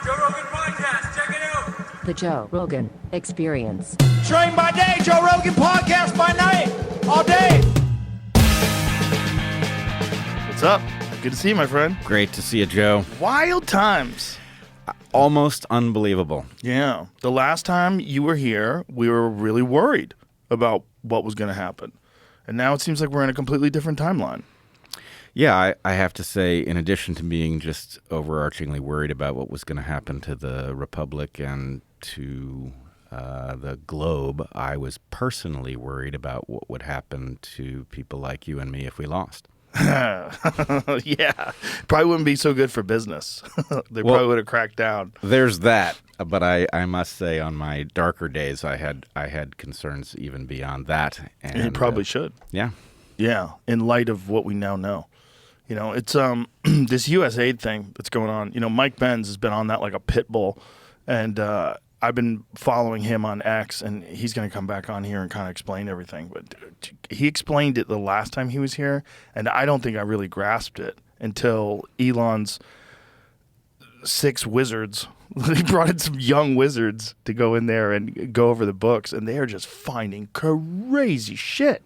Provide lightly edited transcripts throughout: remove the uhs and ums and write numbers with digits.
Joe Rogan Podcast. Check it out. The Joe Rogan Experience. Train by day, Joe Rogan Podcast by night, all day. What's up? Good to see you, my friend. Great to see you, Joe. Wild times. Almost unbelievable. Yeah. The last time you were here, we were really worried about what was going to happen. And now it seems like we're in a completely different timeline. Yeah, I have to say, in addition to being just overarchingly worried about what was going to happen to the Republic and to the globe, I was personally worried about what would happen to people like you and me if we lost. Yeah. Probably wouldn't be so good for business. They probably would have cracked down. There's that. But I must say, on my darker days, I had concerns even beyond that. And you probably should. Yeah. Yeah, in light of what we now know. You know, it's this USAid thing that's going on. You know, Mike Benz has been on that like a pit bull, and I've been following him on X, and he's going to come back on here and kind of explain everything. But he explained it the last time he was here, and I don't think I really grasped it until Elon's 6 wizards. He brought in some young wizards to go in there and go over the books, and they are just finding crazy shit.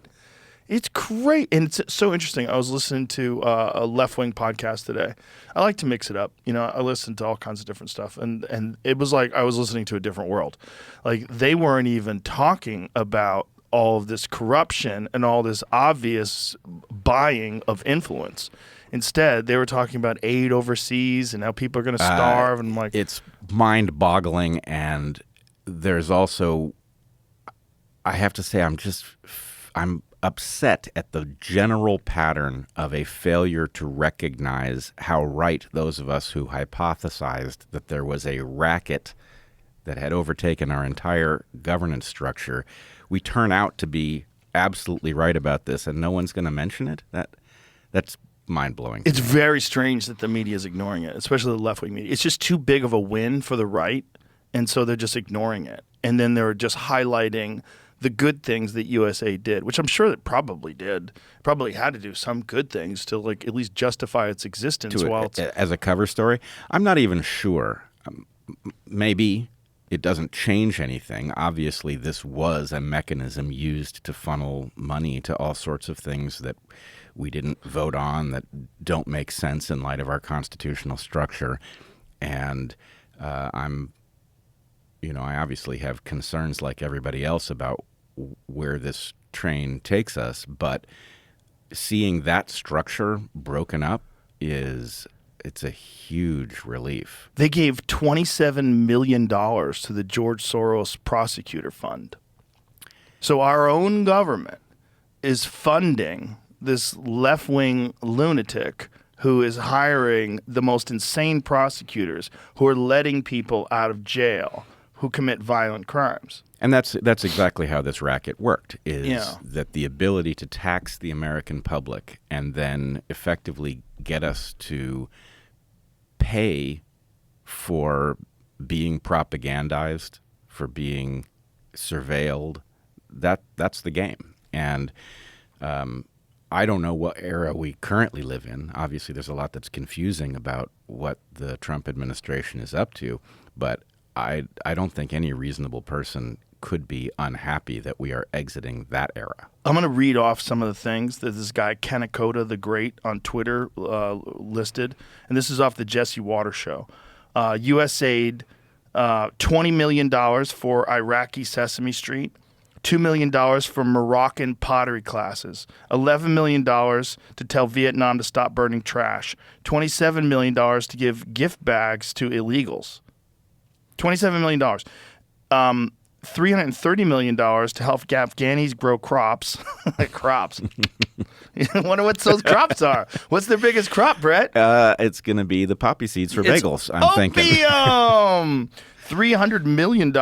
It's great, and it's so interesting. I was listening to a left-wing podcast today. I like to mix it up. You know, I listen to all kinds of different stuff, and it was like I was listening to a different world. Like, they weren't even talking about all of this corruption and all this obvious buying of influence. Instead, they were talking about aid overseas and how people are going to starve. And I'm like, it's mind-boggling, and there's also, I have to say, I'm upset at the general pattern of a failure to recognize how right those of us who hypothesized that there was a racket that had overtaken our entire governance structure, we turn out to be absolutely right about this, and no one's going to mention it. That's mind-blowing. It's very strange that the media is ignoring it, especially the left-wing media. It's just too big of a win for the right, and so they're just ignoring it. And then they're just highlighting the good things that USAid did, which I'm sure it probably did. Probably had to do some good things to like at least justify its existence. As a cover story, I'm not even sure. Maybe it doesn't change anything. Obviously, this was a mechanism used to funnel money to all sorts of things that we didn't vote on, that don't make sense in light of our constitutional structure. And I obviously have concerns like everybody else about where this train takes us, but seeing that structure broken up it's a huge relief. They gave $27 million to the George Soros Prosecutor Fund. So our own government is funding this left-wing lunatic who is hiring the most insane prosecutors who are letting people out of jail who commit violent crimes. And that's exactly how this racket worked, is that the ability to tax the American public and then effectively get us to pay for being propagandized, for being surveilled, that's the game. And I don't know what era we currently live in. Obviously, there's a lot that's confusing about what the Trump administration is up to, but I don't think any reasonable person could be unhappy that we are exiting that era. I'm going to read off some of the things that this guy, Kanakota the Great, on Twitter listed. And this is off the Jesse Waters show. USAid, $20 million for Iraqi Sesame Street, $2 million for Moroccan pottery classes, $11 million to tell Vietnam to stop burning trash, $27 million to give gift bags to illegals. $27 million. $330 million to help Afghanis grow crops. Crops. I wonder what those crops are. What's their biggest crop, Brett? It's going to be the poppy seeds for bagels, I'm thinking. $200 million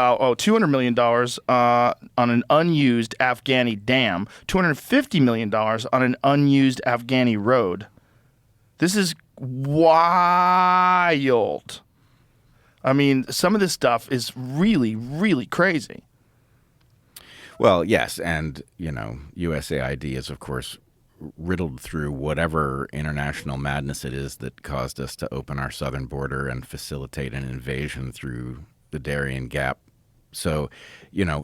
on an unused Afghani dam, $250 million on an unused Afghani road. This is wild. I mean, some of this stuff is really, really crazy. Well, yes, and, USAID is, of course, riddled through whatever international madness it is that caused us to open our southern border and facilitate an invasion through the Darien Gap. So,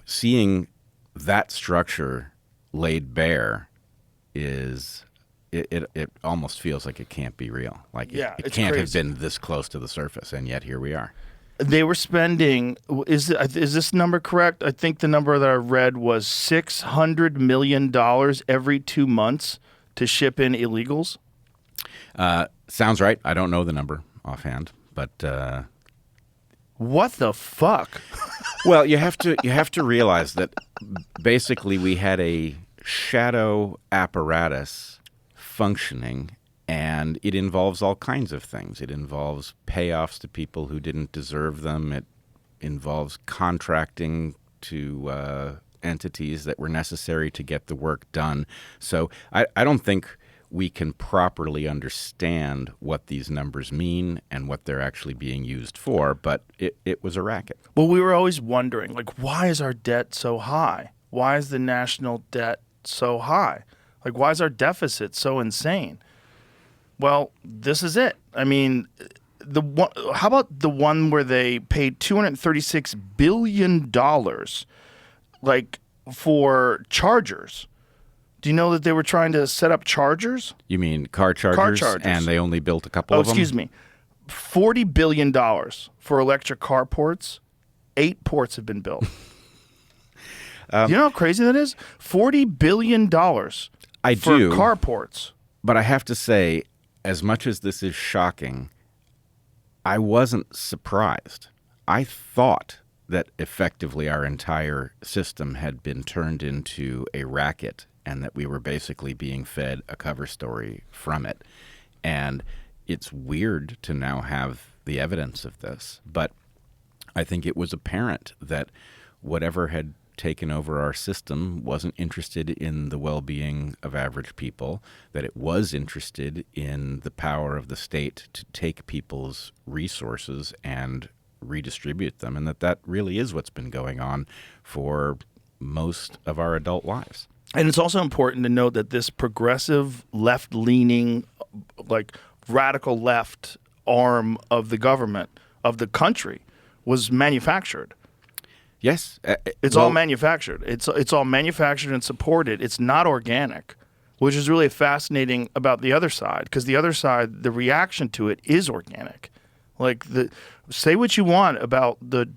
seeing that structure laid bare is it almost feels like it can't be real. Like it can't have been this close to the surface, and yet here we are. They were spending, is this number correct? I think the number that I read was $600 million every 2 months to ship in illegals. Sounds right. I don't know the number offhand, but what the fuck? Well, you have to realize that basically we had a shadow apparatus functioning. And it involves all kinds of things. It involves payoffs to people who didn't deserve them. It involves contracting to entities that were necessary to get the work done. So I don't think we can properly understand what these numbers mean and what they're actually being used for, but it was a racket. Well, we were always wondering, why is our debt so high? Why is the national debt so high? Why is our deficit so insane? Well, this is it. I mean, how about the one where they paid $236 billion, for chargers? Do you know that they were trying to set up chargers? You mean car chargers? And they only built a couple of them? Excuse me. $40 billion for electric car ports. 8 ports have been built. You know how crazy that is? $40 billion for car ports. But I have to say, as much as this is shocking, I wasn't surprised. I thought that effectively our entire system had been turned into a racket and that we were basically being fed a cover story from it. And it's weird to now have the evidence of this, but I think it was apparent that whatever had taken over our system wasn't interested in the well-being of average people, that it was interested in the power of the state to take people's resources and redistribute them, and that really is what's been going on for most of our adult lives. And it's also important to note that this progressive, left-leaning, radical left arm of the government, of the country, was manufactured. Yes. It's all manufactured. It's all manufactured and supported. It's not organic, which is really fascinating about the other side, because the other side, the reaction to it is organic. Say what you want about the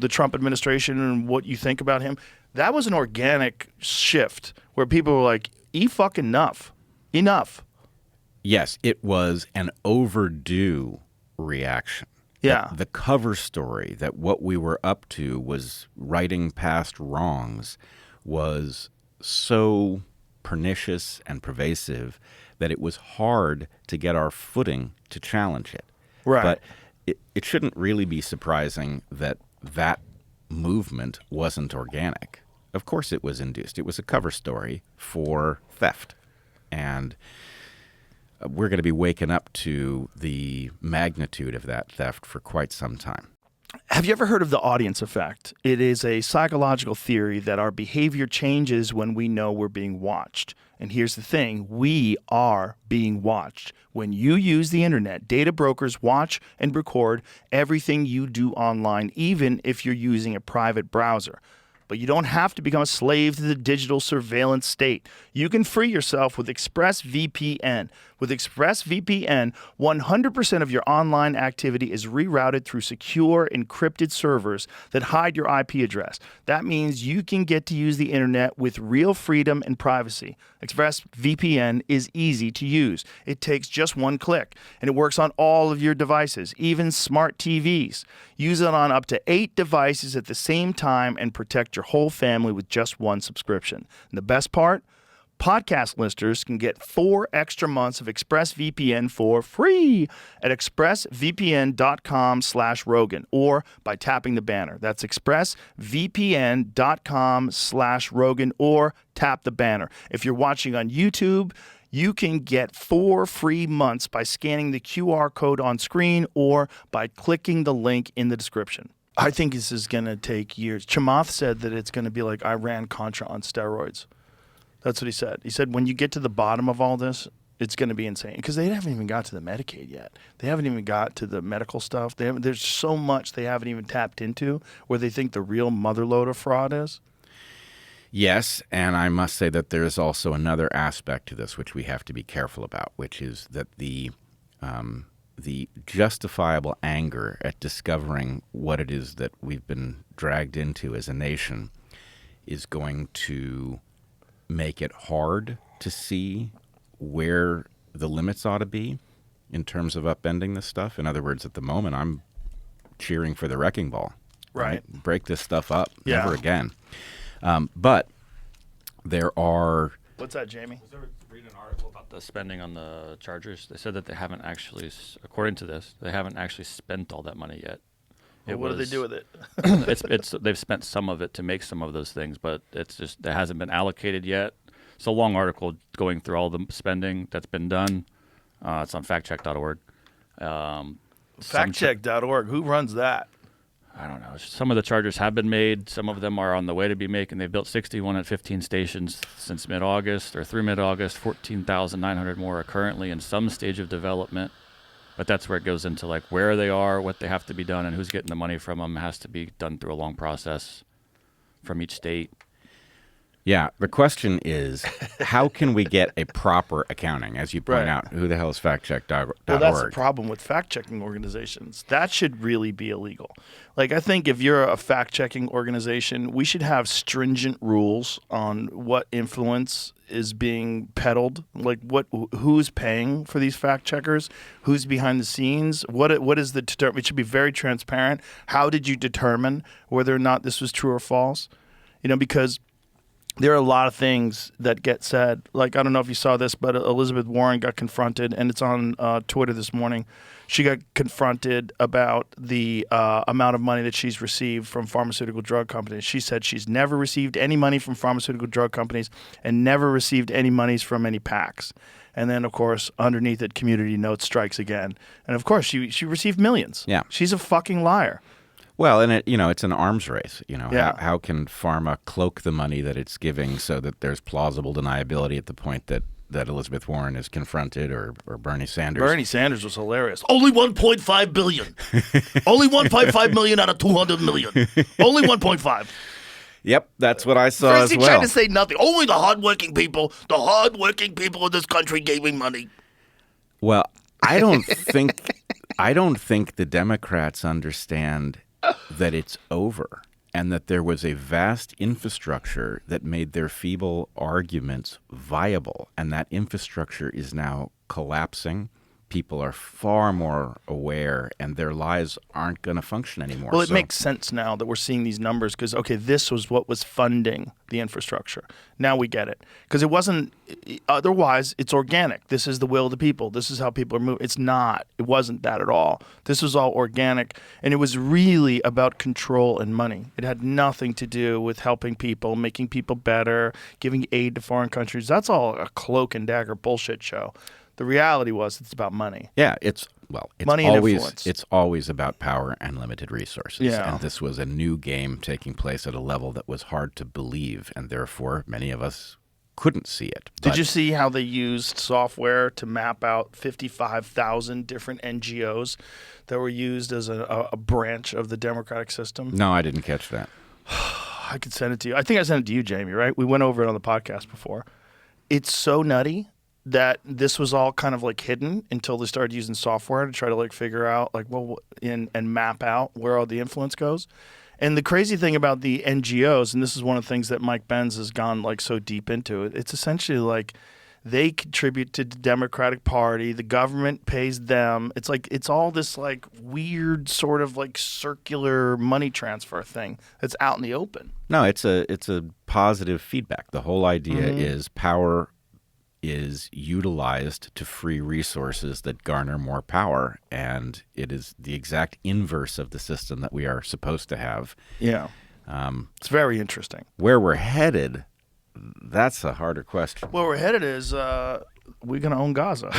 Trump administration and what you think about him. That was an organic shift where people were like, fucking enough. Yes, it was an overdue reaction. Yeah. The cover story that what we were up to was righting past wrongs was so pernicious and pervasive that it was hard to get our footing to challenge it. Right. But it shouldn't really be surprising that movement wasn't organic. Of course it was induced. It was a cover story for theft. And we're going to be waking up to the magnitude of that theft for quite some time. Have you ever heard of the audience effect? It is a psychological theory that our behavior changes when we know we're being watched. And here's the thing, we are being watched. When you use the internet, data brokers watch and record everything you do online, even if you're using a private browser. But you don't have to become a slave to the digital surveillance state. You can free yourself with ExpressVPN. With ExpressVPN, 100% of your online activity is rerouted through secure, encrypted servers that hide your IP address. That means you can get to use the internet with real freedom and privacy. ExpressVPN is easy to use. It takes just one click, and it works on all of your devices, even smart TVs. Use it on up to 8 devices at the same time and protect your whole family with just one subscription. And the best part? Podcast listeners can get 4 extra months of ExpressVPN for free at expressvpn.com/Rogan or by tapping the banner. That's expressvpn.com/Rogan or tap the banner. If you're watching on YouTube, you can get 4 free months by scanning the QR code on screen or by clicking the link in the description. I think this is going to take years. Chamath said that it's going to be like Iran-Contra on steroids. That's what he said. He said when you get to the bottom of all this, it's going to be insane because they haven't even got to the Medicaid yet. They haven't even got to the medical stuff. There's so much they haven't even tapped into where they think the real motherload of fraud is. Yes, and I must say that there is also another aspect to this which we have to be careful about, which is that the justifiable anger at discovering what it is that we've been dragged into as a nation is going to make it hard to see where the limits ought to be in terms of upending this stuff. In other words, at the moment, I'm cheering for the wrecking ball. Right. Break this stuff up. Yeah. Never again. But there are... What's that, Jamie? Was there reading an article about the spending on the Chargers? They said that they haven't actually, according to this, they haven't actually spent all that money yet. Well, what do they do with it? They've spent some of it to make some of those things, but it's just that hasn't been allocated yet. It's a long article going through all the spending that's been done. It's on factcheck.org. Factcheck.org. Who runs that? I don't know. Some of the Chargers have been made. Some of them are on the way to be made, and they've built 61 at 15 stations since mid-August, or through mid-August. 14,900 more are currently in some stage of development. But that's where it goes into like where they are, what they have to be done, and who's getting the money from them. It has to be done through a long process from each state. Yeah, the question is, how can we get a proper accounting? As you point out, who the hell is factcheck.org? Well, that's the problem with fact-checking organizations. That should really be illegal. Like, I think if you're a fact-checking organization, we should have stringent rules on what influence is being peddled. Like, who's paying for these fact-checkers? Who's behind the scenes? What is the it should be very transparent. How did you determine whether or not this was true or false? Because there are a lot of things that get said. Like, I don't know if you saw this, but Elizabeth Warren got confronted, and it's on Twitter this morning. She got confronted about the amount of money that she's received from pharmaceutical drug companies. She said she's never received any money from pharmaceutical drug companies and never received any monies from any PACs. And then, of course, underneath it, Community Notes strikes again. And, of course, she received millions. Yeah. She's a fucking liar. Well, and it's an arms race. Yeah. How can pharma cloak the money that it's giving so that there's plausible deniability at the point that Elizabeth Warren is confronted or Bernie Sanders? Bernie Sanders was hilarious. Only 1.5 billion. Only 1.5 million out of 200 million. Only 1.5. Yep, that's what I saw First as he well. tried to say nothing. Only the hardworking people in this country gave me money. Well, I don't think the Democrats understand that it's over and that there was a vast infrastructure that made their feeble arguments viable, and that infrastructure is now collapsing. People are far more aware, and their lives aren't going to function anymore. Well, it makes sense now that we're seeing these numbers because, okay, this was what was funding the infrastructure. Now we get it. Because it wasn't – otherwise, it's organic. This is the will of the people. This is how people are moving. It's not. It wasn't that at all. This was all organic, and it was really about control and money. It had nothing to do with helping people, making people better, giving aid to foreign countries. That's all a cloak and dagger bullshit show. The reality was it's about money. Yeah, it's money and influence. It's always about power and limited resources. Yeah. And this was a new game taking place at a level that was hard to believe, and therefore many of us couldn't see it. Did you see how they used software to map out 55,000 different NGOs that were used as a branch of the democratic system? No, I didn't catch that. I could send it to you. I think I sent it to you, Jamie, right? We went over it on the podcast before. It's so nutty that this was all kind of like hidden until they started using software to try to like figure out like and map out where all the influence goes. And the crazy thing about the NGOs, and this is one of the things that Mike Benz has gone like so deep into, it's essentially like they contribute to the Democratic Party, the government pays them. It's like it's all this like weird sort of like circular money transfer thing that's out in the open. No, it's a positive feedback. The whole idea is power is utilized to free resources that garner more power, and it is the exact inverse of the system that we are supposed to have. Yeah. It's very interesting. Where we're headed, that's a harder question. Where we're headed is we're going to own Gaza.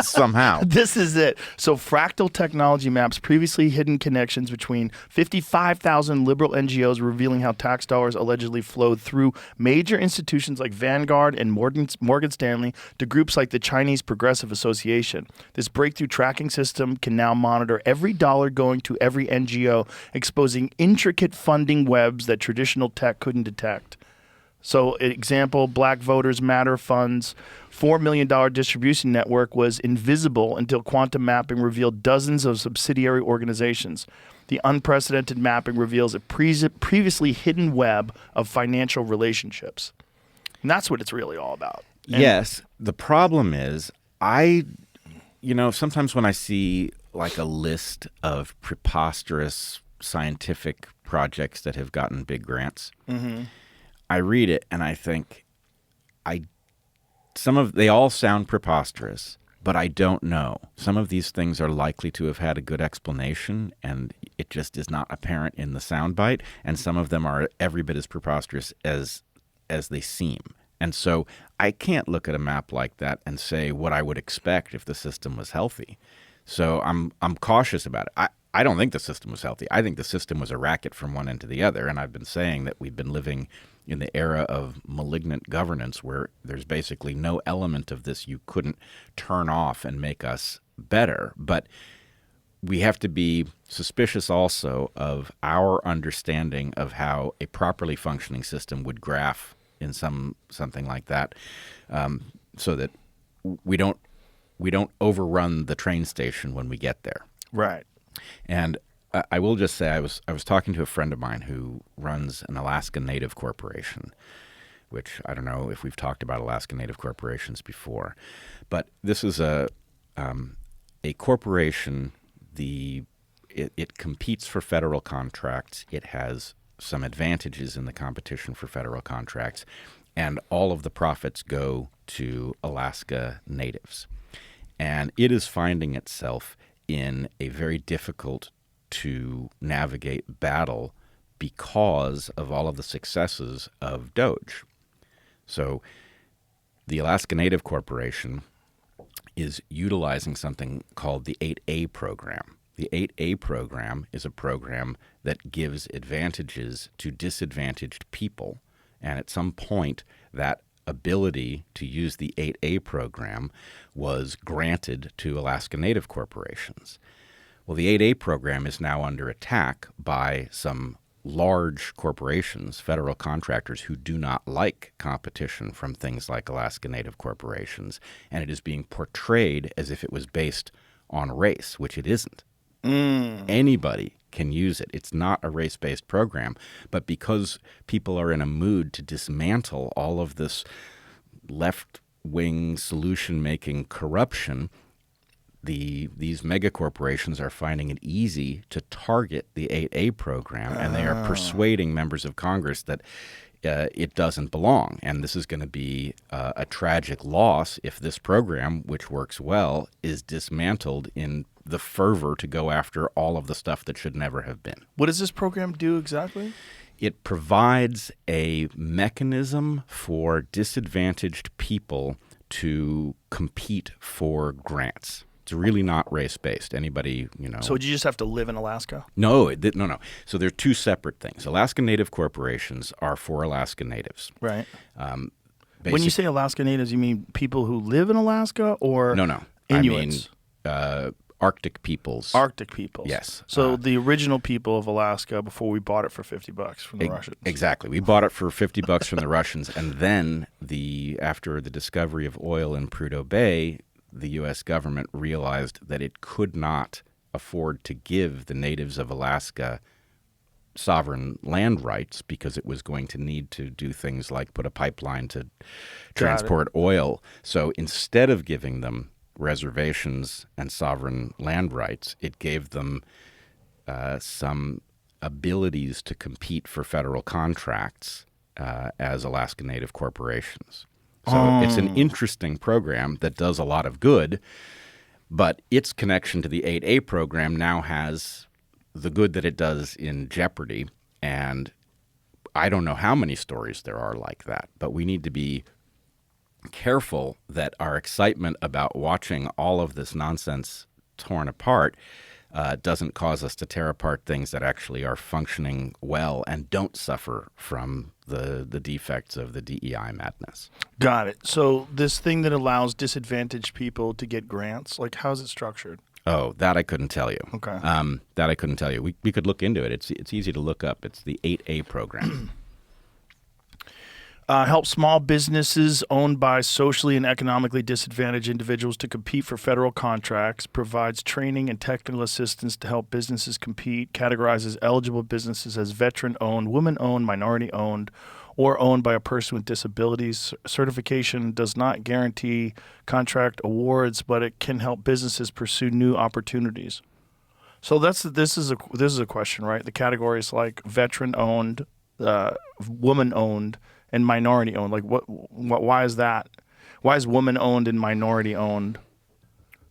Somehow. This is it. So fractal technology maps previously hidden connections between 55,000 liberal NGOs, revealing how tax dollars allegedly flowed through major institutions like Vanguard and Morgan Stanley to groups like the Chinese Progressive Association. This breakthrough tracking system can now monitor every dollar going to every NGO, exposing intricate funding webs that traditional tech couldn't detect. So, example, Black Voters Matter Fund's $4 million distribution network was invisible until quantum mapping revealed dozens of subsidiary organizations. The unprecedented mapping reveals a previously hidden web of financial relationships. And that's what it's really all about. And yes. The problem is, sometimes when I see like a list of preposterous scientific projects that have gotten big grants, I read it and I think they all sound preposterous, but I don't know. Some of these things are likely to have had a good explanation and it just is not apparent in the soundbite, and some of them are every bit as preposterous as they seem. And so I can't look at a map like that and say what I would expect if the system was healthy. So I'm cautious about it. I don't think the system was healthy. I think the system was a racket from one end to the other, and I've been saying that we've been living in the era of malignant governance where there's basically no element of this you couldn't turn off and make us better. But we have to be suspicious also of our understanding of how a properly functioning system would graph in something like that, so that we don't overrun the train station when we get there. Right. And I will just say I was talking to a friend of mine who runs an Alaska Native corporation, which I don't know if we've talked about Alaska Native corporations before, but this is a corporation. It competes for federal contracts. It has some advantages in the competition for federal contracts, and all of the profits go to Alaska Natives. And it is finding itself in a very difficult to navigate battle because of all of the successes of Doge. So the Alaska Native Corporation is utilizing something called the 8A program. The 8A program is a program that gives advantages to disadvantaged people. And at some point, that ability to use the 8A program was granted to Alaska Native corporations. Well, the 8A program is now under attack by some large corporations, federal contractors, who do not like competition from things like Alaska Native corporations, and it is being portrayed as if it was based on race, which it isn't. Anybody can use it. It's not a race-based program, but because people are in a mood to dismantle all of this left-wing solution-making corruption, these mega corporations are finding it easy to target the 8A program, and they are persuading members of Congress that it doesn't belong. And this is going to be a tragic loss if this program, which works well, is dismantled in the fervor to go after all of the stuff that should never have been. What does this program do exactly? It provides a mechanism for disadvantaged people to compete for grants. It's really not race-based. Anybody, So would you just have to live in Alaska? No. So they're two separate things. Alaska Native corporations are for Alaska Natives. Right. When you say Alaska Natives, you mean people who live in Alaska or No. Inuits? I mean Arctic peoples. Arctic peoples. Yes. So the original people of Alaska before we bought it for $50 from the Russians. Exactly. We bought it for $50 from the Russians, and then after the discovery of oil in Prudhoe Bay, the U.S. government realized that it could not afford to give the natives of Alaska sovereign land rights because it was going to need to do things like put a pipeline to transport oil. So instead of giving them reservations and sovereign land rights, it gave them some abilities to compete for federal contracts as Alaska Native corporations. So it's an interesting program that does a lot of good, but its connection to the 8A program now has the good that it does in jeopardy. And I don't know how many stories there are like that, but we need to be careful that our excitement about watching all of this nonsense torn apart doesn't cause us to tear apart things that actually are functioning well and don't suffer from the defects of the DEI madness. Got it. So this thing that allows disadvantaged people to get grants, like how's it structured? Oh, that I couldn't tell you. Okay. That I couldn't tell you. We could look into it. It's easy to look up. It's the 8A program. Help small businesses owned by socially and economically disadvantaged individuals to compete for federal contracts, provides training and technical assistance to help businesses compete, categorizes eligible businesses as veteran-owned, women-owned, minority-owned, or owned by a person with disabilities. Certification does not guarantee contract awards, but it can help businesses pursue new opportunities. So this is a question, right? The categories like veteran-owned, woman-owned, and minority-owned. Like, why is that? Why is woman-owned and minority-owned?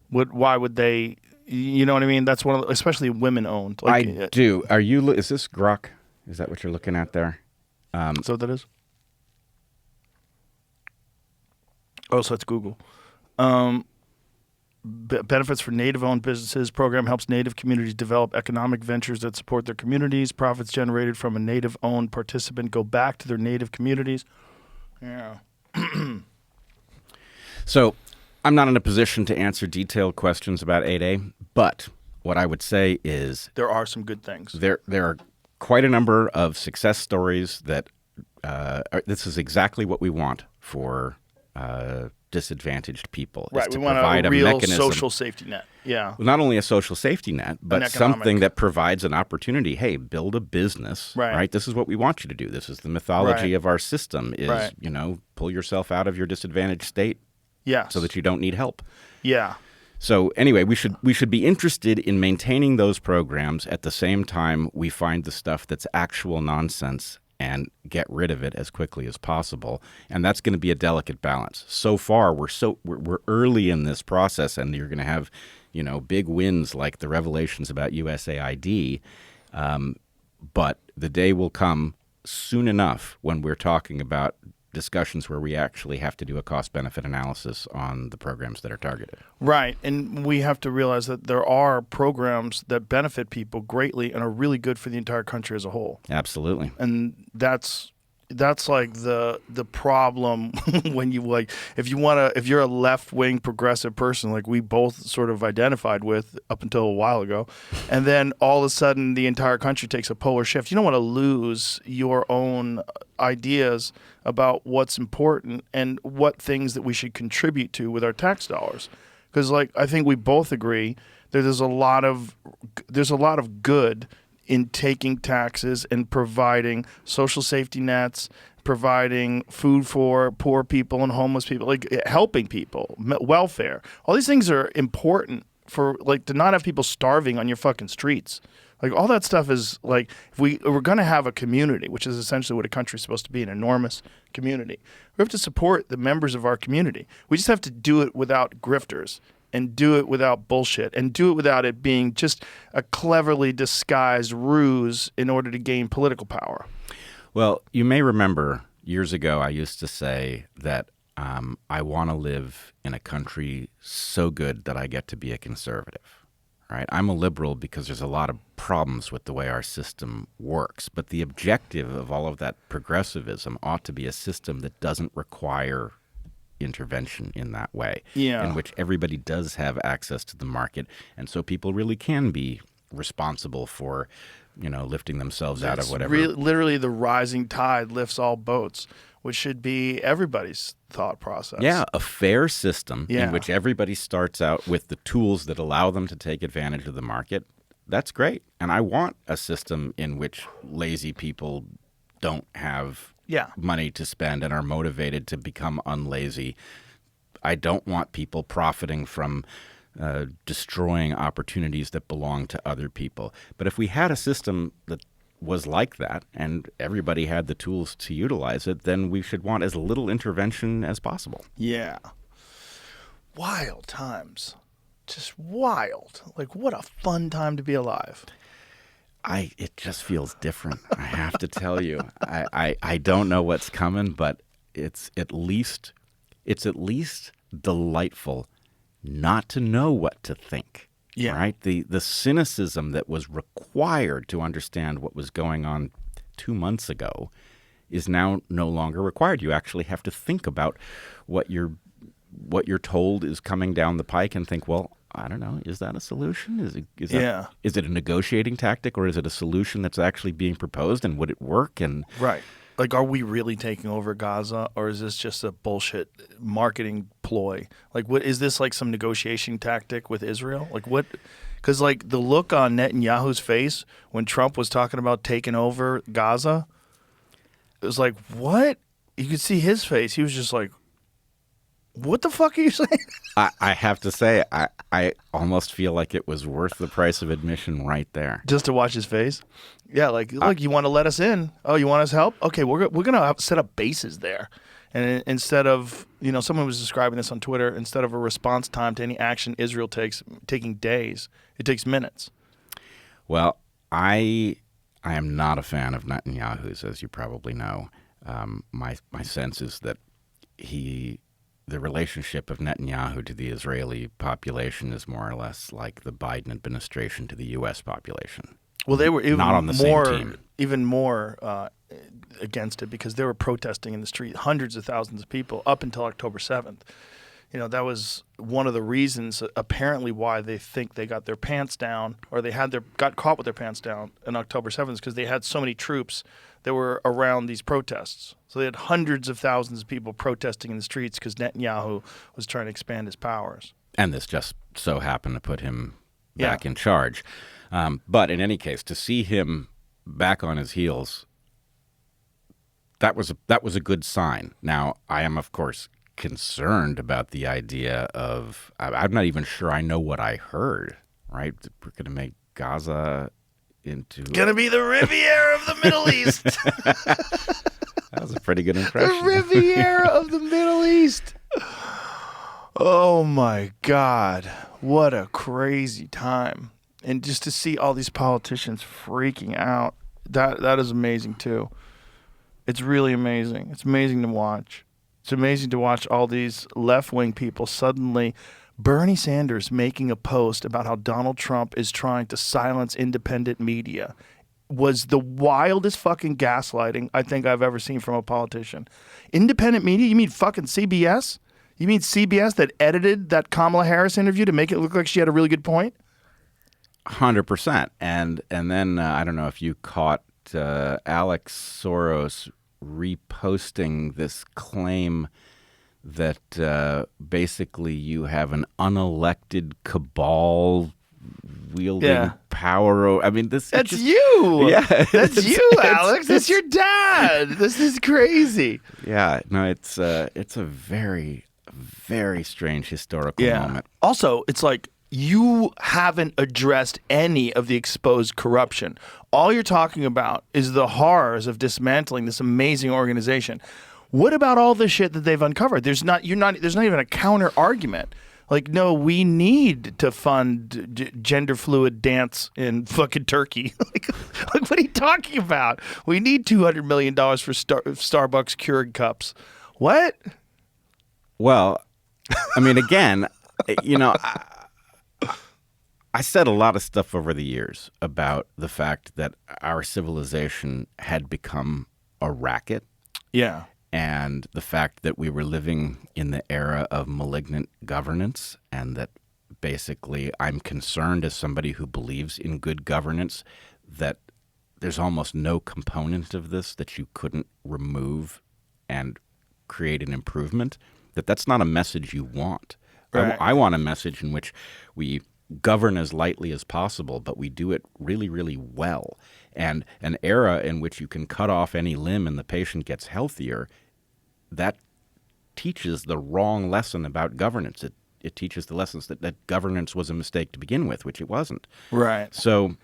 Why would they? You know what I mean? That's one of especially women-owned. Like, I do. Is this Grok? Is that what you're looking at there? So what that is? Oh, so it's Google. Benefits for Native-owned businesses. Program helps Native communities develop economic ventures that support their communities. Profits generated from a Native-owned participant go back to their Native communities. Yeah. So I'm not in a position to answer detailed questions about 8A, but what I would say is there are some good things. There are quite a number of success stories that this is exactly what we want for disadvantaged people. Right, to we want provide a real mechanism, social safety net. Yeah. Not only a social safety net, but something that provides an opportunity. Hey, build a business. Right. This is what we want you to do. This is the mythology of our system is, pull yourself out of your disadvantaged state so that you don't need help. Yeah. So anyway, we should be interested in maintaining those programs at the same time we find the stuff that's actual nonsense and get rid of it as quickly as possible. And that's going to be a delicate balance. So far, we're early in this process, and you're going to have, big wins like the revelations about USAID. But the day will come soon enough when we're talking about discussions where we actually have to do a cost-benefit analysis on the programs that are targeted. Right, and we have to realize that there are programs that benefit people greatly and are really good for the entire country as a whole. Absolutely. And that's like the problem when you if you're a left-wing progressive person like we both sort of identified with up until a while ago, and then all of a sudden the entire country takes a polar shift. You don't want to lose your own ideas about what's important and what things that we should contribute to with our tax dollars. Because I think we both agree that there's a lot of good in taking taxes and providing social safety nets, providing food for poor people and homeless people, helping people, welfare. All these things are important for to not have people starving on your fucking streets. All that stuff is if we're going to have a community, which is essentially what a country is supposed to be, an enormous community, we have to support the members of our community. We just have to do it without grifters and do it without bullshit and do it without it being just a cleverly disguised ruse in order to gain political power. Well, you may remember years ago I used to say that I want to live in a country so good that I get to be a conservative. Right? I'm a liberal because there's a lot of problems with the way our system works. But the objective of all of that progressivism ought to be a system that doesn't require intervention in that way, in which everybody does have access to the market. And so people really can be responsible for, lifting themselves out of whatever. Literally the rising tide lifts all boats, which should be everybody's thought process. Yeah, a fair system in which everybody starts out with the tools that allow them to take advantage of the market. That's great. And I want a system in which lazy people don't have money to spend and are motivated to become unlazy. I don't want people profiting from destroying opportunities that belong to other people. But if we had a system that was like that and everybody had the tools to utilize it, then we should want as little intervention as possible. Yeah. Wild times. Just wild. What a fun time to be alive. It just feels different. I have to tell you. I don't know what's coming, but it's at least it's at least delightful not to know what to think. Yeah. Right? The cynicism that was required to understand what was going on 2 months ago is now no longer required. You actually have to think about what you're told is coming down the pike and think, well, I don't know, is that a solution? Is it a negotiating tactic, or is it a solution that's actually being proposed, and would it work? And right. Like, are we really taking over Gaza, or is this just a bullshit marketing ploy? Like, what is this, like some negotiation tactic with Israel? Like, what? Because, like, the look on Netanyahu's face when Trump was talking about taking over Gaza, it was like, what? You could see his face. He was just like, what the fuck are you saying? I have to say, I almost feel like it was worth the price of admission right there. Just to watch his face? Yeah, like, look, you want to let us in? Oh, you want us help? Okay, we're going to set up bases there. And instead of, someone was describing this on Twitter, instead of a response time to any action Israel takes, taking days, it takes minutes. Well, I am not a fan of Netanyahu's, as you probably know. My sense is that the relationship of Netanyahu to the Israeli population is more or less like the Biden administration to the U.S. population. Well, they were even not on the same team. Even more against it because they were protesting in the street, hundreds of thousands of people up until October 7th. That was one of the reasons apparently why they think they got their pants down, or they got caught with their pants down on October 7th, because they had so many troops that were around these protests. So they had hundreds of thousands of people protesting in the streets because Netanyahu was trying to expand his powers. And this just so happened to put him back in charge. But in any case, to see him back on his heels, that was a good sign. Now, I am, of course, concerned about the idea of, I'm not even sure I know what I heard, right? We're going to make Gaza into... Going to be the Riviera of the Middle East. That was a pretty good impression. The Riviera of the Middle East. Oh, my God. What a crazy time. And just to see all these politicians freaking out, that is amazing, too. It's really amazing. It's amazing to watch. It's amazing to watch all these left-wing people suddenly... Bernie Sanders making a post about how Donald Trump is trying to silence independent media was the wildest fucking gaslighting I think I've ever seen from a politician. Independent media? You mean fucking CBS? You mean CBS that edited that Kamala Harris interview to make it look like she had a really good point? 100%. And then I don't know if you caught Alex Soros reposting this claim that basically you have an unelected cabal wielding power. I mean, that's you. Yeah, that's you, Alex. That's your dad. This is crazy. Yeah, no, it's a very, very strange historical moment. Also, it's like you haven't addressed any of the exposed corruption. All you're talking about is the horrors of dismantling this amazing organization. What about all the shit that they've uncovered? There's not even a counter argument. Like, no, we need to fund gender fluid dance in fucking Turkey. like, what are you talking about? We need $200 million for Starbucks Keurig cups. What? Well, I mean, again, I said a lot of stuff over the years about the fact that our civilization had become a racket. Yeah. And the fact that we were living in the era of malignant governance, and that basically I'm concerned as somebody who believes in good governance that there's almost no component of this that you couldn't remove and create an improvement, that's not a message you want. Right. I want a message in which we govern as lightly as possible, but we do it really, really well. And an era in which you can cut off any limb and the patient gets healthier, that teaches the wrong lesson about governance. It teaches the lessons that governance was a mistake to begin with, which it wasn't. Right. So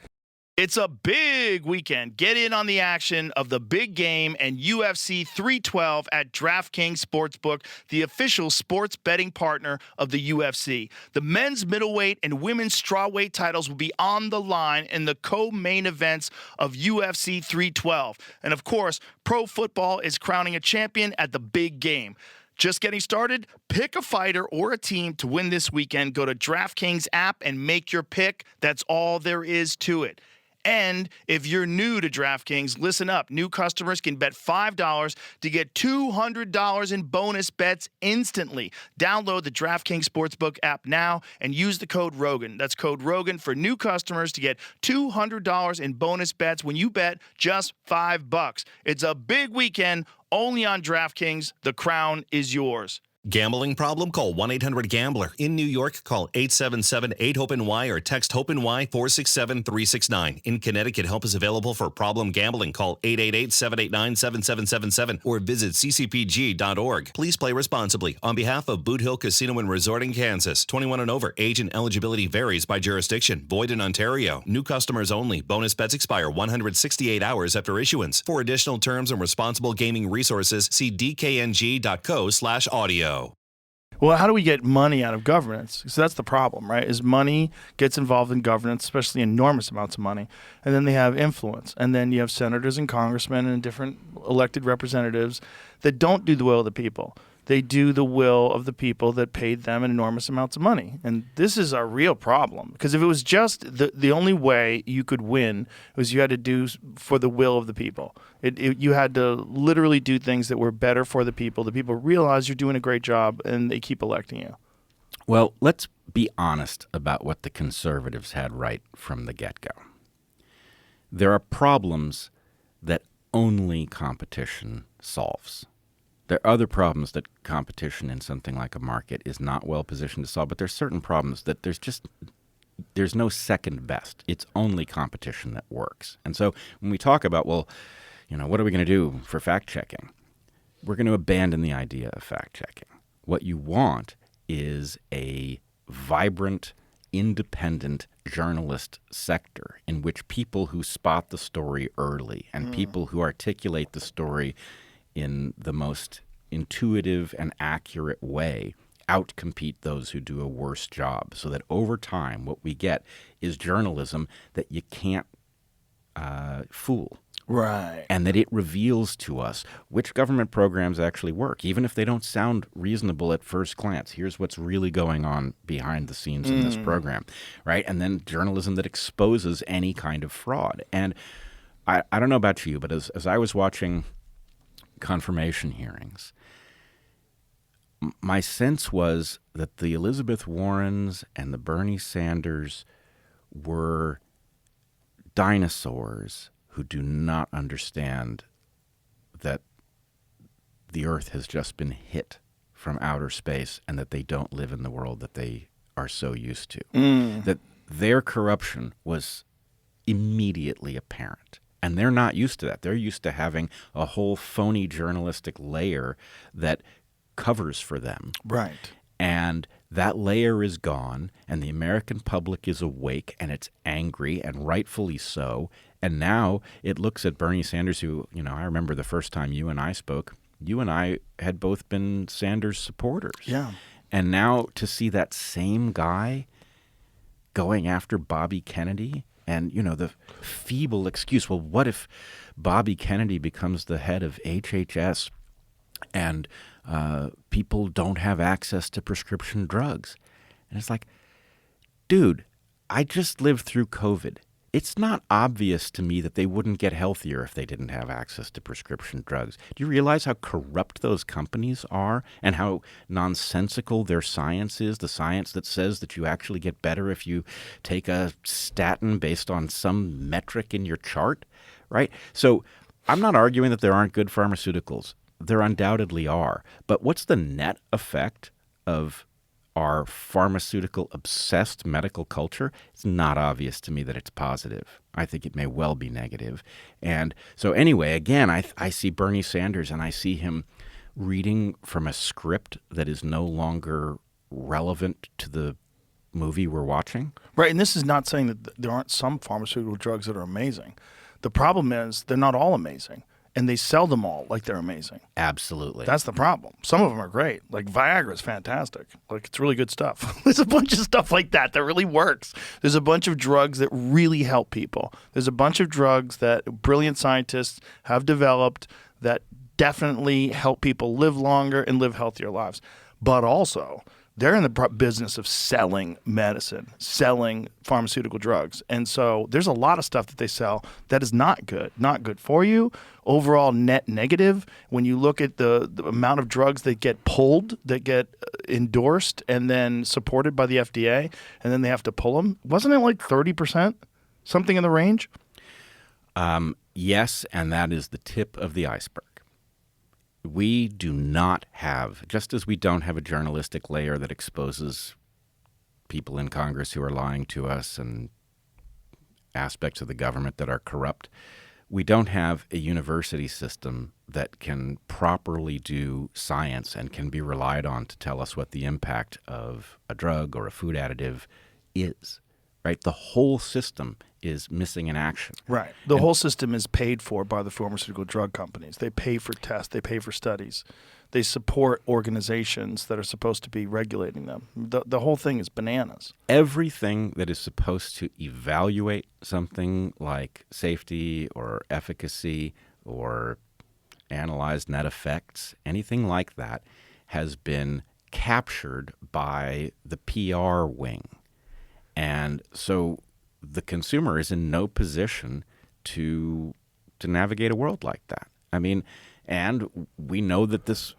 it's a big weekend. Get in on the action of the big game and UFC 312 at DraftKings Sportsbook, the official sports betting partner of the UFC. The men's middleweight and women's strawweight titles will be on the line in the co-main events of UFC 312. And of course, pro football is crowning a champion at the big game. Just getting started? Pick a fighter or a team to win this weekend. Go to DraftKings app and make your pick. That's all there is to it. And if you're new to DraftKings, listen up. New customers can bet $5 to get $200 in bonus bets instantly. Download the DraftKings Sportsbook app now and use the code Rogan. That's code Rogan for new customers to get $200 in bonus bets when you bet just $5. It's a big weekend only on DraftKings. The crown is yours. Gambling problem? Call 1-800-GAMBLER. In New York, call 877-8-HOPE-NY or text HOPE-NY 467-369. In Connecticut, help is available for problem gambling. Call 888-789-7777 or visit ccpg.org. Please play responsibly. On behalf of Boot Hill Casino and Resort in Kansas, 21 and over. Age and eligibility varies by jurisdiction. Void in Ontario. New customers only. Bonus bets expire 168 hours after issuance. For additional terms and responsible gaming resources, see dkng.co/audio. Well, how do we get money out of governance? So that's the problem, right? Is money gets involved in governance, especially enormous amounts of money, and then they have influence. And then you have senators and congressmen and different elected representatives that don't do the will of the people. They do the will of the people that paid them enormous amounts of money. And this is a real problem. Because if it was just the only way you could win was you had to do for the will of the people. You had to literally do things that were better for the people. The people realize you're doing a great job, and they keep electing you. Well, let's be honest about what the conservatives had right from the get-go. There are problems that only competition solves. There are other problems that competition in something like a market is not well positioned to solve, but there's certain problems that there's no second best. It's only competition that works. And so when we talk about, well, what are we going to do for fact-checking? We're going to abandon the idea of fact-checking. What you want is a vibrant, independent journalist sector in which people who spot the story early and people who articulate the story in the most intuitive and accurate way outcompete those who do a worse job, so that over time what we get is journalism that you can't fool. Right. And that it reveals to us which government programs actually work, even if they don't sound reasonable at first glance. Here's what's really going on behind the scenes in this program, right? And then journalism that exposes any kind of fraud. And I don't know about you, but as I was watching confirmation hearings, my sense was that the Elizabeth Warrens and the Bernie Sanders were dinosaurs who do not understand that the Earth has just been hit from outer space and that they don't live in the world that they are so used to. That their corruption was immediately apparent. And they're not used to that. They're used to having a whole phony journalistic layer that covers for them. Right. And that layer is gone, and the American public is awake, and it's angry, and rightfully so. And now it looks at Bernie Sanders, who, I remember the first time you and I spoke, you and I had both been Sanders supporters. Yeah. And now to see that same guy going after Bobby Kennedy, and, the feeble excuse, well, what if Bobby Kennedy becomes the head of HHS and people don't have access to prescription drugs? And it's like, dude, I just lived through COVID. It's not obvious to me that they wouldn't get healthier if they didn't have access to prescription drugs. Do you realize how corrupt those companies are and how nonsensical their science is, the science that says that you actually get better if you take a statin based on some metric in your chart, right? So I'm not arguing that there aren't good pharmaceuticals. There undoubtedly are. But what's the net effect of our pharmaceutical-obsessed medical culture? It's not obvious to me that it's positive. I think it may well be negative. And so anyway, again, I see Bernie Sanders, and I see him reading from a script that is no longer relevant to the movie we're watching. Right, and this is not saying that there aren't some pharmaceutical drugs that are amazing. The problem is they're not all amazing. And they sell them all like they're amazing. Absolutely. That's the problem. Some of them are great. Like Viagra is fantastic. Like, it's really good stuff. There's a bunch of stuff like that really works. There's a bunch of drugs that really help people. There's a bunch of drugs that brilliant scientists have developed that definitely help people live longer and live healthier lives. But also, they're in the business of selling medicine, selling pharmaceutical drugs. And so there's a lot of stuff that they sell that is not good for you. Overall net negative. When you look at the amount of drugs that get pulled, that get endorsed and then supported by the FDA, and then they have to pull them, wasn't it like 30%? Something in the range? Yes, and that is the tip of the iceberg. We do not have, just as we don't have a journalistic layer that exposes people in Congress who are lying to us and aspects of the government that are corrupt, we don't have a university system that can properly do science and can be relied on to tell us what the impact of a drug or a food additive is. Right? The whole system is missing in action. Right. The whole system is paid for by the pharmaceutical drug companies. They pay for tests. They pay for studies. They support organizations that are supposed to be regulating them. The whole thing is bananas. Everything that is supposed to evaluate something like safety or efficacy or analyze net effects, anything like that, has been captured by the PR wing. And so the consumer is in no position to navigate a world like that. I mean, and we know that this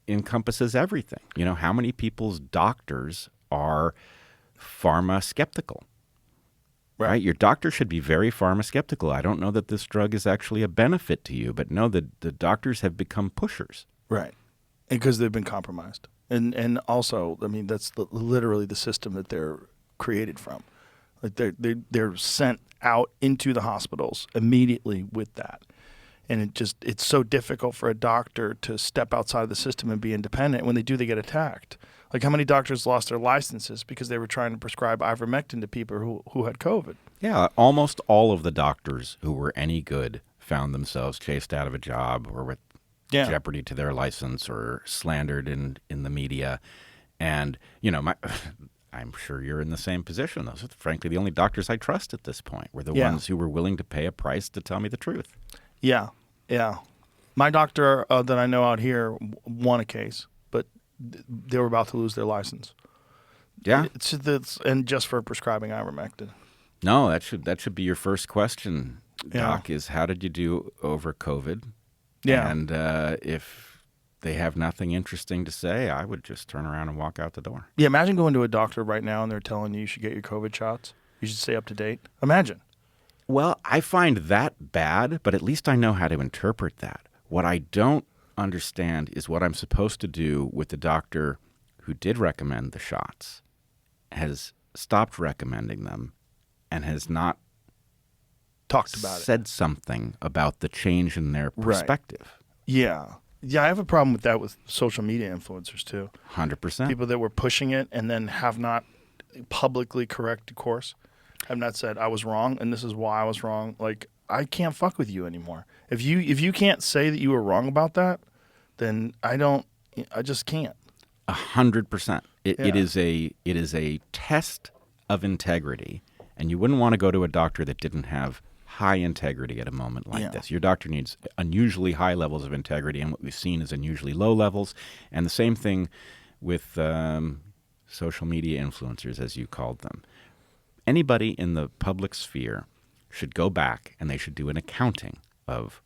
encompasses everything. You know, how many people's doctors are pharma skeptical? Right? Your doctor should be very pharma skeptical. I don't know that this drug is actually a benefit to you, but no, the doctors have become pushers. Right. Because they've been compromised. And also, I mean, that's literally the system that they're created from. Like they're sent out into the hospitals immediately with that. And it's so difficult for a doctor to step outside the system and be independent. When they do, they get attacked. Like how many doctors lost their licenses because they were trying to prescribe ivermectin to people who had COVID? Yeah, almost all of the doctors who were any good found themselves chased out of a job or with jeopardy to their license or slandered in the media. And, you know, I'm sure you're in the same position. Those are, frankly, the only doctors I trust at this point were the ones who were willing to pay a price to tell me the truth. Yeah, yeah. My doctor that I know out here won a case, but they were about to lose their license. Yeah, and just for prescribing ivermectin. No, that should be your first question, Doc. Is how did you do over COVID? Yeah, and if they have nothing interesting to say, I would just turn around and walk out the door. Yeah, imagine going to a doctor right now and they're telling you should get your COVID shots. You should stay up to date. Imagine. Well, I find that bad, but at least I know how to interpret that. What I don't understand is what I'm supposed to do with the doctor who did recommend the shots, has stopped recommending them, and has not talked about said something about the change in their perspective. Right. Yeah. Yeah, I have a problem with that with social media influencers too. 100%. People that were pushing it and then have not publicly corrected course, have not said I was wrong and this is why I was wrong. Like, I can't fuck with you anymore. If you can't say that you were wrong about that, then I just can't. 100%. It is a test of integrity, and you wouldn't want to go to a doctor that didn't have high integrity at a moment like this. Your doctor needs unusually high levels of integrity, and what we've seen is unusually low levels. And the same thing with social media influencers, as you called them. Anybody in the public sphere should go back and they should do an accounting of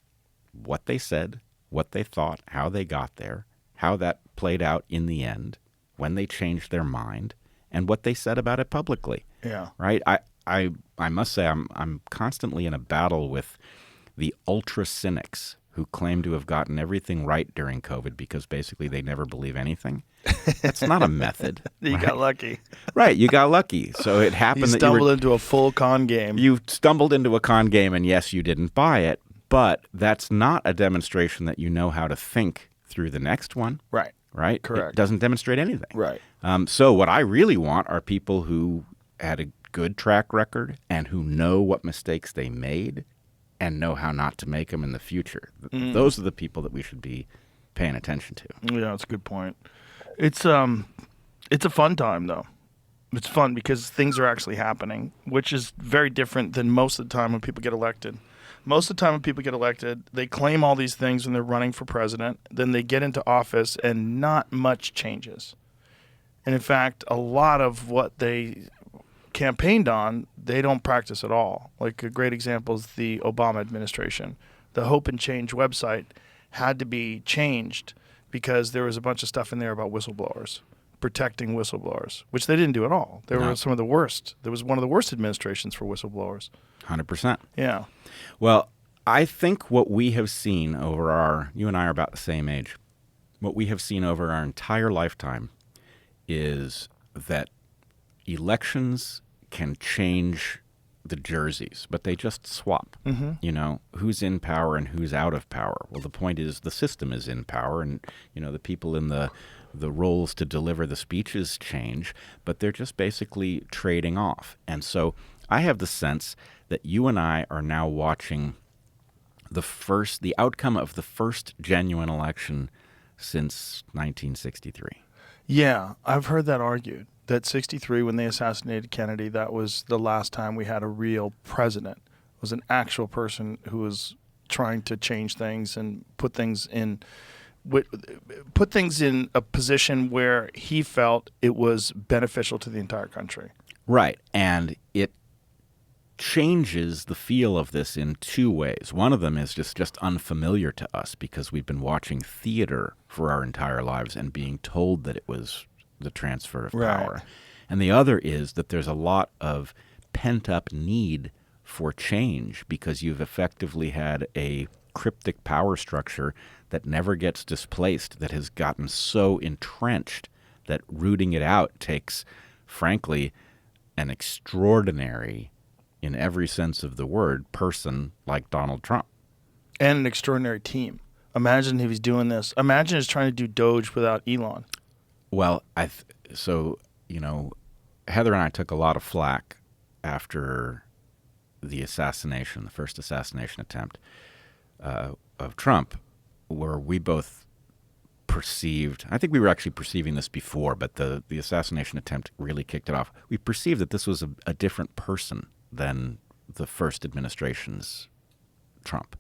what they said, what they thought, how they got there, how that played out in the end, when they changed their mind, and what they said about it publicly. Yeah. Right? I must say I'm constantly in a battle with the ultra cynics who claim to have gotten everything right during COVID because basically they never believe anything. That's not a method. You got lucky. Right, you got lucky. So it happened that you stumbled into a full con game. You stumbled into a con game, and yes, you didn't buy it, but that's not a demonstration that you know how to think through the next one. Right. Right? Correct. It doesn't demonstrate anything. Right. So what I really want are people who had a good track record and who know what mistakes they made and know how not to make them in the future. Those are the people that we should be paying attention to. Yeah, that's a good point. It's a fun time, though. It's fun because things are actually happening, which is very different than most of the time when people get elected. Most of the time when people get elected, they claim all these things when they're running for president. Then they get into office and not much changes. And in fact, a lot of what they campaigned on, they don't practice at all. Like a great example is the Obama administration. The Hope and Change website had to be changed because there was a bunch of stuff in there about whistleblowers, protecting whistleblowers, which they didn't do at all. They were some of the worst. There was one of the worst administrations for whistleblowers. 100%. Yeah. Well, I think what we have seen over you and I are about the same age, what we have seen over our entire lifetime is that elections can change the jerseys, but they just swap. Mm-hmm. You know, who's in power and who's out of power. Well, the point is the system is in power, and, you know, the people in the roles to deliver the speeches change, but they're just basically trading off. And so I have the sense that you and I are now watching the outcome of the first genuine election since 1963. Yeah, I've heard that argued. That 63, when they assassinated Kennedy, that was the last time we had a real president. It was an actual person who was trying to change things and put things in a position where he felt it was beneficial to the entire country. Right, and it changes the feel of this in two ways. One of them is just unfamiliar to us because we've been watching theater for our entire lives and being told that it was the transfer of power. Right. And the other is that there's a lot of pent-up need for change because you've effectively had a cryptic power structure that never gets displaced, that has gotten so entrenched that rooting it out takes, frankly, an extraordinary, in every sense of the word, person like Donald Trump. And an extraordinary team. Imagine if he's doing this. Imagine he's trying to do Doge without Elon. Well, you know, Heather and I took a lot of flack after the first assassination attempt of Trump, where we both perceived, I think we were actually perceiving this before, but the assassination attempt really kicked it off. We perceived that this was a different person than the first administration's Trump,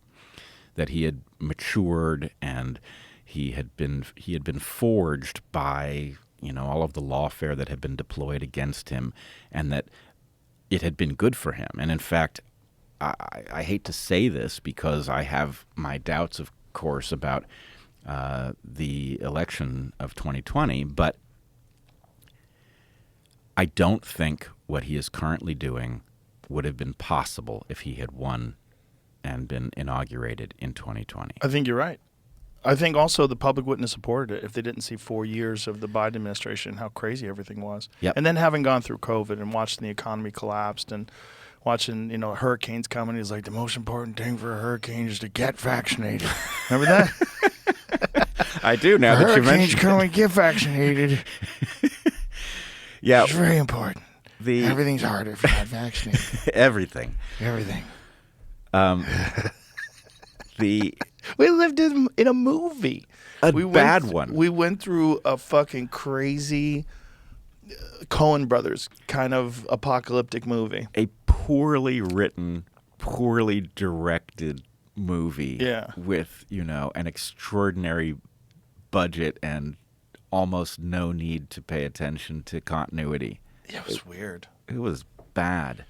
that he had matured and he had been forged by, you know, all of the lawfare that had been deployed against him, and that it had been good for him. And in fact, I hate to say this because I have my doubts, of course, about the election of 2020, but I don't think what he is currently doing would have been possible if he had won and been inaugurated in 2020. I think you're right. I think also the public wouldn't have supported it if they didn't see 4 years of the Biden administration, how crazy everything was. Yep. And then having gone through COVID and watching the economy collapsed and watching, you know, hurricanes coming, he's like, the most important thing for a hurricane is to get vaccinated. Remember that? I do now that you mentioned hurricanes coming, get vaccinated. Yeah. It's very important. Everything's harder if you're not vaccinated. Everything. We lived in a movie. Bad one. We went through a fucking crazy Coen Brothers kind of apocalyptic movie. A poorly written, poorly directed movie. Yeah. With, you know, an extraordinary budget and almost no need to pay attention to continuity. Yeah, it was weird. It was bad.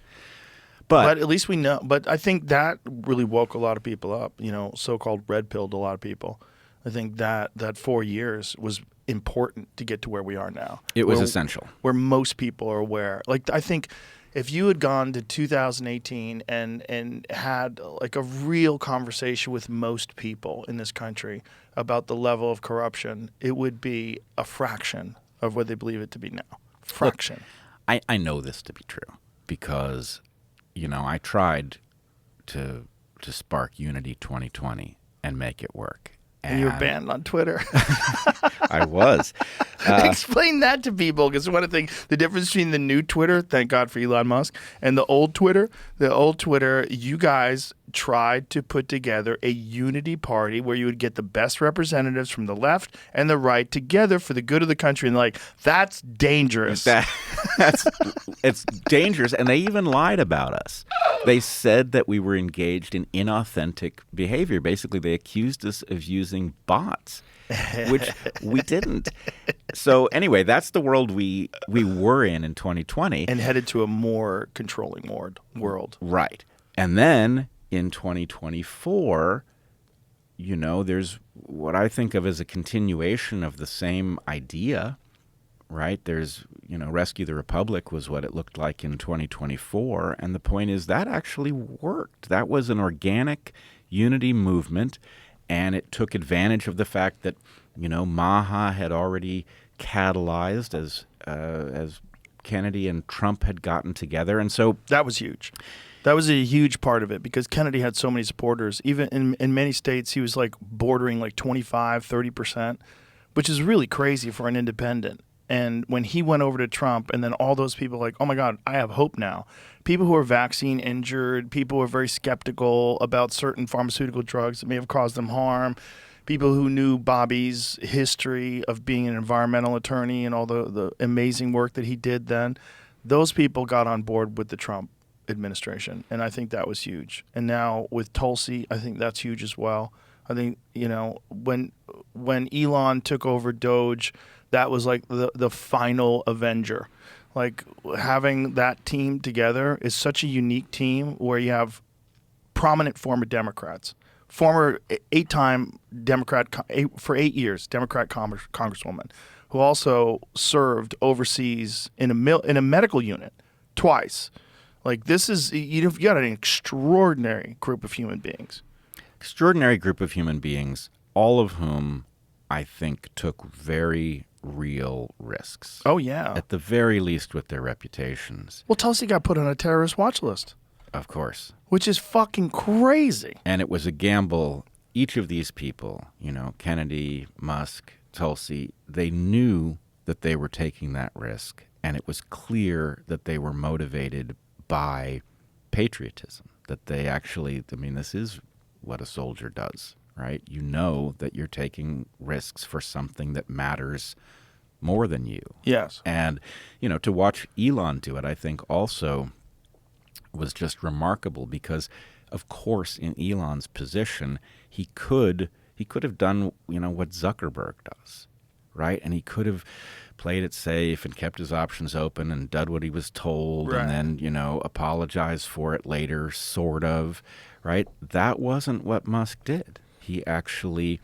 But at least we know. But I think that really woke a lot of people up, you know, so-called red-pilled a lot of people. I think that 4 years was important to get to where we are now. It was essential. Where most people are aware. Like, I think if you had gone to 2018 and had like a real conversation with most people in this country about the level of corruption, it would be a fraction of what they believe it to be now. Fraction. Look, I know this to be true because, you know, I tried to spark Unity 2020 and make it work. And you were banned on Twitter. I was. Explain that to people, because one of the things, the difference between the new Twitter, thank God for Elon Musk, and the old Twitter, you guys tried to put together a unity party where you would get the best representatives from the left and the right together for the good of the country. And like, that's dangerous. It's dangerous. And they even lied about us. They said that we were engaged in inauthentic behavior. Basically, they accused us of using bots, which we didn't. So anyway, that's the world we were in 2020. And headed to a more controlling world. Right. And then in 2024, there's what I think of as a continuation of the same idea, right? There's, Rescue the Republic was what it looked like in 2024. And the point is that actually worked. That was an organic unity movement. And it took advantage of the fact that, Maha had already catalyzed as Kennedy and Trump had gotten together. And so that was huge. That was a huge part of it because Kennedy had so many supporters. Even in many states, he was like bordering like 25, 30%, which is really crazy for an independent. And when he went over to Trump and then all those people like, oh my God, I have hope now. People who are vaccine injured, people who are very skeptical about certain pharmaceutical drugs that may have caused them harm, people who knew Bobby's history of being an environmental attorney and all the amazing work that he did then, those people got on board with the Trump administration. And I think that was huge. And now with Tulsi, I think that's huge as well. I think, when Elon took over Doge, that was like the final Avenger. Like having that team together is such a unique team where you have prominent former Democrats, former 8-time Democrat for 8 years, Democrat congresswoman, who also served overseas in a medical unit twice. Like this is, you've got an extraordinary group of human beings. Extraordinary group of human beings, all of whom I think took very real risks. Oh, yeah. At the very least with their reputations. Well, Tulsi got put on a terrorist watch list. Of course. Which is fucking crazy. And it was a gamble. Each of these people, Kennedy, Musk, Tulsi, they knew that they were taking that risk. And it was clear that they were motivated by patriotism. That they actually, this is what a soldier does, right? You know that you're taking risks for something that matters more than you. Yes. And, to watch Elon do it, I think also was just remarkable because, of course, in Elon's position, he could have done, what Zuckerberg does, right? And he could have played it safe and kept his options open and done what he was told right. And then, apologized for it later, sort of, right? That wasn't what Musk did. He actually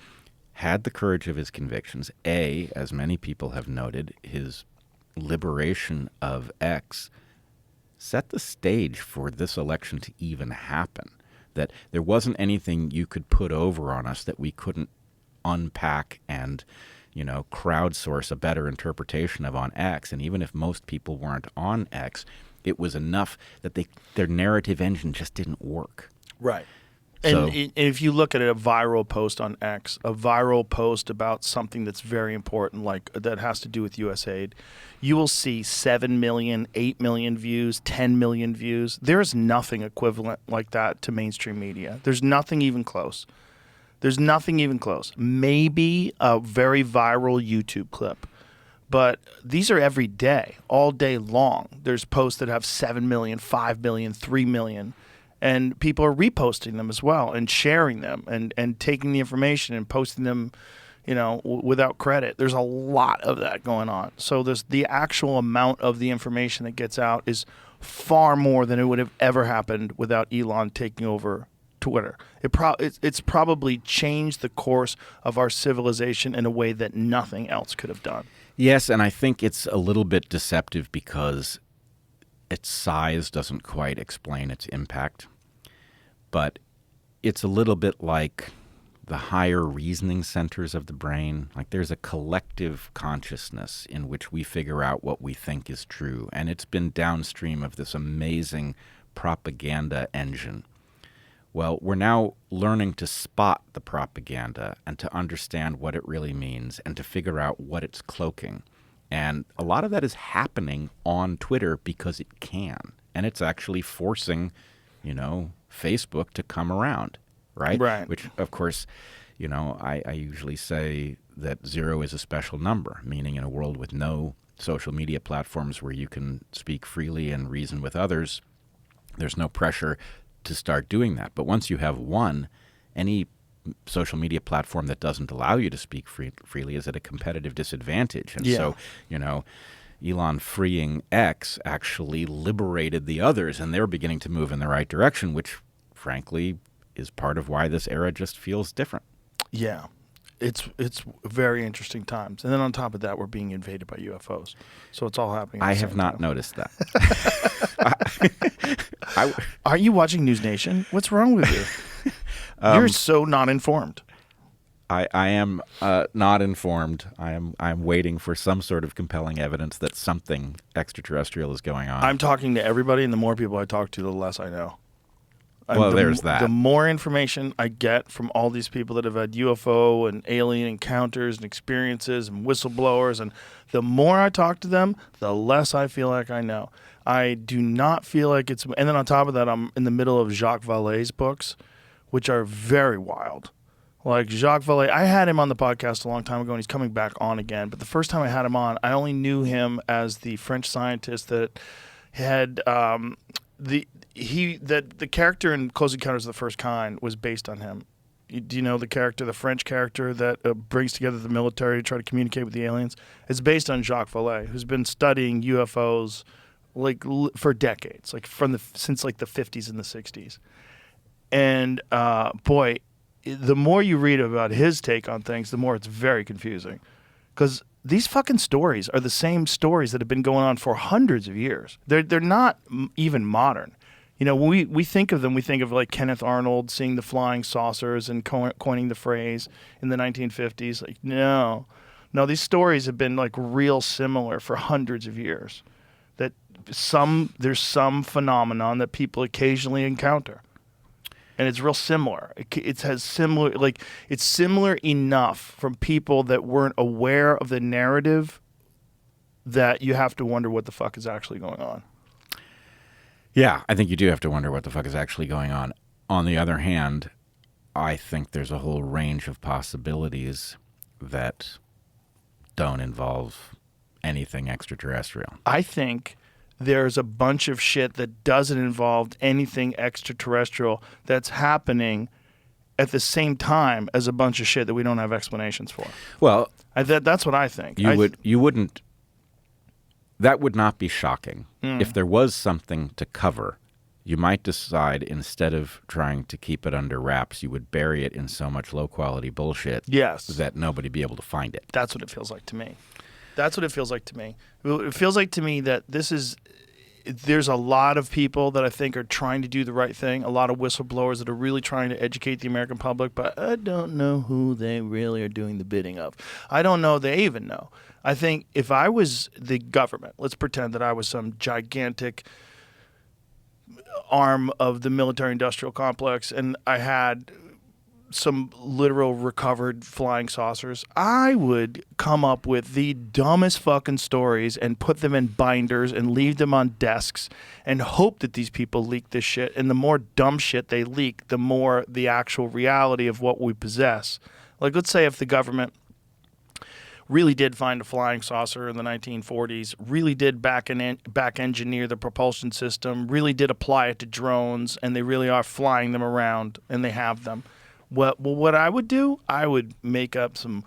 had the courage of his convictions. As many people have noted, his liberation of X set the stage for this election to even happen. That there wasn't anything you could put over on us that we couldn't unpack and, crowdsource a better interpretation of on X. And even if most people weren't on X, it was enough that their narrative engine just didn't work. Right. So, and if you look at a viral post on X, a viral post about something that's very important, like that has to do with USAid, you will see 7 million, 8 million views, 10 million views. There's nothing equivalent like that to mainstream media. There's nothing even close. Maybe a very viral YouTube clip. But these are every day, all day long. There's posts that have 7 million, 5 million, 3 million. And people are reposting them as well and sharing them and taking the information and posting them, without credit. There's a lot of that going on. So the actual amount of the information that gets out is far more than it would have ever happened without Elon taking over Twitter. It's probably changed the course of our civilization in a way that nothing else could have done. Yes, and I think it's a little bit deceptive because its size doesn't quite explain its impact. But it's a little bit like the higher reasoning centers of the brain. Like there's a collective consciousness in which we figure out what we think is true. And it's been downstream of this amazing propaganda engine. Well, we're now learning to spot the propaganda and to understand what it really means and to figure out what it's cloaking. And a lot of that is happening on Twitter because it can. And it's actually forcing, Facebook to come around, right? Right. Which, of course, I usually say that 0 is a special number, meaning in a world with no social media platforms where you can speak freely and reason with others, there's no pressure to start doing that. But once you have 1, any social media platform that doesn't allow you to speak freely is at a competitive disadvantage. And so, Elon freeing X actually liberated the others, and they're beginning to move in the right direction, which, frankly, is part of why this era just feels different. Yeah. It's very interesting times. And then on top of that, we're being invaded by UFOs. So it's all happening at I the have same not time. noticed that. Are you watching News Nation? What's wrong with you? You're so not informed. I am not informed. I'm waiting for some sort of compelling evidence that something extraterrestrial is going on. I'm talking to everybody, and the more people I talk to, the less I know. There's that. The more information I get from all these people that have had UFO and alien encounters and experiences and whistleblowers, and the more I talk to them, the less I feel like I know. I do not feel like it's... And then on top of that, I'm in the middle of Jacques Vallée's books, which are very wild. Like Jacques Vallée, I had him on the podcast a long time ago, and he's coming back on again. But the first time I had him on, I only knew him as the French scientist that had the character in Close Encounters of the First Kind was based on him. Do you know the character, the French character that brings together the military to try to communicate with the aliens? It's based on Jacques Vallée, who's been studying UFOs for decades, since the 50s and the 60s. And boy, the more you read about his take on things, the more it's very confusing. Because these fucking stories are the same stories that have been going on for hundreds of years. They're not even modern. When we think of them, we think of like Kenneth Arnold seeing the flying saucers and coining the phrase in the 1950s. Like, no, these stories have been like real similar for hundreds of years. That there's some phenomenon that people occasionally encounter. And it's real similar. It's similar enough from people that weren't aware of the narrative that you have to wonder what the fuck is actually going on. Yeah, I think you do have to wonder what the fuck is actually going on. On the other hand, I think there's a whole range of possibilities that don't involve anything extraterrestrial. I think there's a bunch of shit that doesn't involve anything extraterrestrial that's happening at the same time as a bunch of shit that we don't have explanations for. Well, that's what I think. That would not be shocking. If there was something to cover, you might decide instead of trying to keep it under wraps, you would bury it in so much low-quality bullshit that nobody would be able to find it. That's what it feels like to me. It feels like to me that there's a lot of people that I think are trying to do the right thing, a lot of whistleblowers that are really trying to educate the American public, but I don't know who they really are doing the bidding of. I don't know they even know. I think if I was the government, let's pretend that I was some gigantic arm of the military-industrial complex and I had some literal recovered flying saucers, I would come up with the dumbest fucking stories and put them in binders and leave them on desks and hope that these people leak this shit. And the more dumb shit they leak, the more the actual reality of what we possess. Like, let's say if the government really did find a flying saucer in the 1940s, really did back engineer the propulsion system, really did apply it to drones, and they really are flying them around and they have them. Well, what I would do, I would make up some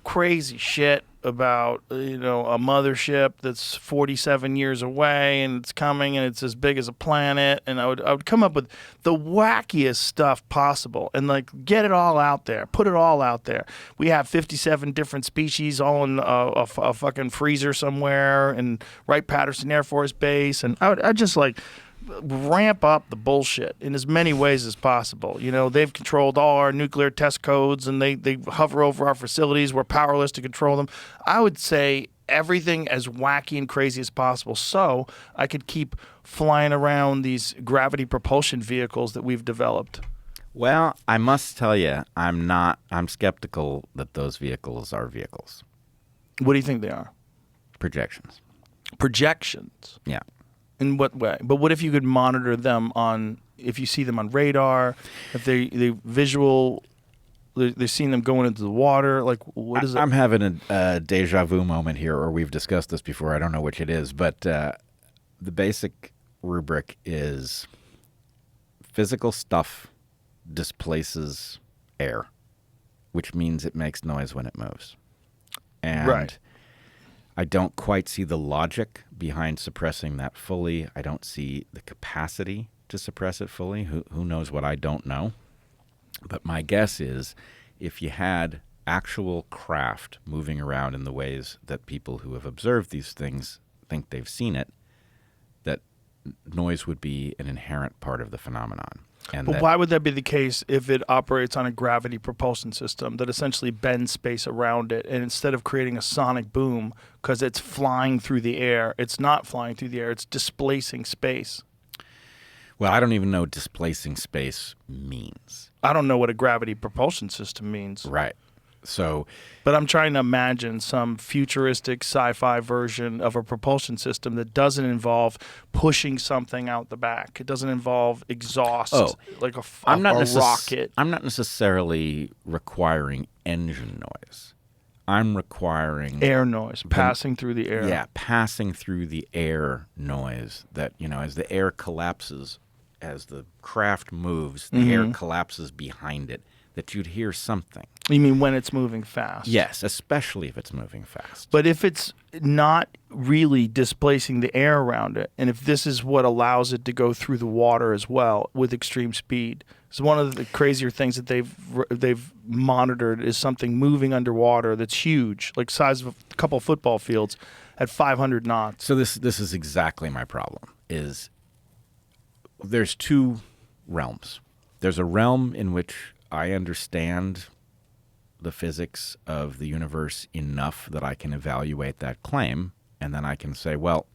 crazy shit about, a mothership that's 47 years away and it's coming and it's as big as a planet. And I would come up with the wackiest stuff possible and get it all out there, put it all out there. We have 57 different species all in a fucking freezer somewhere in Wright-Patterson Air Force Base. And I'd just ramp up the bullshit in as many ways as possible. They've controlled all our nuclear test codes and they hover over our facilities. We're powerless to control them. I would say everything as wacky and crazy as possible so I could keep flying around these gravity propulsion vehicles that we've developed. Well, I must tell you, I'm skeptical that those vehicles are vehicles. What do you think they are? Projections. Projections? Yeah. In what way? But what if you could monitor them if you see them on radar, if they visual, they're seeing them going into the water? Like, what is it? I'm having a deja vu moment here, or we've discussed this before. I don't know which it is, but the basic rubric is physical stuff displaces air, which means it makes noise when it moves. And right. I don't quite see the logic behind suppressing that fully. I don't see the capacity to suppress it fully. Who knows what I don't know? But my guess is if you had actual craft moving around in the ways that people who have observed these things think they've seen it, that noise would be an inherent part of the phenomenon. But why would that be the case if it operates on a gravity propulsion system that essentially bends space around it, and instead of creating a sonic boom because it's flying through the air, it's not flying through the air, it's displacing space? Well, I don't even know what displacing space means. I don't know what a gravity propulsion system means. Right. But I'm trying to imagine some futuristic sci-fi version of a propulsion system that doesn't involve pushing something out the back. It doesn't involve exhaust, like a rocket. I'm not necessarily requiring engine noise. I'm requiring air noise, passing through the air. Yeah, passing through the air noise that, as the air collapses, as the craft moves, the air collapses behind it, that you'd hear something. You mean when it's moving fast? Yes, especially if it's moving fast. But if it's not really displacing the air around it, and if this is what allows it to go through the water as well with extreme speed, so one of the crazier things that they've monitored is something moving underwater that's huge, like size of a couple football fields, at 500 knots. So this is exactly my problem. Is there's two realms. There's a realm in which I understand the physics of the universe enough that I can evaluate that claim, and then I can say, well,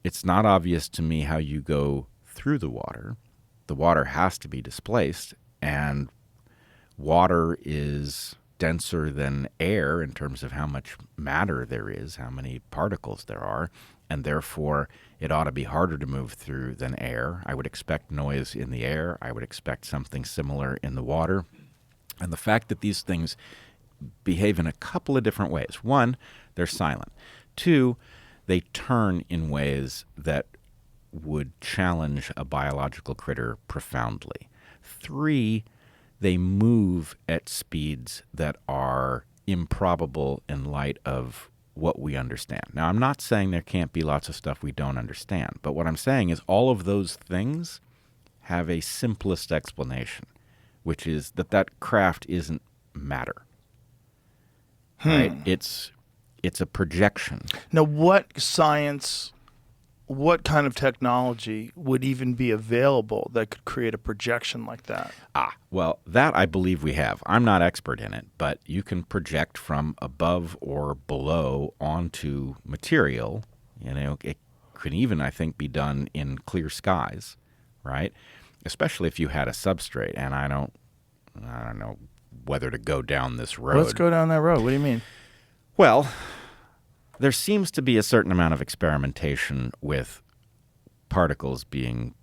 it's not obvious to me how you go through the water. The water has to be displaced, and water is denser than air in terms of how much matter there is, how many particles there are, and therefore it ought to be harder to move through than air. I would expect noise in the air. I would expect something similar in the water. And the fact that these things behave in a couple of different ways. One, they're silent. Two, they turn in ways that would challenge a biological critter profoundly. Three, they move at speeds that are improbable in light of what we understand. Now, I'm not saying there can't be lots of stuff we don't understand, but what I'm saying is all of those things have a simplest explanation, which is that craft isn't matter. Right? It's a projection. Now, what kind of technology would even be available that could create a projection like that? Well, that I believe we have. I'm not expert in it, but you can project from above or below onto material. It can even, I think, be done in clear skies, right? Especially if you had a substrate, and I don't know whether to go down this road. Let's go down that road. What do you mean? Well, there seems to be a certain amount of experimentation with particles being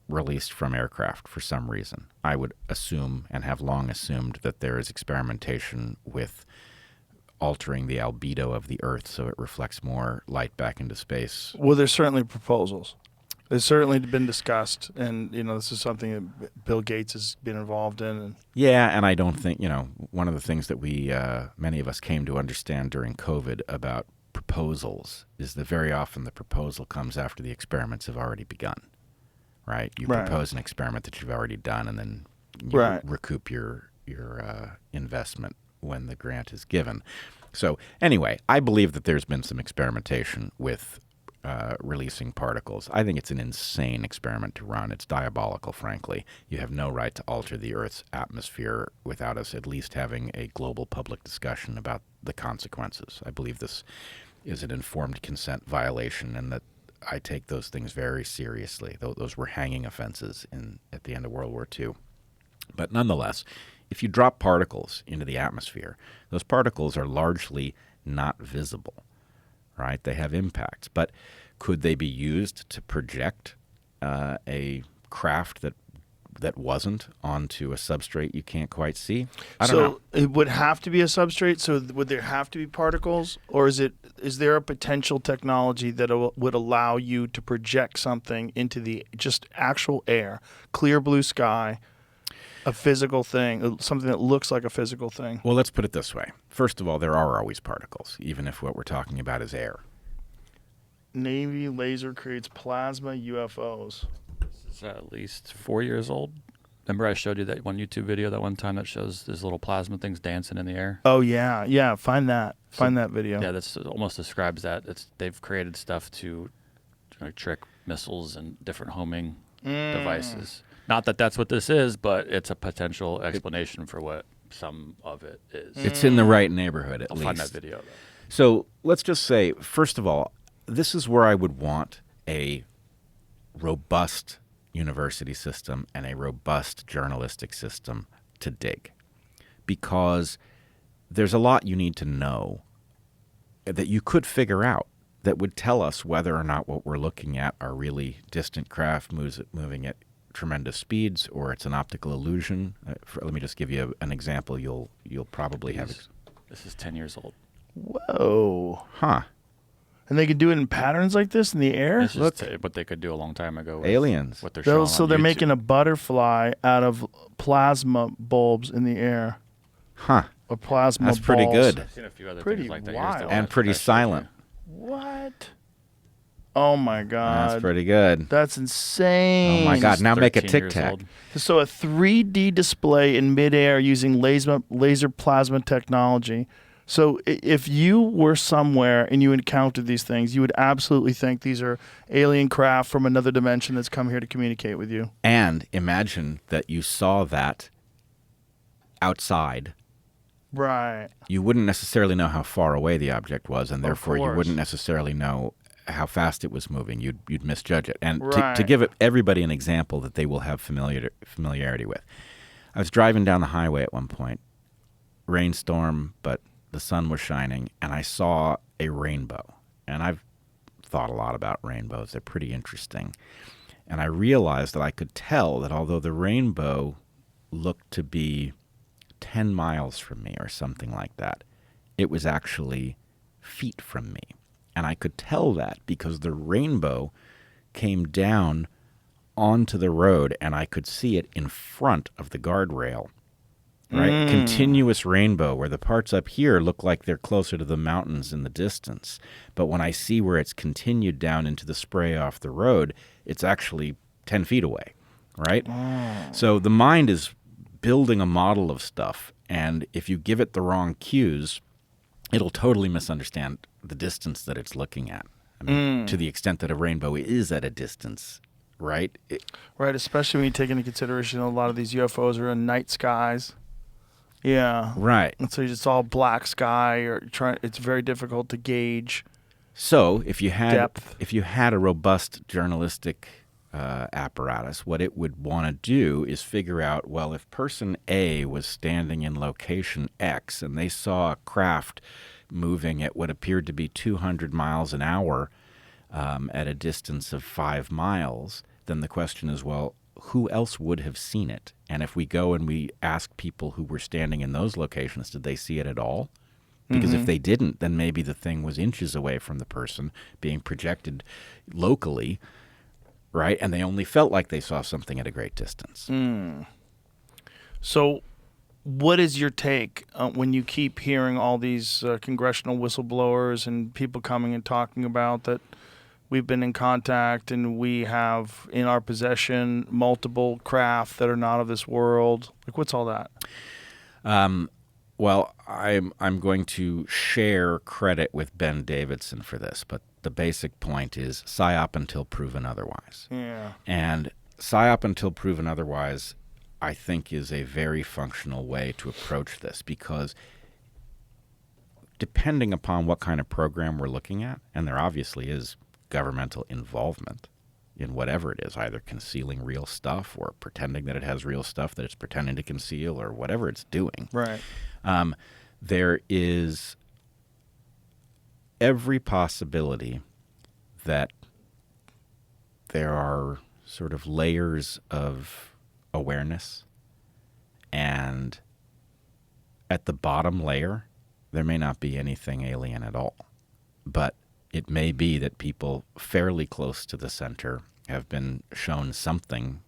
released from aircraft for some reason. I would assume and have long assumed that there is experimentation with altering the albedo of the Earth so it reflects more light back into space. Well, there's certainly proposals. It's certainly been discussed, and this is something that Bill Gates has been involved in. Yeah, and I don't think one of the things that we many of us came to understand during COVID about proposals is that very often the proposal comes after the experiments have already begun. Right? You propose an experiment that you've already done, and then you recoup your investment when the grant is given. So anyway, I believe that there's been some experimentation with releasing particles. I think it's an insane experiment to run. It's diabolical, frankly. You have no right to alter the Earth's atmosphere without us at least having a global public discussion about the consequences. I believe this is an informed consent violation, and that I take those things very seriously. Those were hanging offenses at the end of World War II. But nonetheless, if you drop particles into the atmosphere, those particles are largely not visible. Right? They have impacts. But Could they be used to project a craft that wasn't onto a substrate you can't quite see? I don't know. So it would have to be a substrate. So would there have to be particles, or is there a potential technology that would allow you to project something into the just actual air, clear blue sky, a physical thing, something that looks like a physical thing? Well, let's put it this way. First of all, there are always particles, even if what we're talking about is air. Navy laser creates plasma UFOs. It's at least 4 years old. Remember I showed you that one YouTube video that one time that shows these little plasma things dancing in the air? Oh, yeah. Find that video. Yeah, that's almost describes that. They've created stuff to trick missiles and different homing devices. Not that that's what this is, but it's a potential explanation for what some of it is. It's in the right neighborhood, at I'll least. find that video, though. So let's just say, first of all, this is where I would want a robust university system and a robust journalistic system to dig, because there's a lot you need to know that you could figure out that would tell us whether or not what we're looking at are really distant craft moving at tremendous speeds, or it's an optical illusion. Let me just give you an example. You'll probably have. This is 10 years old. Whoa. Huh. And they could do it in patterns like this in the air? This Look. is what they could do a long time ago. With Aliens. What they're showing So on they're YouTube. making a butterfly out of plasma bulbs in the air. Huh. Or plasma That's pretty balls. good. I've seen a few other Pretty things like that. wild. Here's the And one pretty that I showed silent. you. What? Oh, my God. That's pretty good. That's insane. Oh, my God. Now make a 13 years tic-tac. old. So a 3D display in midair using laser plasma technology. So if you were somewhere and you encountered these things, you would absolutely think these are alien craft from another dimension that's come here to communicate with you. And imagine that you saw that outside. Right. You wouldn't necessarily know how far away the object was, and therefore you course. wouldn't necessarily know how fast it was moving. You'd misjudge it. And Right. to give everybody an example that they will have familiarity with, I was driving down the highway at one point, rainstorm, but the sun was shining, and I saw a rainbow. And I've thought a lot about rainbows. They're pretty interesting. And I realized that I could tell that although the rainbow looked to be 10 miles from me or something like that, it was actually feet from me. And I could tell that because the rainbow came down onto the road and I could see it in front of the guardrail. Right? Continuous rainbow where the parts up here look like they're closer to the mountains in the distance. But when I see where it's continued down into the spray off the road, it's actually 10 feet away. Right? So the mind is building a model of stuff, and if you give it the wrong cues, it'll totally misunderstand the distance that it's looking at. I mean, to the extent that a rainbow is at a distance, right? Right, especially when you take into consideration a lot of these UFOs are in night skies. Yeah. Right. And so it's all black sky, or it's very difficult to gauge. So if you had Depth. a robust journalistic apparatus, what it would want to do is figure out, well, if person A was standing in location X and they saw a craft moving at what appeared to be 200 miles an hour at a distance of 5 miles, then the question is, well, who else would have seen it? And if we go and we ask people who were standing in those locations, did they see it at all? Because if they didn't, then maybe the thing was inches away from the person being projected locally, right? And they only felt like they saw something at a great distance. So what is your take when you keep hearing all these congressional whistleblowers and people coming and talking about that we've been in contact and we have in our possession multiple craft that are not of this world? Like, what's all that? Well, I'm going to share credit with Ben Davidson for this, but the basic point is PSYOP until proven otherwise. Yeah. And PSYOP until proven otherwise, I think, is a very functional way to approach this, because depending upon what kind of program we're looking at, and there obviously is governmental involvement in whatever it is, either concealing real stuff or pretending that it has real stuff that it's pretending to conceal or whatever it's doing. Right. There is every possibility that there are sort of layers of awareness, and at the bottom layer, there may not be anything alien at all. But it may be that people fairly close to the center have been shown something.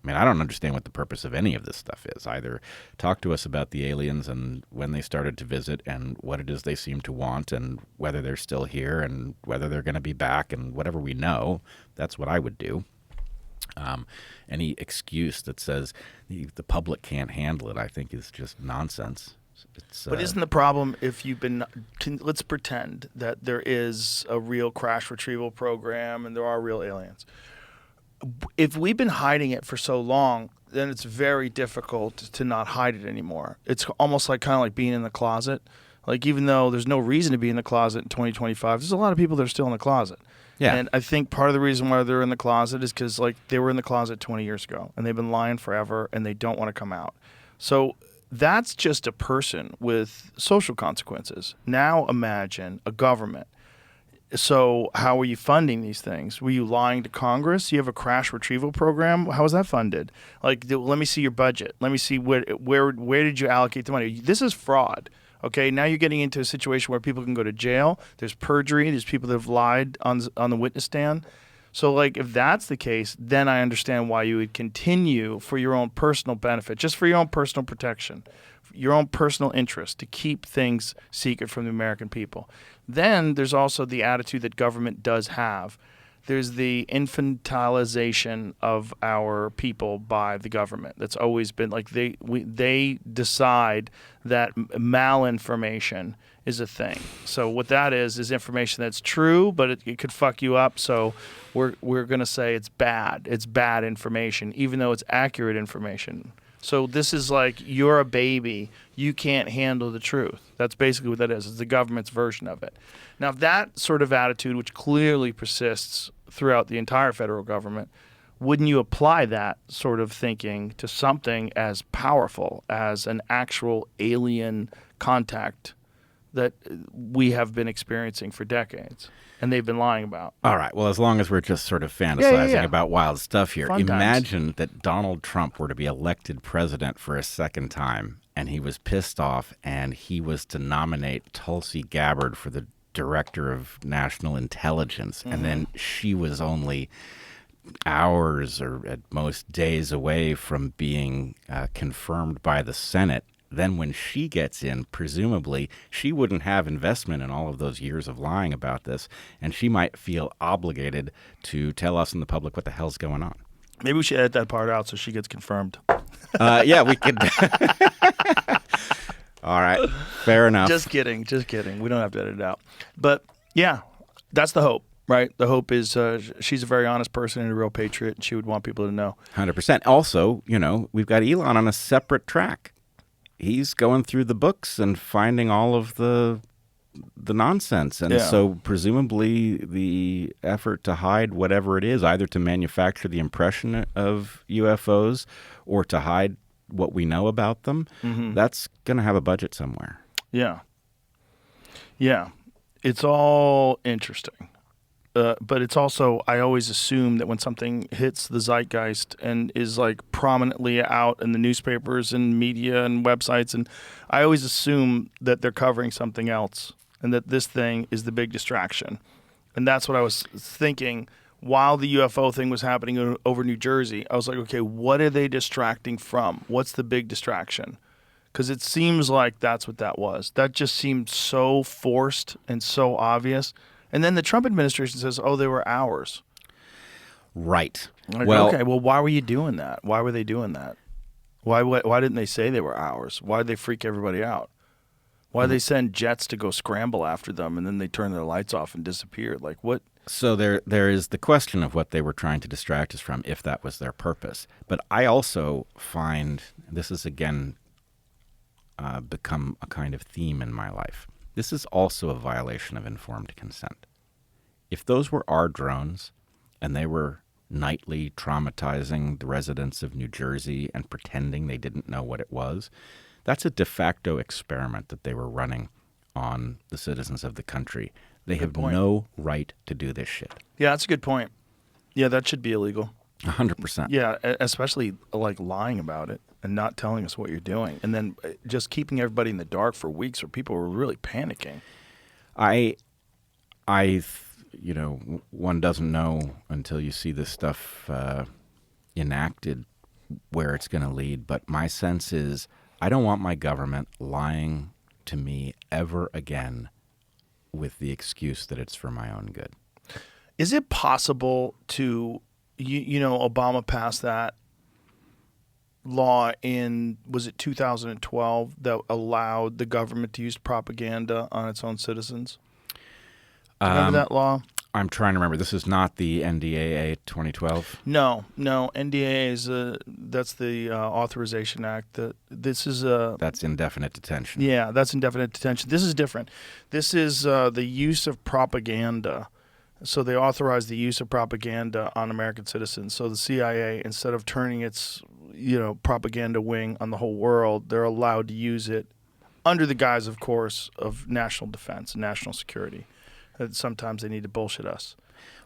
I mean, I don't understand what the purpose of any of this stuff is. Either talk to us about the aliens and when they started to visit and what it is they seem to want and whether they're still here and whether they're going to be back and whatever we know. That's what I would do. Any excuse that says the public can't handle it, I think, is just nonsense. But isn't the problem if you've been let's pretend that there is a real crash retrieval program and there are real aliens. If we've been hiding it for so long, then it's very difficult to not hide it anymore. It's almost like kind of like being in the closet. Like, even though there's no reason to be in the closet in 2025, there's a lot of people that are still in the closet. Yeah. And I think part of the reason why they're in the closet is because, like, they were in the closet 20 years ago and they've been lying forever and they don't want to come out. So that's just a person with social consequences. Now imagine a government. So how are you funding these things? Were you lying to Congress? You have a crash retrieval program. How was that funded? Like, let me see your budget. Let me see where did you allocate the money? This is fraud. Okay, now you're getting into a situation where people can go to jail. There's perjury. There's people that have lied on the witness stand. So, like, if that's the case, then I understand why you would continue for your own personal benefit, just for your own personal protection, your own personal interest, to keep things secret from the American people. Then there's also the attitude that government does have. There's the infantilization of our people by the government. That's always been like they decide that malinformation is a thing. So what that is information that's true, but it could fuck you up. So we're gonna say it's bad. It's bad information, even though it's accurate information. So this is like, you're a baby. You can't handle the truth. That's basically what that is. It's the government's version of it. Now, that sort of attitude, which clearly persists throughout the entire federal government, wouldn't you apply that sort of thinking to something as powerful as an actual alien contact that we have been experiencing for decades and they've been lying about? All right. Well, as long as we're just sort of fantasizing about wild stuff here, Fun imagine times. that Donald Trump were to be elected president for a second time and he was pissed off and he was to nominate Tulsi Gabbard for the director of national intelligence. And then she was only hours or at most days away from being confirmed by the Senate. Then when she gets in, presumably, she wouldn't have investment in all of those years of lying about this, and she might feel obligated to tell us and the public what the hell's going on. Maybe we should edit that part out so she gets confirmed. Yeah, we could. All right, fair enough. Just kidding. We don't have to edit it out. But, yeah, that's the hope, right? The hope is she's a very honest person and a real patriot, and she would want people to know. 100%. Also, we've got Elon on a separate track. He's going through the books and finding all of the nonsense. And so presumably the effort to hide whatever it is, either to manufacture the impression of UFOs or to hide what we know about them, that's going to have a budget somewhere. Yeah. Yeah. It's all interesting. But it's also, I always assume that when something hits the zeitgeist and is like prominently out in the newspapers and media and websites, and I always assume that they're covering something else and that this thing is the big distraction. And that's what I was thinking while the UFO thing was happening over New Jersey. I was like, okay, what are they distracting from? What's the big distraction? Because it seems like that's what that was. That just seemed so forced and so obvious. And then the Trump administration says, oh, they were ours. Right. Like, well, okay, well, why were you doing that? Why were they doing that? Why didn't they say they were ours? Why did they freak everybody out? Why did they send jets to go scramble after them and then they turn their lights off and disappeared? Like, what? So there is the question of what they were trying to distract us from, if that was their purpose. But I also find this is, again, become a kind of theme in my life. This is also a violation of informed consent. If those were our drones and they were nightly traumatizing the residents of New Jersey and pretending they didn't know what it was, that's a de facto experiment that they were running on the citizens of the country. They have no right to do this shit. Yeah, that's a good point. Yeah, that should be illegal. 100%. Yeah, especially like lying about it and not telling us what you're doing, and then just keeping everybody in the dark for weeks, where people were really panicking. One doesn't know until you see this stuff enacted where it's going to lead. But my sense is I don't want my government lying to me ever again with the excuse that it's for my own good. Is it possible to, Obama passed that law in, was it 2012, that allowed the government to use propaganda on its own citizens? Remember that law? I'm trying to remember. This is not the NDAA 2012? No. NDAA is that's the Authorization Act. That's indefinite detention. Yeah, that's indefinite detention. This is different. This is the use of propaganda. So they authorize the use of propaganda on American citizens. So the CIA, instead of turning its propaganda wing on the whole world, they're allowed to use it under the guise, of course, of national defense and national security. Sometimes they need to bullshit us.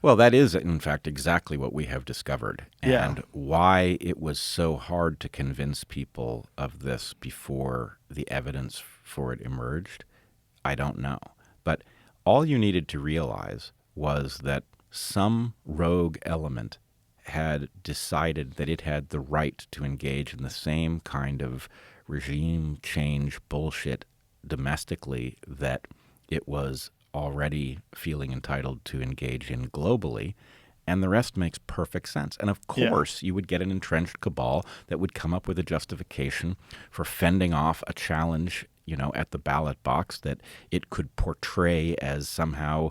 Well, that is, in fact, exactly what we have discovered. Yeah. And why it was so hard to convince people of this before the evidence for it emerged, I don't know. But all you needed to realize was that some rogue element had decided that it had the right to engage in the same kind of regime change bullshit domestically that it was already feeling entitled to engage in globally, and the rest makes perfect sense. And of course, you would get an entrenched cabal that would come up with a justification for fending off a challenge, at the ballot box that it could portray as somehow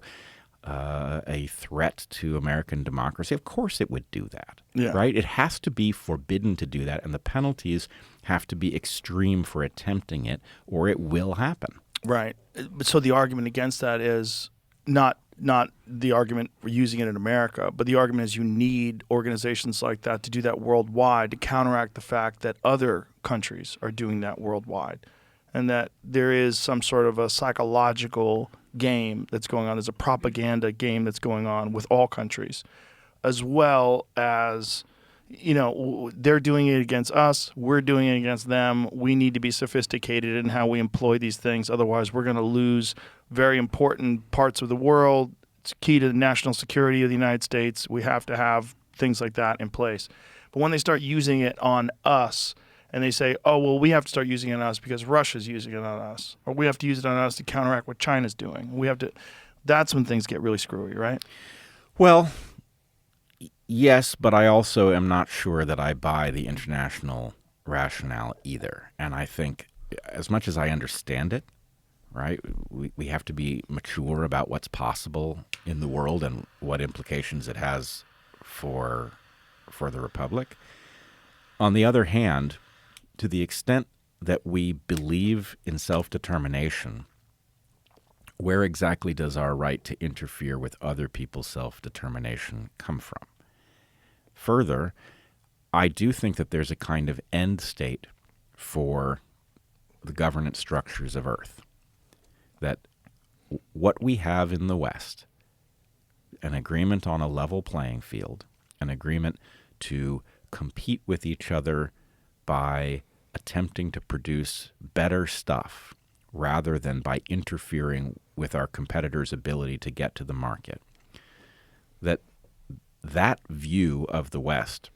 a threat to American democracy. Of course it would do that, right? It has to be forbidden to do that, and the penalties have to be extreme for attempting it, or it will happen. Right. So the argument against that is not the argument for using it in America, but the argument is you need organizations like that to do that worldwide to counteract the fact that other countries are doing that worldwide, and that there is some sort of a psychological game that's going on. There's a propaganda game that's going on with all countries, as well as they're doing it against us. We're doing it against them. We need to be sophisticated in how we employ these things. Otherwise, we're going to lose very important parts of the world. It's key to the national security of the United States. We have to have things like that in place. But when they start using it on us, and they say, oh, well, we have to start using it on us because Russia's using it on us, or we have to use it on us to counteract what China's doing. That's when things get really screwy, right? Well, yes, but I also am not sure that I buy the international rationale either. And I think, as much as I understand it, right, we have to be mature about what's possible in the world and what implications it has for the Republic. On the other hand, to the extent that we believe in self-determination, where exactly does our right to interfere with other people's self-determination come from? Further, I do think that there's a kind of end state for the governance structures of Earth. That what we have in the West, an agreement on a level playing field, an agreement to compete with each other by attempting to produce better stuff rather than by interfering with our competitors' ability to get to the market, that view of the West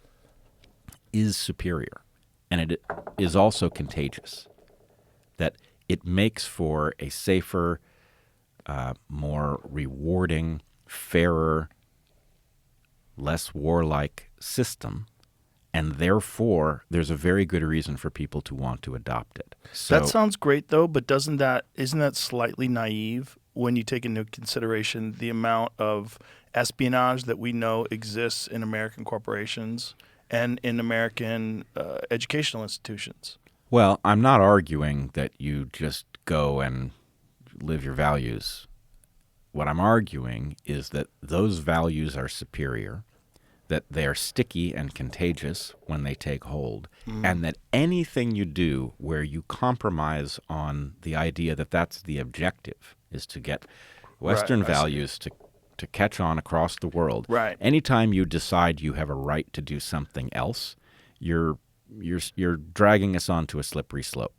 is superior, and it is also contagious, that it makes for a safer, more rewarding, fairer, less warlike system, and therefore there's a very good reason for people to want to adopt it. So, that sounds great, though, but isn't that slightly naive when you take into consideration the amount of espionage that we know exists in American corporations and in American educational institutions? Well, I'm not arguing that you just go and live your values. What I'm arguing is that those values are superior, that they are sticky and contagious when they take hold, and that anything you do where you compromise on the idea that that's the objective is to get Western values to catch on across the world. Right. Anytime you decide you have a right to do something else, you're dragging us onto a slippery slope.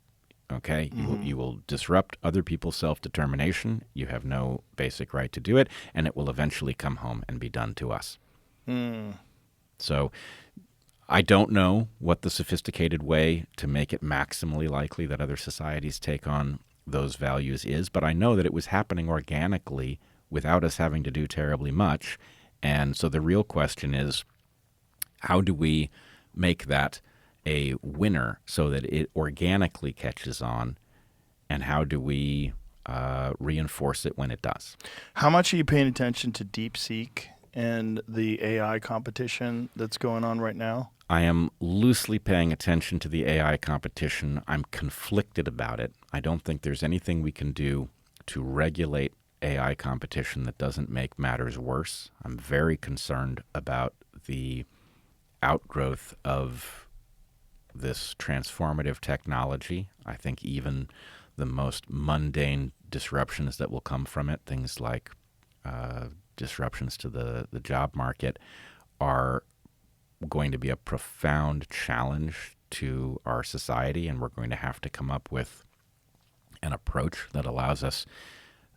Okay? You will disrupt other people's self-determination. You have no basic right to do it, and it will eventually come home and be done to us. So I don't know what the sophisticated way to make it maximally likely that other societies take on those values is, but I know that it was happening organically without us having to do terribly much. And so the real question is, how do we make that a winner so that it organically catches on, and how do we reinforce it when it does? How much are you paying attention to DeepSeek and the AI competition that's going on right now? I am loosely paying attention to the AI competition. I'm conflicted about it. I don't think there's anything we can do to regulate AI competition that doesn't make matters worse. I'm very concerned about the outgrowth of this transformative technology. I think even the most mundane disruptions that will come from it, things like disruptions to the job market, are going to be a profound challenge to our society, and we're going to have to come up with an approach that allows us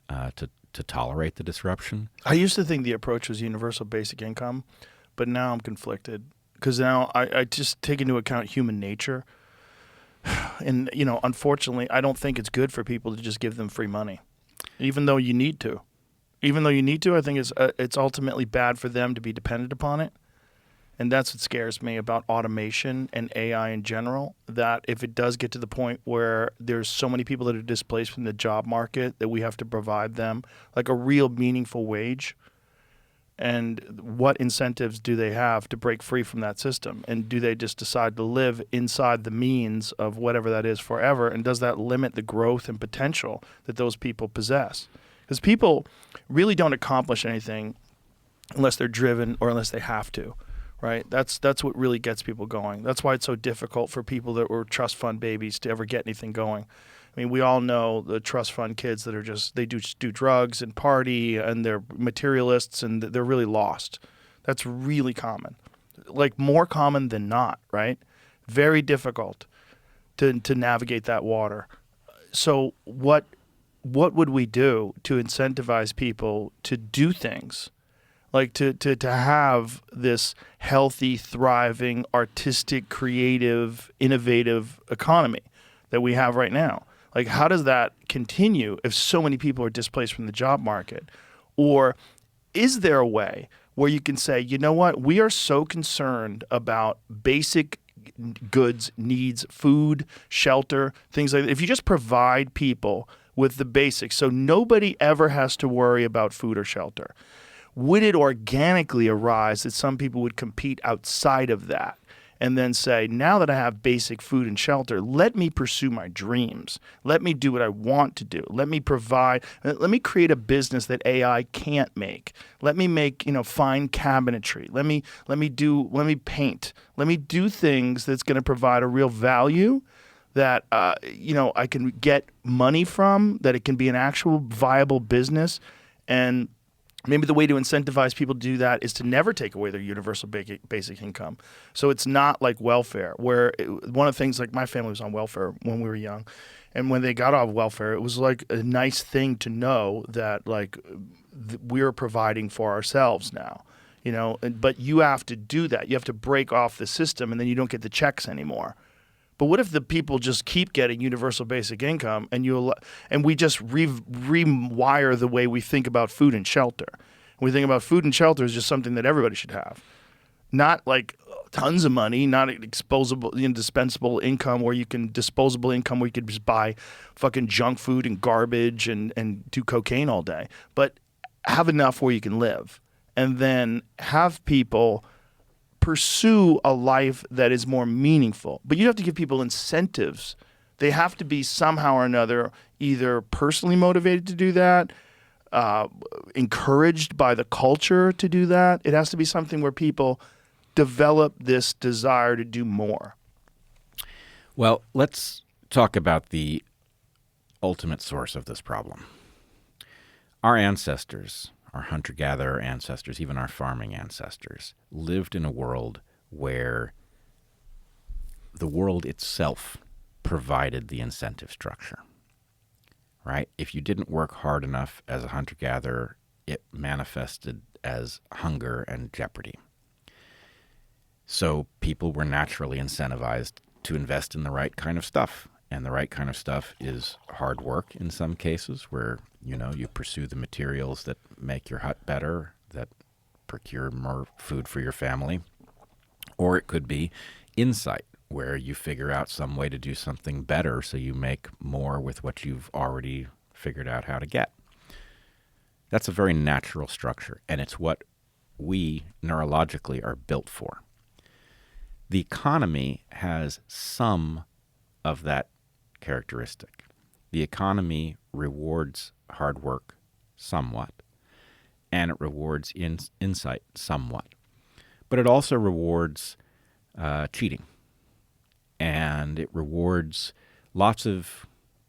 to tolerate the disruption. I used to think the approach was universal basic income, but now I'm conflicted because now I just take into account human nature. And, unfortunately, I don't think it's good for people to just give them free money, even though you need to. I think it's ultimately bad for them to be dependent upon it. And that's what scares me about automation and AI in general, that if it does get to the point where there's so many people that are displaced from the job market that we have to provide them like a real meaningful wage, and what incentives do they have to break free from that system? And do they just decide to live inside the means of whatever that is forever? And does that limit the growth and potential that those people possess? Because people really don't accomplish anything unless they're driven or unless they have to. Right? That's what really gets people going. That's why it's so difficult for people that were trust fund babies to ever get anything going. I mean, we all know the trust fund kids that are they do drugs and party, and they're materialists, and they're really lost. That's really common. Like more common than not, right? Very difficult to navigate that water. So what would we do to incentivize people to do things? Like to have this healthy, thriving, artistic, creative, innovative economy that we have right now. Like, how does that continue if so many people are displaced from the job market? Or is there a way where you can say, you know what, we are so concerned about basic goods, needs, food, shelter, things like that. If you just provide people with the basics so nobody ever has to worry about food or shelter, would it organically arise that some people would compete outside of that and then say, now that I have basic food and shelter, let me pursue my dreams. Let me do what I want to do. Let me provide, let me create a business that AI can't make. Let me make, fine cabinetry. Let me paint. Let me do things that's going to provide a real value that, I can get money from, that it can be an actual viable business. And maybe the way to incentivize people to do that is to never take away their universal basic income. So it's not like welfare, where one of the things, like my family was on welfare when we were young. And when they got off welfare, it was like a nice thing to know that we're providing for ourselves now, but you have to do that. You have to break off the system, and then you don't get the checks anymore. But what if the people just keep getting universal basic income, and we just rewire the way we think about food and shelter? We think about food and shelter as just something that everybody should have, not like tons of money, not indispensable income where you can just buy fucking junk food and garbage and do cocaine all day, but have enough where you can live, and then have people pursue a life that is more meaningful. But you have to give people incentives. They have to be somehow or another either personally motivated to do that, encouraged by the culture to do that. It has to be something where people develop this desire to do more. Well, let's talk about the ultimate source of this problem. Our ancestors, our hunter-gatherer ancestors, even our farming ancestors, lived in a world where the world itself provided the incentive structure, right? If you didn't work hard enough as a hunter-gatherer, it manifested as hunger and jeopardy. So people were naturally incentivized to invest in the right kind of stuff. And the right kind of stuff is hard work in some cases, where, you know, you pursue the materials that make your hut better, that procure more food for your family. Or it could be insight, where you figure out some way to do something better so you make more with what you've already figured out how to get. That's a very natural structure, and it's what we neurologically are built for. The economy has some of that characteristic. The economy rewards hard work somewhat, and it rewards insight somewhat. But it also rewards cheating, and it rewards lots of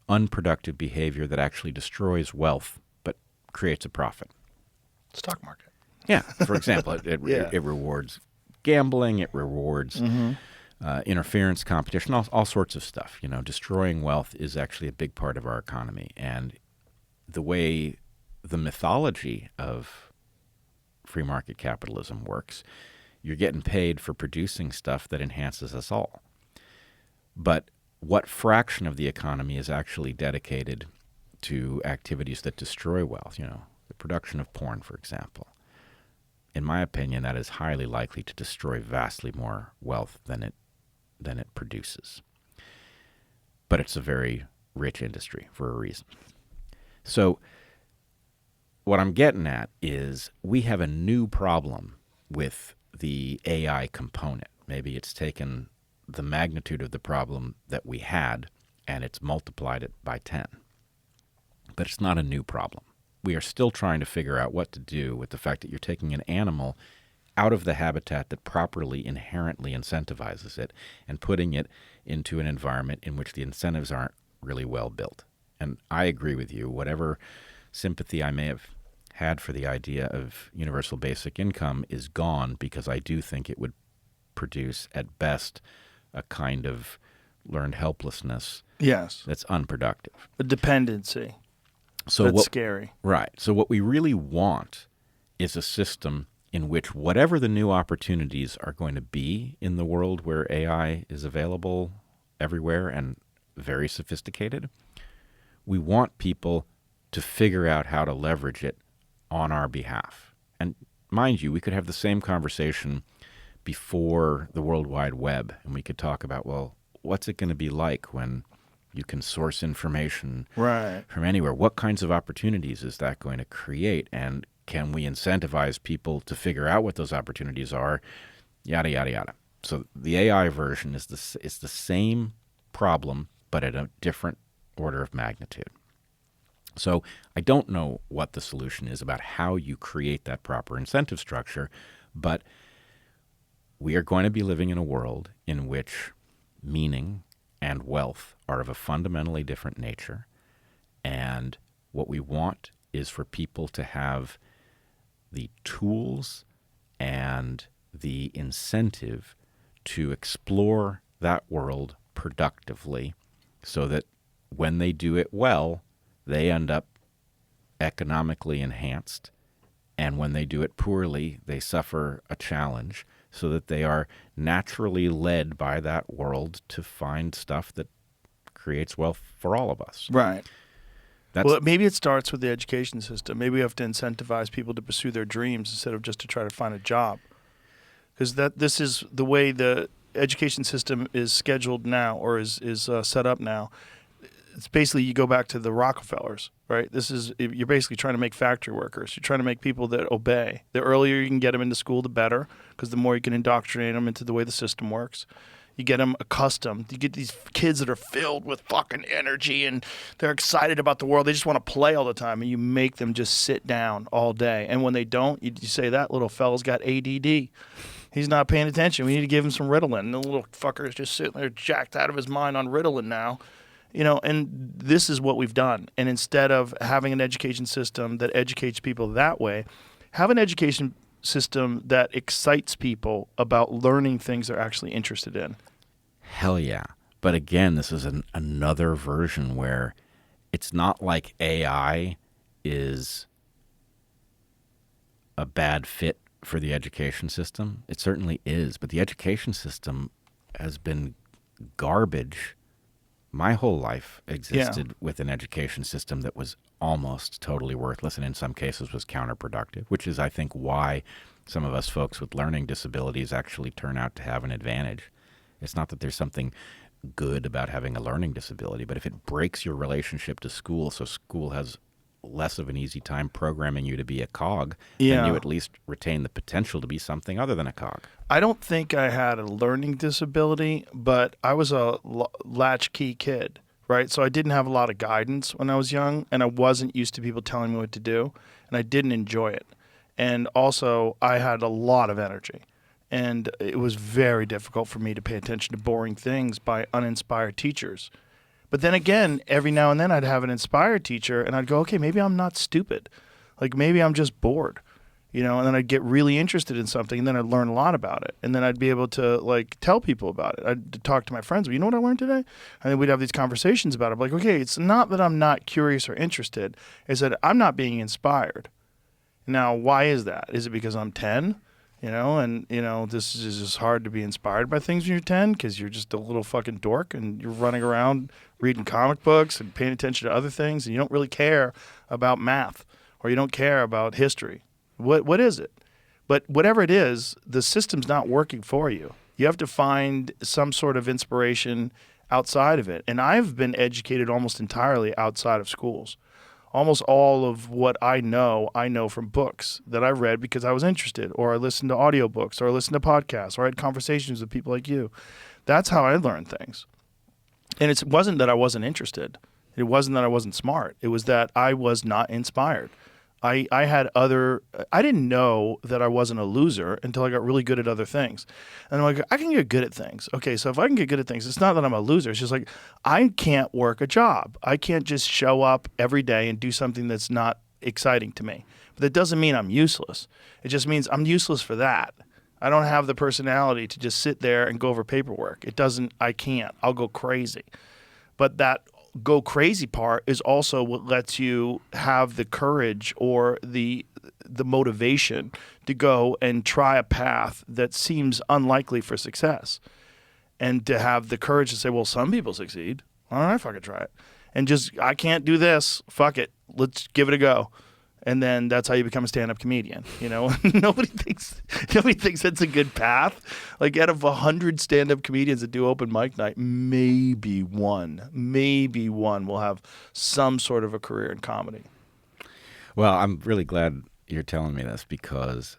unproductive behavior that actually destroys wealth but creates a profit. Stock market. Yeah, for example, it rewards gambling, it rewards interference, competition, all sorts of stuff. You know, destroying wealth is actually a big part of our economy. And the way the mythology of free market capitalism works, you're getting paid for producing stuff that enhances us all. But what fraction of the economy is actually dedicated to activities that destroy wealth? You know, the production of porn, for example. In my opinion, that is highly likely to destroy vastly more wealth than it produces. But it's a very rich industry for a reason. So what I'm getting at is we have a new problem with the AI component. Maybe it's taken the magnitude of the problem that we had and it's multiplied it by 10. But it's not a new problem. We are still trying to figure out what to do with the fact that you're taking an animal out of the habitat that properly inherently incentivizes it and putting it into an environment in which the incentives aren't really well built. And I agree with you. Whatever sympathy I may have had for the idea of universal basic income is gone, because I do think it would produce at best a kind of learned helplessness that's unproductive. A dependency. So that's scary. Right. So what we really want is a system in which whatever the new opportunities are going to be in the world where AI is available everywhere and very sophisticated, we want people to figure out how to leverage it on our behalf. And mind you, we could have the same conversation before the World Wide Web, and we could talk about, well, what's it going to be like when you can source information from anywhere? What kinds of opportunities is that going to create? And can we incentivize people to figure out what those opportunities are? Yada, yada, yada. So the AI version is the same problem, but at a different order of magnitude. So I don't know what the solution is about how you create that proper incentive structure, but we are going to be living in a world in which meaning and wealth are of a fundamentally different nature. And what we want is for people to have the tools and the incentive to explore that world productively, so that when they do it well, they end up economically enhanced. And when they do it poorly, they suffer a challenge, so that they are naturally led by that world to find stuff that creates wealth for all of us. Right. Well, maybe it starts with the education system. Maybe we have to incentivize people to pursue their dreams instead of just to try to find a job. Because this is the way the education system is scheduled now, or is set up now. It's basically, you go back to the Rockefellers, right? You're basically trying to make factory workers. You're trying to make people that obey. The earlier you can get them into school, the better, because the more you can indoctrinate them into the way the system works. You get them accustomed. You get these kids that are filled with fucking energy and they're excited about the world. They just want to play all the time, and you make them just sit down all day. And when they don't, you say, that little fella's got ADD. He's not paying attention. We need to give him some Ritalin. And the little fucker is just sitting there jacked out of his mind on Ritalin now. And this is what we've done. And instead of having an education system that educates people that way, have an education system that excites people about learning things they're actually interested in. Hell yeah. But again, this is another version where it's not like AI is a bad fit for the education system. It certainly is. But the education system has been garbage. My whole life existed with an education system that was almost totally worthless and in some cases was counterproductive, which is, I think, why some of us folks with learning disabilities actually turn out to have an advantage. It's not that there's something good about having a learning disability, but if it breaks your relationship to school, so school has less of an easy time programming you to be a cog, then you at least retain the potential to be something other than a cog. I don't think I had a learning disability, but I was a latchkey kid, right? So I didn't have a lot of guidance when I was young, and I wasn't used to people telling me what to do, and I didn't enjoy it. And also, I had a lot of energy, and it was very difficult for me to pay attention to boring things by uninspired teachers. But then again, every now and then I'd have an inspired teacher and I'd go, okay, maybe I'm not stupid. Like maybe I'm just bored, and then I'd get really interested in something and then I'd learn a lot about it. And then I'd be able to like tell people about it. I'd talk to my friends, well, you know what I learned today? And then we'd have these conversations about it. I'm like, okay, it's not that I'm not curious or interested. It's that I'm not being inspired. Now, why is that? Is it because I'm 10? This is just hard to be inspired by things when you're 10 because you're just a little fucking dork and you're running around reading comic books and paying attention to other things and you don't really care about math or you don't care about history. What is it? But whatever it is, the system's not working for you. You have to find some sort of inspiration outside of it. And I've been educated almost entirely outside of schools. Almost all of what I know from books that I read because I was interested, or I listened to audiobooks, or I listened to podcasts, or I had conversations with people like you. That's how I learned things. And it wasn't that I wasn't interested. It wasn't that I wasn't smart. It was that I was not inspired. I didn't know that I wasn't a loser until I got really good at other things. And I'm like, I can get good at things. Okay, so if I can get good at things, it's not that I'm a loser. It's just like I can't work a job. I can't just show up every day and do something that's not exciting to me. But that doesn't mean I'm useless. It just means I'm useless for that. I don't have the personality to just sit there and go over paperwork. I can't. I'll go crazy. But that go crazy part is also what lets you have the courage or the motivation to go and try a path that seems unlikely for success. And to have the courage to say, well, some people succeed. All right, fucking try it. And just, I can't do this. Fuck it. Let's give it a go. And then that's how you become a stand-up comedian. Nobody thinks that's a good path. Like out of 100 stand-up comedians that do open mic night, maybe one will have some sort of a career in comedy. Well, I'm really glad you're telling me this because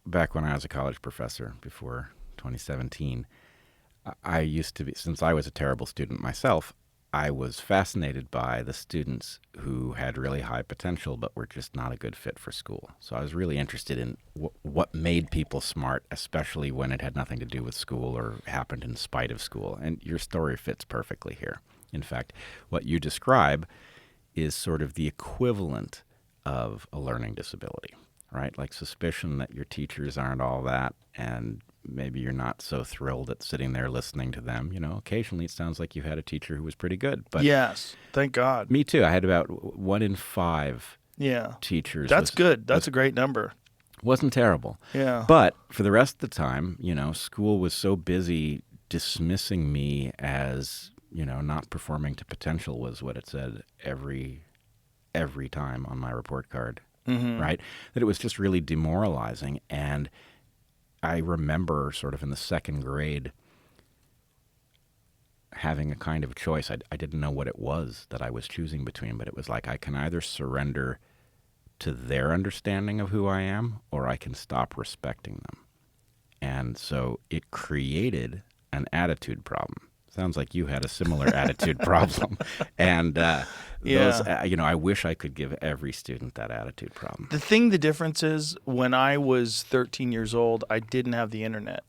back when I was a college professor before 2017, I used to be, since I was a terrible student myself, I was fascinated by the students who had really high potential but were just not a good fit for school. So I was really interested in what made people smart, especially when it had nothing to do with school or happened in spite of school. And your story fits perfectly here. In fact, what you describe is sort of the equivalent of a learning disability, right? Like suspicion that your teachers aren't all that and maybe you're not so thrilled at sitting there listening to them. Occasionally it sounds like you had a teacher who was pretty good. But yes, thank God. Me too. I had about 1 in 5 teachers. That's good. That's a great number. Wasn't terrible. Yeah. But for the rest of the time, school was so busy dismissing me as, not performing to potential was what it said every time on my report card, right? That it was just really demoralizing. And I remember sort of in the second grade having a kind of choice. I didn't know what it was that I was choosing between, but it was like I can either surrender to their understanding of who I am or I can stop respecting them. And so it created an attitude problem. Sounds like you had a similar attitude problem. And I wish I could give every student that attitude problem. The difference is when I was 13 years old, I didn't have the internet.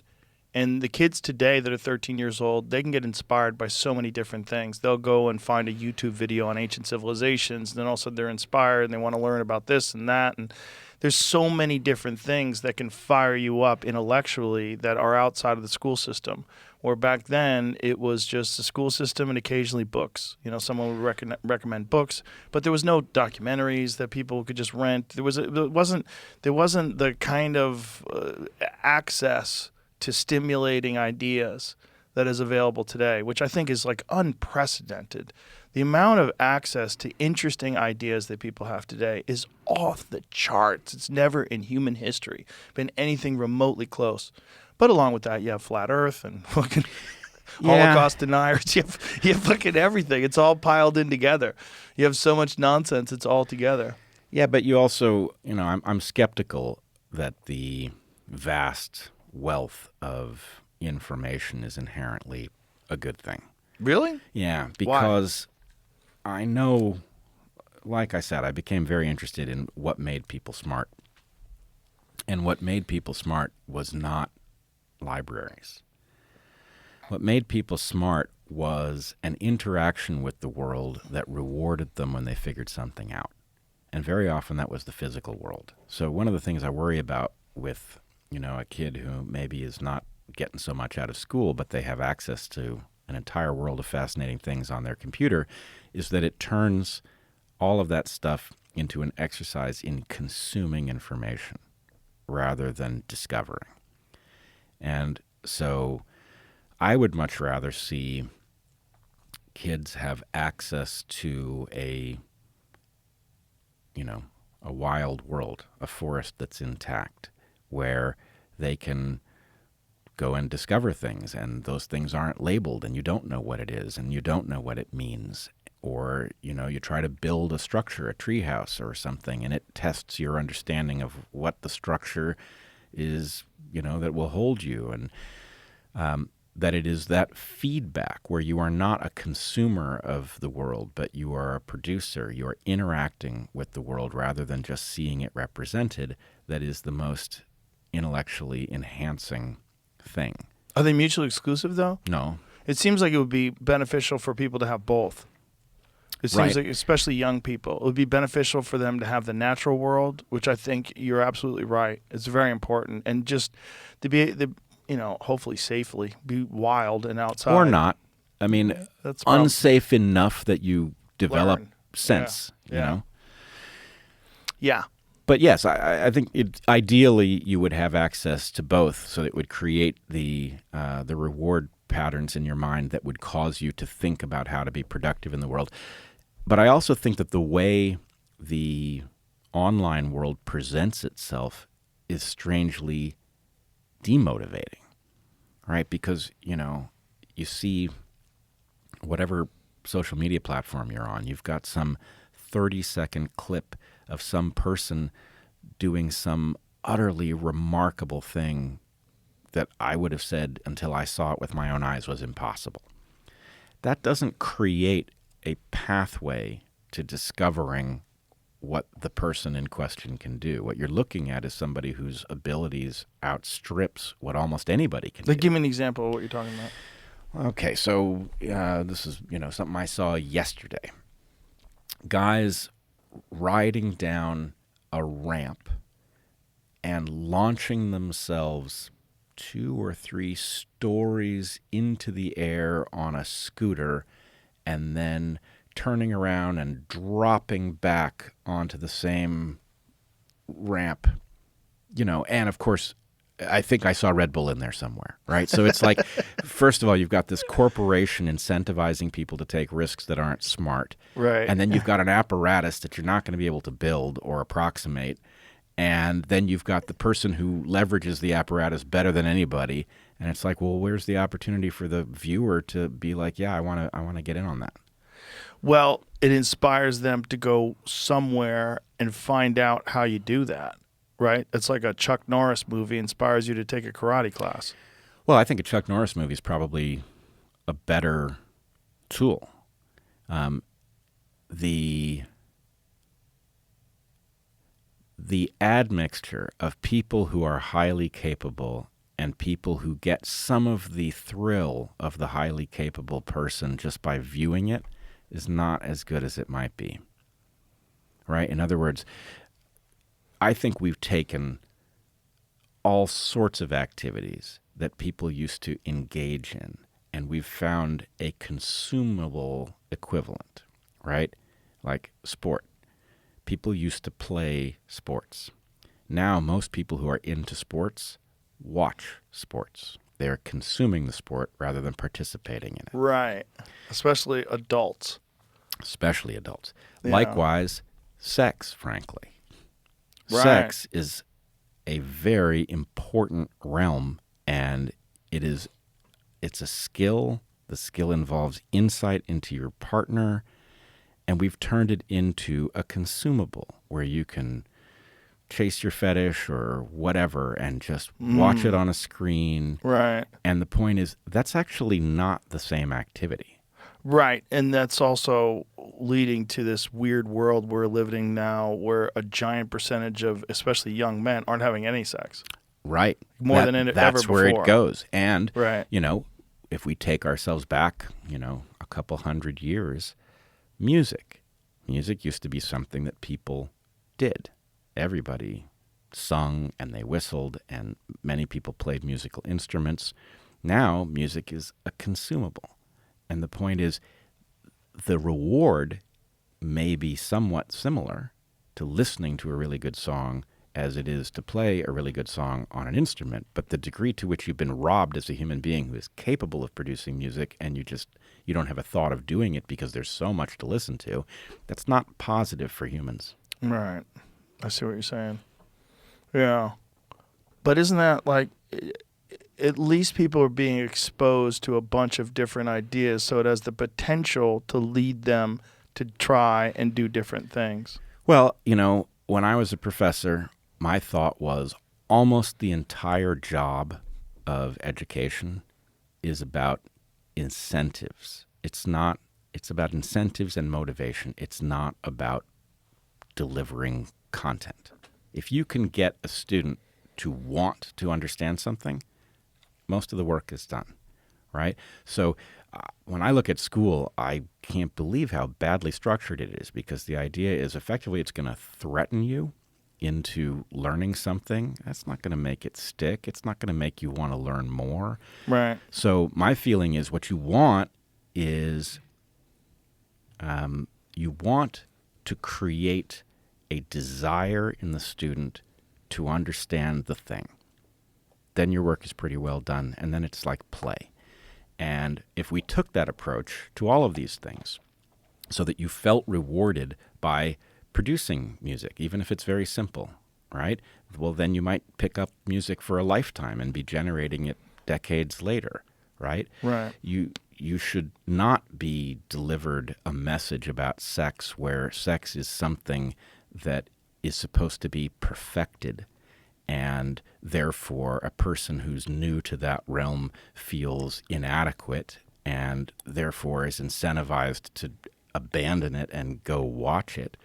And the kids today that are 13 years old, they can get inspired by so many different things. They'll go and find a YouTube video on ancient civilizations, and then all of a sudden they're inspired and they want to learn about this and that. And there's so many different things that can fire you up intellectually that are outside of the school system. Where back then it was just the school system and occasionally books. Someone would recommend books, but there was no documentaries that people could just rent. There wasn't the kind of access to stimulating ideas that is available today, which I think is like unprecedented. The amount of access to interesting ideas that people have today is off the charts. It's never in human history been anything remotely close. But along with that, you have flat Earth and fucking Holocaust deniers. You have fucking everything. It's all piled in together. You have so much nonsense. It's all together. Yeah, but you also, I'm skeptical that the vast wealth of information is inherently a good thing. Really? Yeah, because I know, like I said, I became very interested in what made people smart. And what made people smart was not libraries. What made people smart was an interaction with the world that rewarded them when they figured something out. And very often that was the physical world. So one of the things I worry about with, a kid who maybe is not getting so much out of school, but they have access to an entire world of fascinating things on their computer, is that it turns all of that stuff into an exercise in consuming information rather than discovering. And so I would much rather see kids have access to a wild world, a forest that's intact, where they can go and discover things, and those things aren't labeled, and you don't know what it is, and you don't know what it means. Or, you try to build a structure, a treehouse or something, and it tests your understanding of what the structure is, that will hold you. And that it is that feedback where you are not a consumer of the world, but you are a producer. You are interacting with the world rather than just seeing it represented, that is the most intellectually enhancing thing. Are they mutually exclusive, though? No. It seems like it would be beneficial for people to have both. It seems like, especially young people, it would be beneficial for them to have the natural world, which I think you're absolutely right. It's very important. And just to be, hopefully safely, be wild and outside. Or not. I mean, that's unsafe enough that you develop sense, Yeah. But yes, I think ideally you would have access to both, so that it would create the reward patterns in your mind that would cause you to think about how to be productive in the world. But I also think that the way the online world presents itself is strangely demotivating, right? Because, you see whatever social media platform you're on, you've got some 30-second clip of some person doing some utterly remarkable thing that I would have said until I saw it with my own eyes was impossible. That doesn't create a pathway to discovering what the person in question can do. What you're looking at is somebody whose abilities outstrips what almost anybody can do. Give me an example of what you're talking about. Okay, so this is something I saw yesterday. Guys riding down a ramp and launching themselves 2 or 3 stories into the air on a scooter, and then turning around and dropping back onto the same ramp, and of course, I think I saw Red Bull in there somewhere, right? So it's like, first of all, you've got this corporation incentivizing people to take risks that aren't smart. Right. And then you've got an apparatus that you're not going to be able to build or approximate. And then you've got the person who leverages the apparatus better than anybody. And it's like, well, where's the opportunity for the viewer to be like, yeah, I want to get in on that? Well, it inspires them to go somewhere and find out how you do that. Right? It's like a Chuck Norris movie inspires you to take a karate class. Well, I think a Chuck Norris movie is probably a better tool. The admixture of people who are highly capable and people who get some of the thrill of the highly capable person just by viewing it is not as good as it might be. Right? In other words, I think we've taken all sorts of activities that people used to engage in, and we've found a consumable equivalent, right? Like sport. People used to play sports. Now, most people who are into sports watch sports. They're consuming the sport rather than participating in it. Right. Especially adults. Especially adults. Yeah. Likewise, sex, frankly. Right. Sex is a very important realm, and it's a skill. The skill involves insight into your partner, and we've turned it into a consumable where you can chase your fetish or whatever and just watch it on a screen. Right. And the point is, that's actually not the same activity. Right. And that's also leading to this weird world we're living now where a giant percentage of, especially young men, aren't having any sex. Right. More than ever before. That's where it goes. And, right. If we take ourselves back, a couple hundred years, music used to be something that people did. Everybody sung and they whistled, and many people played musical instruments. Now, music is a consumable. And the point is, the reward may be somewhat similar to listening to a really good song as it is to play a really good song on an instrument, but the degree to which you've been robbed as a human being who is capable of producing music and you don't have a thought of doing it because there's so much to listen to, that's not positive for humans. Right. I see what you're saying. Yeah. But isn't that like, at least people are being exposed to a bunch of different ideas, so it has the potential to lead them to try and do different things? Well, when I was a professor, my thought was almost the entire job of education is about incentives. It's about incentives and motivation. It's not about delivering content. If you can get a student to want to understand something, most of the work is done, right? So when I look at school, I can't believe how badly structured it is, because the idea is effectively it's going to threaten you into learning something. That's not going to make it stick. It's not going to make you want to learn more. Right. So my feeling is what you want is you want to create a desire in the student to understand the thing. Then your work is pretty well done, and then it's like play. And if we took that approach to all of these things so that you felt rewarded by producing music, even if it's very simple, right? Well, then you might pick up music for a lifetime and be generating it decades later, right? Right. You should not be delivered a message about sex where sex is something that is supposed to be perfected, and therefore a person who's new to that realm feels inadequate and therefore is incentivized to abandon it and go watch it.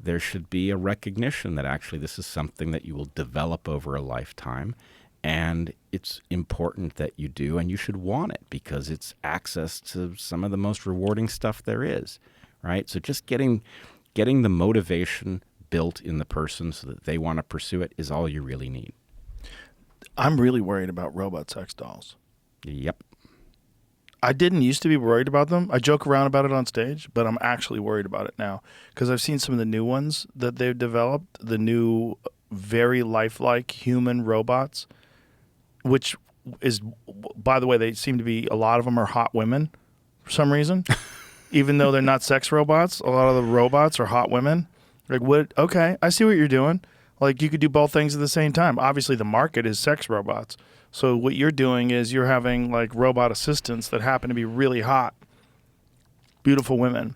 There should be a recognition that actually this is something that you will develop over a lifetime, and it's important that you do, and you should want it because it's access to some of the most rewarding stuff there is, right? So just getting the motivation built in the person so that they want to pursue it is all you really need. I'm really worried about robot sex dolls. Yep. I didn't used to be worried about them. I joke around about it on stage, but I'm actually worried about it now because I've seen some of the new ones that they've developed, the new very lifelike human robots, which is, by the way, they seem to be, a lot of them are hot women for some reason. Even though they're not sex robots, a lot of the robots are hot women. Like, what? Okay, I see what you're doing. Like, you could do both things at the same time. Obviously, the market is sex robots. So what you're doing is you're having, like, robot assistants that happen to be really hot, beautiful women.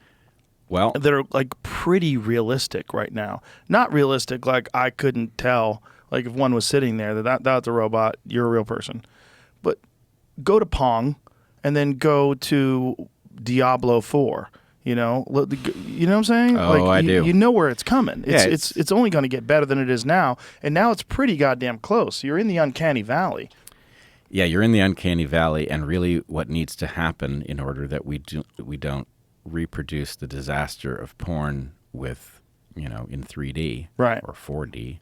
Well, that are, like, pretty realistic right now. Not realistic, like, I couldn't tell, like, if one was sitting there, that's a robot, you're a real person. But go to Pong and then go to Diablo 4. You know what I'm saying? Oh, I do. You know where it's coming. It's only going to get better than it is now, and now it's pretty goddamn close. You're in the uncanny valley. Yeah, you're in the uncanny valley, and really what needs to happen in order that we don't reproduce the disaster of porn with, in 3D Right. or 4D,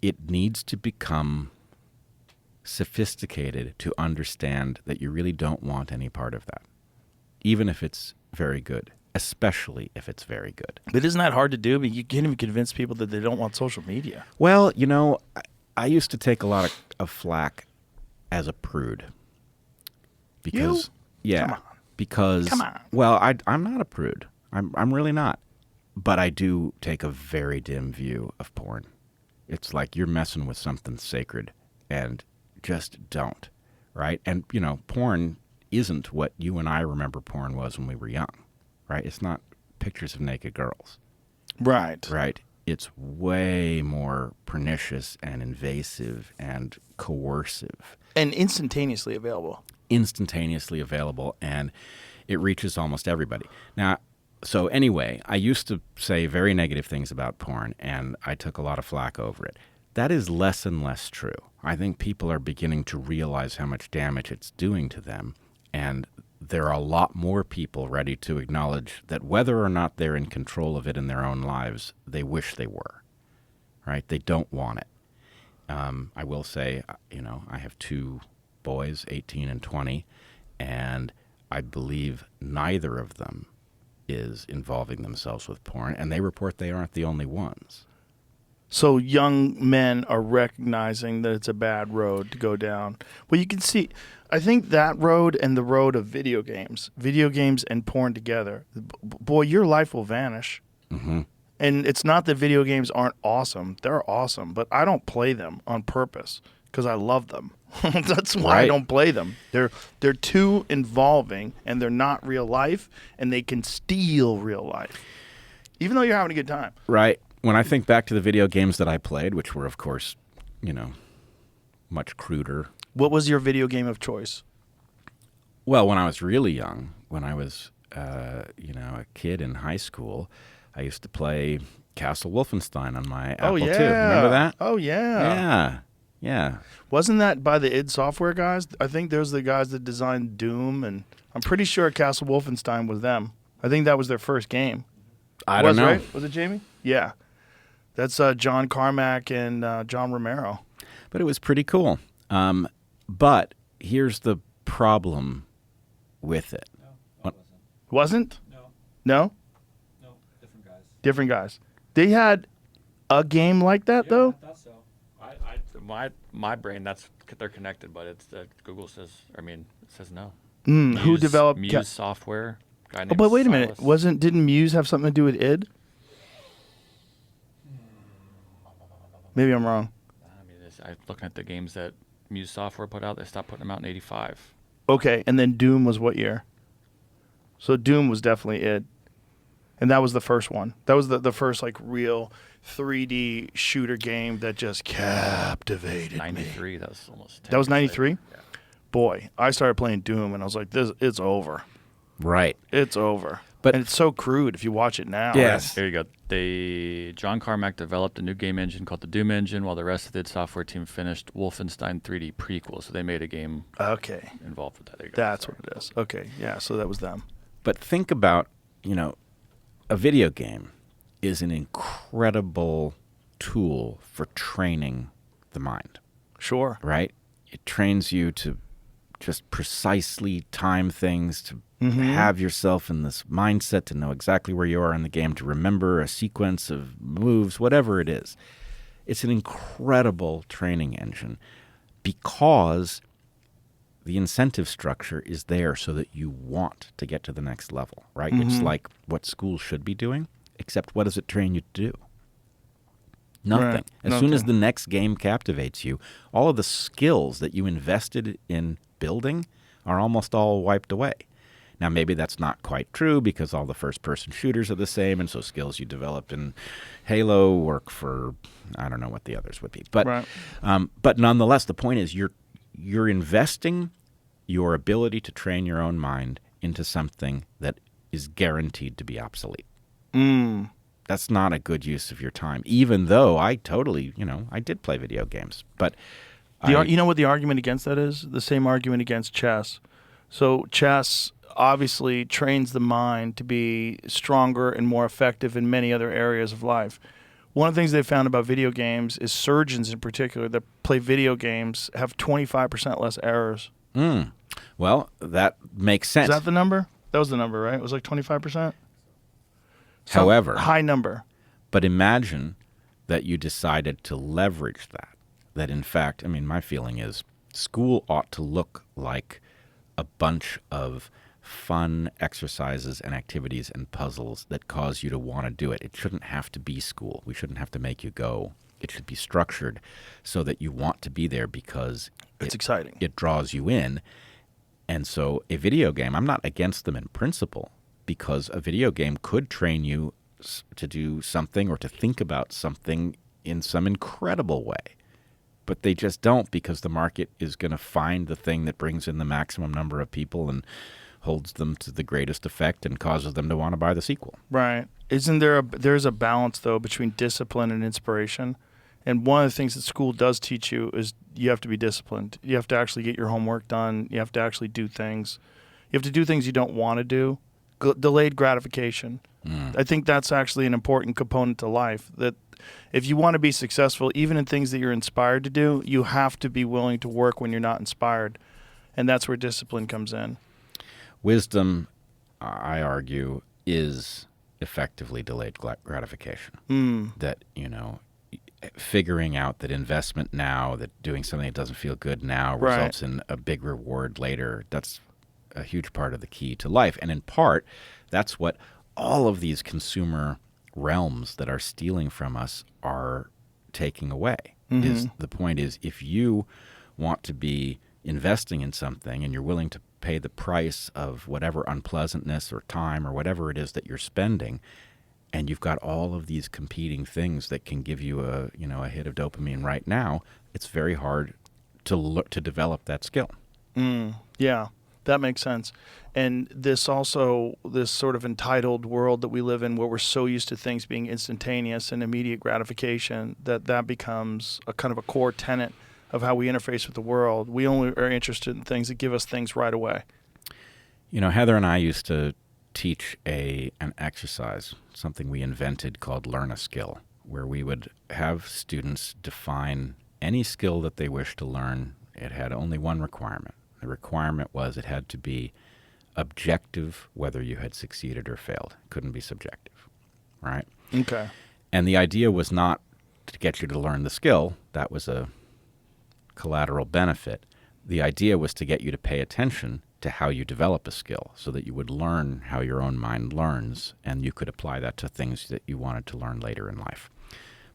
it needs to become sophisticated to understand that you really don't want any part of that, even if it's very good, especially if it's very good. But isn't that hard to do? But you can't even convince people that they don't want social media. Well, I used to take a lot of flack as a prude. Because, yeah, Come on. because, Come on. well, I'm not a prude. I'm really not. But I do take a very dim view of porn. It's like you're messing with something sacred, and just don't, right? And, porn isn't what you and I remember porn was when we were young, right? It's not pictures of naked girls. Right. Right. It's way more pernicious and invasive and coercive. And instantaneously available. Instantaneously available, and it reaches almost everybody. Now, so anyway, I used to say very negative things about porn, and I took a lot of flack over it. That is less and less true. I think people are beginning to realize how much damage it's doing to them, and there are a lot more people ready to acknowledge that whether or not they're in control of it in their own lives, they wish they were, right? They don't want it. I will say, I have two boys, 18 and 20, and I believe neither of them is involving themselves with porn, and they report they aren't the only ones. So young men are recognizing that it's a bad road to go down. Well, you can see, I think that road and the road of video games and porn together, boy, your life will vanish. Mm-hmm. And it's not that video games aren't awesome. They're awesome, but I don't play them on purpose because I love them. That's why I don't play them. They're too involving, and they're not real life, and they can steal real life, even though you're having a good time. Right. When I think back to the video games that I played, which were, of course, much cruder. What was your video game of choice? Well, when I was really young, when I was, a kid in high school, I used to play Castle Wolfenstein on my Apple II. Remember that? Oh, yeah. Yeah. Wasn't that by the id Software guys? I think those are the guys that designed Doom, and I'm pretty sure Castle Wolfenstein was them. I think that was their first game. I don't know. Right? Was it Jamie? Yeah. That's John Carmack and John Romero. But it was pretty cool. But here's the problem with it. No, it Wasn't? No, No? no, different guys. Different guys. They had a game like that, though? I thought so. My brain, they're connected, but it's Google says, it says no. Who developed Muse Software? Guy Oh, named but wait a minute. Silas. Didn't Muse have something to do with id? Maybe I'm wrong. I'm looking at the games that Muse Software put out. They stopped putting them out in '85. Okay, and then Doom was what year? So Doom was definitely id. And that was the first one. That was the first real 3D shooter game that just captivated me. 93. That was almost. 10 That was years later. 93? Yeah. Boy, I started playing Doom and I was like, it's over. Right. It's over. But- and it's so crude if you watch it now. Yes. There you go. John Carmack developed a new game engine called the Doom engine, while the rest of the id Software team finished Wolfenstein 3D prequel. So they made a game Okay. involved with that. There you go. That's what it is. Okay. Yeah, so that was them. But think about, a video game is an incredible tool for training the mind, Sure. right? It trains you to just precisely time things, to have yourself in this mindset, to know exactly where you are in the game, to remember a sequence of moves, whatever it is. It's an incredible training engine because the incentive structure is there so that you want to get to the next level, right? It's like what schools should be doing, except what does it train you to do? Nothing. Right. As soon as the next game captivates you, all of the skills that you invested in building are almost all wiped away. Now, maybe that's not quite true because all the first-person shooters are the same, and so skills you developed in Halo work for, I don't know what the others would be. But, Right. But nonetheless, the point is you're investing your ability to train your own mind into something that is guaranteed to be obsolete. That's not a good use of your time, even though I totally, I did play video games. But You know what the argument against that is? The same argument against chess. So chess obviously trains the mind to be stronger and more effective in many other areas of life. One of the things they found about video games is surgeons in particular that play video games have 25% less errors. Well, that makes sense. Is that the number? That was the number, right? It was like 25%? However, high number. But imagine that you decided to leverage that. That in fact, I mean, my feeling is school ought to look like a bunch of fun exercises and activities and puzzles that cause you to want to do it. It shouldn't have to be school. We shouldn't have to make you go. It should be structured so that you want to be there because it's exciting. It draws you in. And so a video game, I'm not against them in principle, because a video game could train you to do something or to think about something in some incredible way. But they just don't, because the market is going to find the thing that brings in the maximum number of people and holds them to the greatest effect and causes them to want to buy the sequel. Right. There's a balance, though, between discipline and inspiration. And one of the things that school does teach you is you have to be disciplined. You have to actually get your homework done. You have to actually do things. You have to do things you don't want to do. Delayed gratification. I think that's actually an important component to life, that if you want to be successful, even in things that you're inspired to do, you have to be willing to work when you're not inspired. And that's where discipline comes in. Wisdom, I argue, is effectively delayed gratification. That, figuring out that investment now, that doing something that doesn't feel good now results in a big reward later, that's a huge part of the key to life. And in part, that's what all of these consumer realms that are stealing from us are taking away. The point is, if you want to be investing in something and you're willing to pay the price of whatever unpleasantness or time or whatever it is that you're spending, and you've got all of these competing things that can give you a hit of dopamine right now, it's very hard to develop that skill. Yeah, that makes sense. And this sort of entitled world that we live in, where we're so used to things being instantaneous and immediate gratification, that becomes a kind of a core tenet of how we interface with the world. We only are interested in things that give us things right away. Heather and I used to teach an exercise, something we invented called Learn a Skill, where we would have students define any skill that they wish to learn. It had only one requirement. The requirement was it had to be objective, whether you had succeeded or failed. It couldn't be subjective, right? Okay. And the idea was not to get you to learn the skill. That was a collateral benefit. The idea was to get you to pay attention to how you develop a skill, so that you would learn how your own mind learns, and you could apply that to things that you wanted to learn later in life.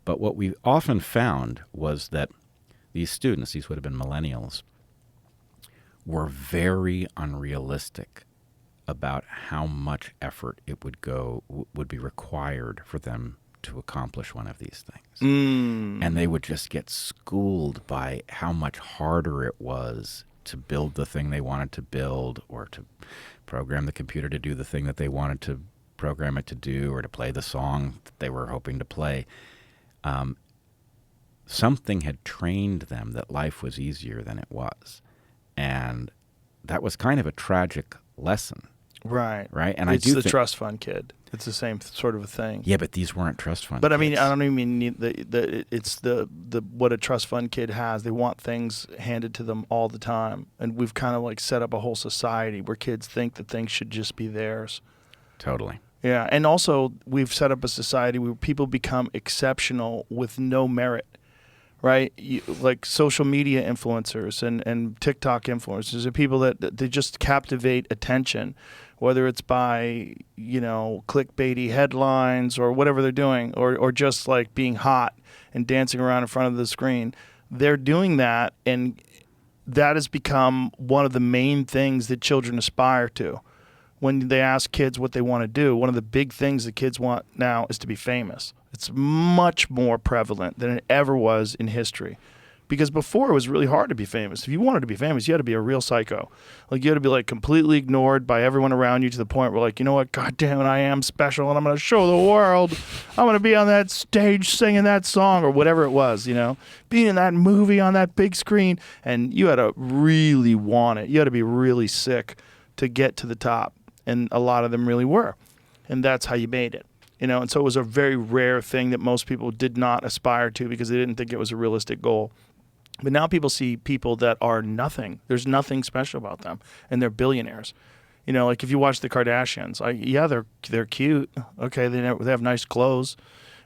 But what we often found was that these students, these would have been millennials, were very unrealistic about how much effort it would be required for them to accomplish one of these things. And they would just get schooled by how much harder it was to build the thing they wanted to build, or to program the computer to do the thing that they wanted to program it to do, or to play the song that they were hoping to play. Something had trained them that life was easier than it was. And that was kind of a tragic lesson. Right. And it's the trust fund kid. It's the same sort of a thing. Yeah, but these weren't trust fund kids. I mean, I don't even mean it's the what a trust fund kid has. They want things handed to them all the time. And we've kind of like set up a whole society where kids think that things should just be theirs. Totally. Yeah. And also we've set up a society where people become exceptional with no merit. Right? Like social media influencers and TikTok influencers are people that they just captivate attention, whether it's by, clickbaity headlines or whatever they're doing, or just like being hot and dancing around in front of the screen. They're doing that, and that has become one of the main things that children aspire to. When they ask kids what they want to do, one of the big things that kids want now is to be famous. It's much more prevalent than it ever was in history. Because before it was really hard to be famous. If you wanted to be famous, you had to be a real psycho. Like you had to be like completely ignored by everyone around you to the point where like, you know what, God damn it, I am special and I'm going to show the world. I'm going to be on that stage singing that song or whatever it was, you know, being in that movie on that big screen. And you had to really want it. You had to be really sick to get to the top. And a lot of them really were. And that's how you made it. You know, and so it was a very rare thing that most people did not aspire to because they didn't think it was a realistic goal. But now people see people that are nothing. There's nothing special about them, and they're billionaires. You know, like if you watch the Kardashians, they're cute. Okay, they have nice clothes,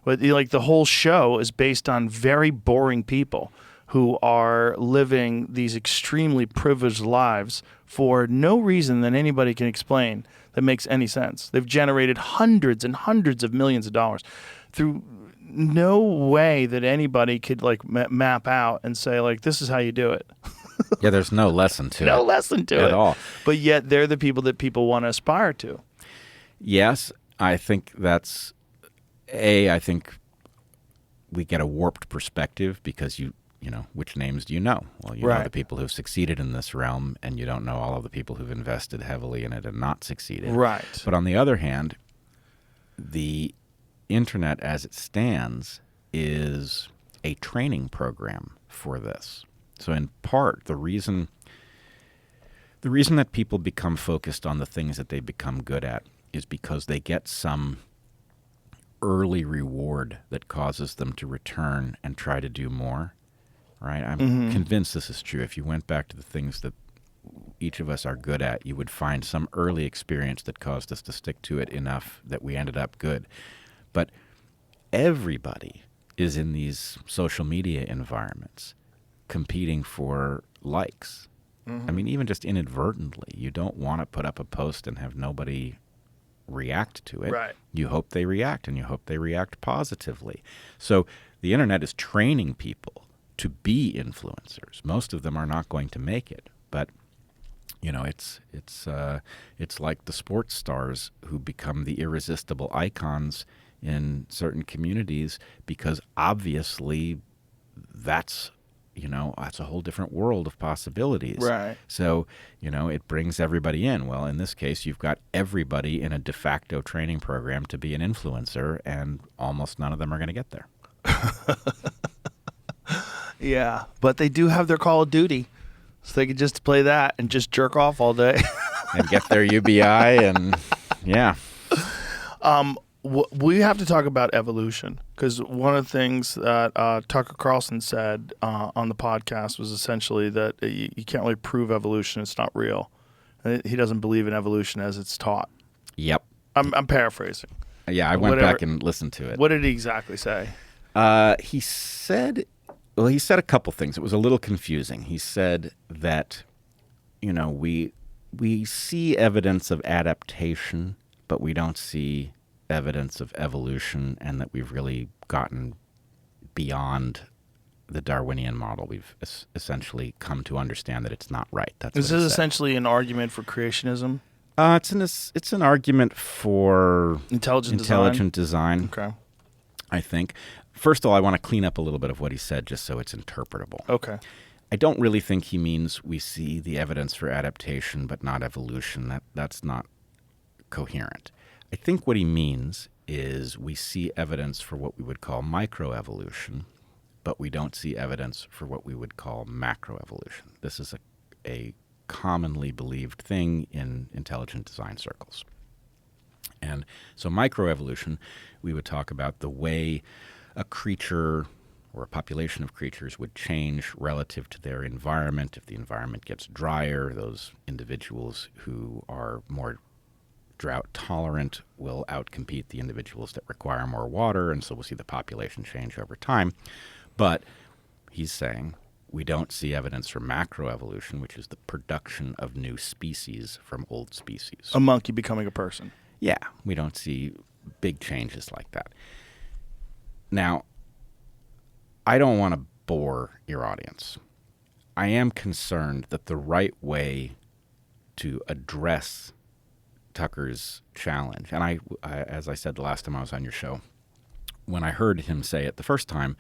but like the whole show is based on very boring people who are living these extremely privileged lives for no reason that anybody can explain that makes any sense. They've generated hundreds and hundreds of millions of dollars through no way that anybody could like map out and say like, this is how you do it. Yeah, there's no lesson to it. No lesson to it. At all. But yet they're the people that people want to aspire to. Yes, I think that's, I think we get a warped perspective because you know, which names do you know? Well, you know the people who've succeeded in this realm, and you don't know all of the people who've invested heavily in it and not succeeded. Right. But on the other hand, the internet as it stands is a training program for this. So in part, the reason that people become focused on the things that they become good at is because they get some early reward that causes them to return and try to do more. Right? I'm convinced this is true. If you went back to the things that each of us are good at, you would find some early experience that caused us to stick to it enough that we ended up good. But everybody is in these social media environments competing for likes. I mean, even just inadvertently, you don't want to put up a post and have nobody react to it. Right. You hope they react, and you hope they react positively. So the internet is training people to be influencers. Most of them are not going to make it, but you know, it's like the sports stars who become the irresistible icons in certain communities because obviously that's a whole different world of possibilities. Right. So, you know, it brings everybody in. Well, in this case, you've got everybody in a de facto training program to be an influencer, and almost none of them are going to get there. Yeah, but they do have their Call of Duty, so they could just play that and just jerk off all day. And get their UBI and, yeah. We have to talk about evolution because one of the things that Tucker Carlson said on the podcast was essentially that you can't really prove evolution. It's not real. He doesn't believe in evolution as it's taught. Yep. I'm paraphrasing. Yeah, I went back and listened to it. What did he exactly say? He said a couple things. It was a little confusing. He said that, you know, we see evidence of adaptation, but we don't see evidence of evolution, and that we've really gotten beyond the Darwinian model. We've essentially come to understand that it's not right. Is this essentially an argument for creationism? It's an argument for intelligent design. Okay. I think. First of all, I want to clean up a little bit of what he said just so it's interpretable. Okay. I don't really think he means we see the evidence for adaptation but not evolution. That's not coherent. I think what he means is we see evidence for what we would call microevolution, but we don't see evidence for what we would call macroevolution. This is a commonly believed thing in intelligent design circles. And so microevolution, we would talk about the way a creature or a population of creatures would change relative to their environment. If the environment gets drier, those individuals who are more drought tolerant will outcompete the individuals that require more water, and so we'll see the population change over time. But he's saying we don't see evidence for macroevolution, which is the production of new species from old species. A monkey becoming a person. Yeah, we don't see big changes like that. Now, I don't want to bore your audience. I am concerned that the right way to address Tucker's challenge, and I, as I said the last time I was on your show, when I heard him say it the first time,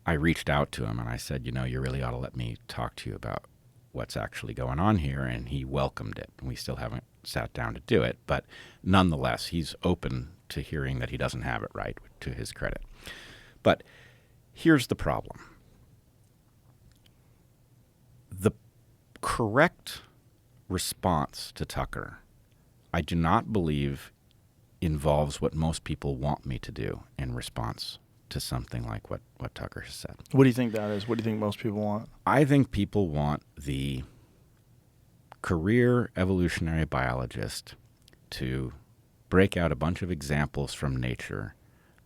I reached out to him and I said, you really ought to let me talk to you about what's actually going on here, and he welcomed it. We still haven't sat down to do it, but nonetheless, he's open to hearing that he doesn't have it right, to his credit. But here's the problem. The correct response to Tucker, I do not believe involves what most people want me to do in response to something like what Tucker has said. What do you think that is? What do you think most people want? I think people want the career evolutionary biologist to break out a bunch of examples from nature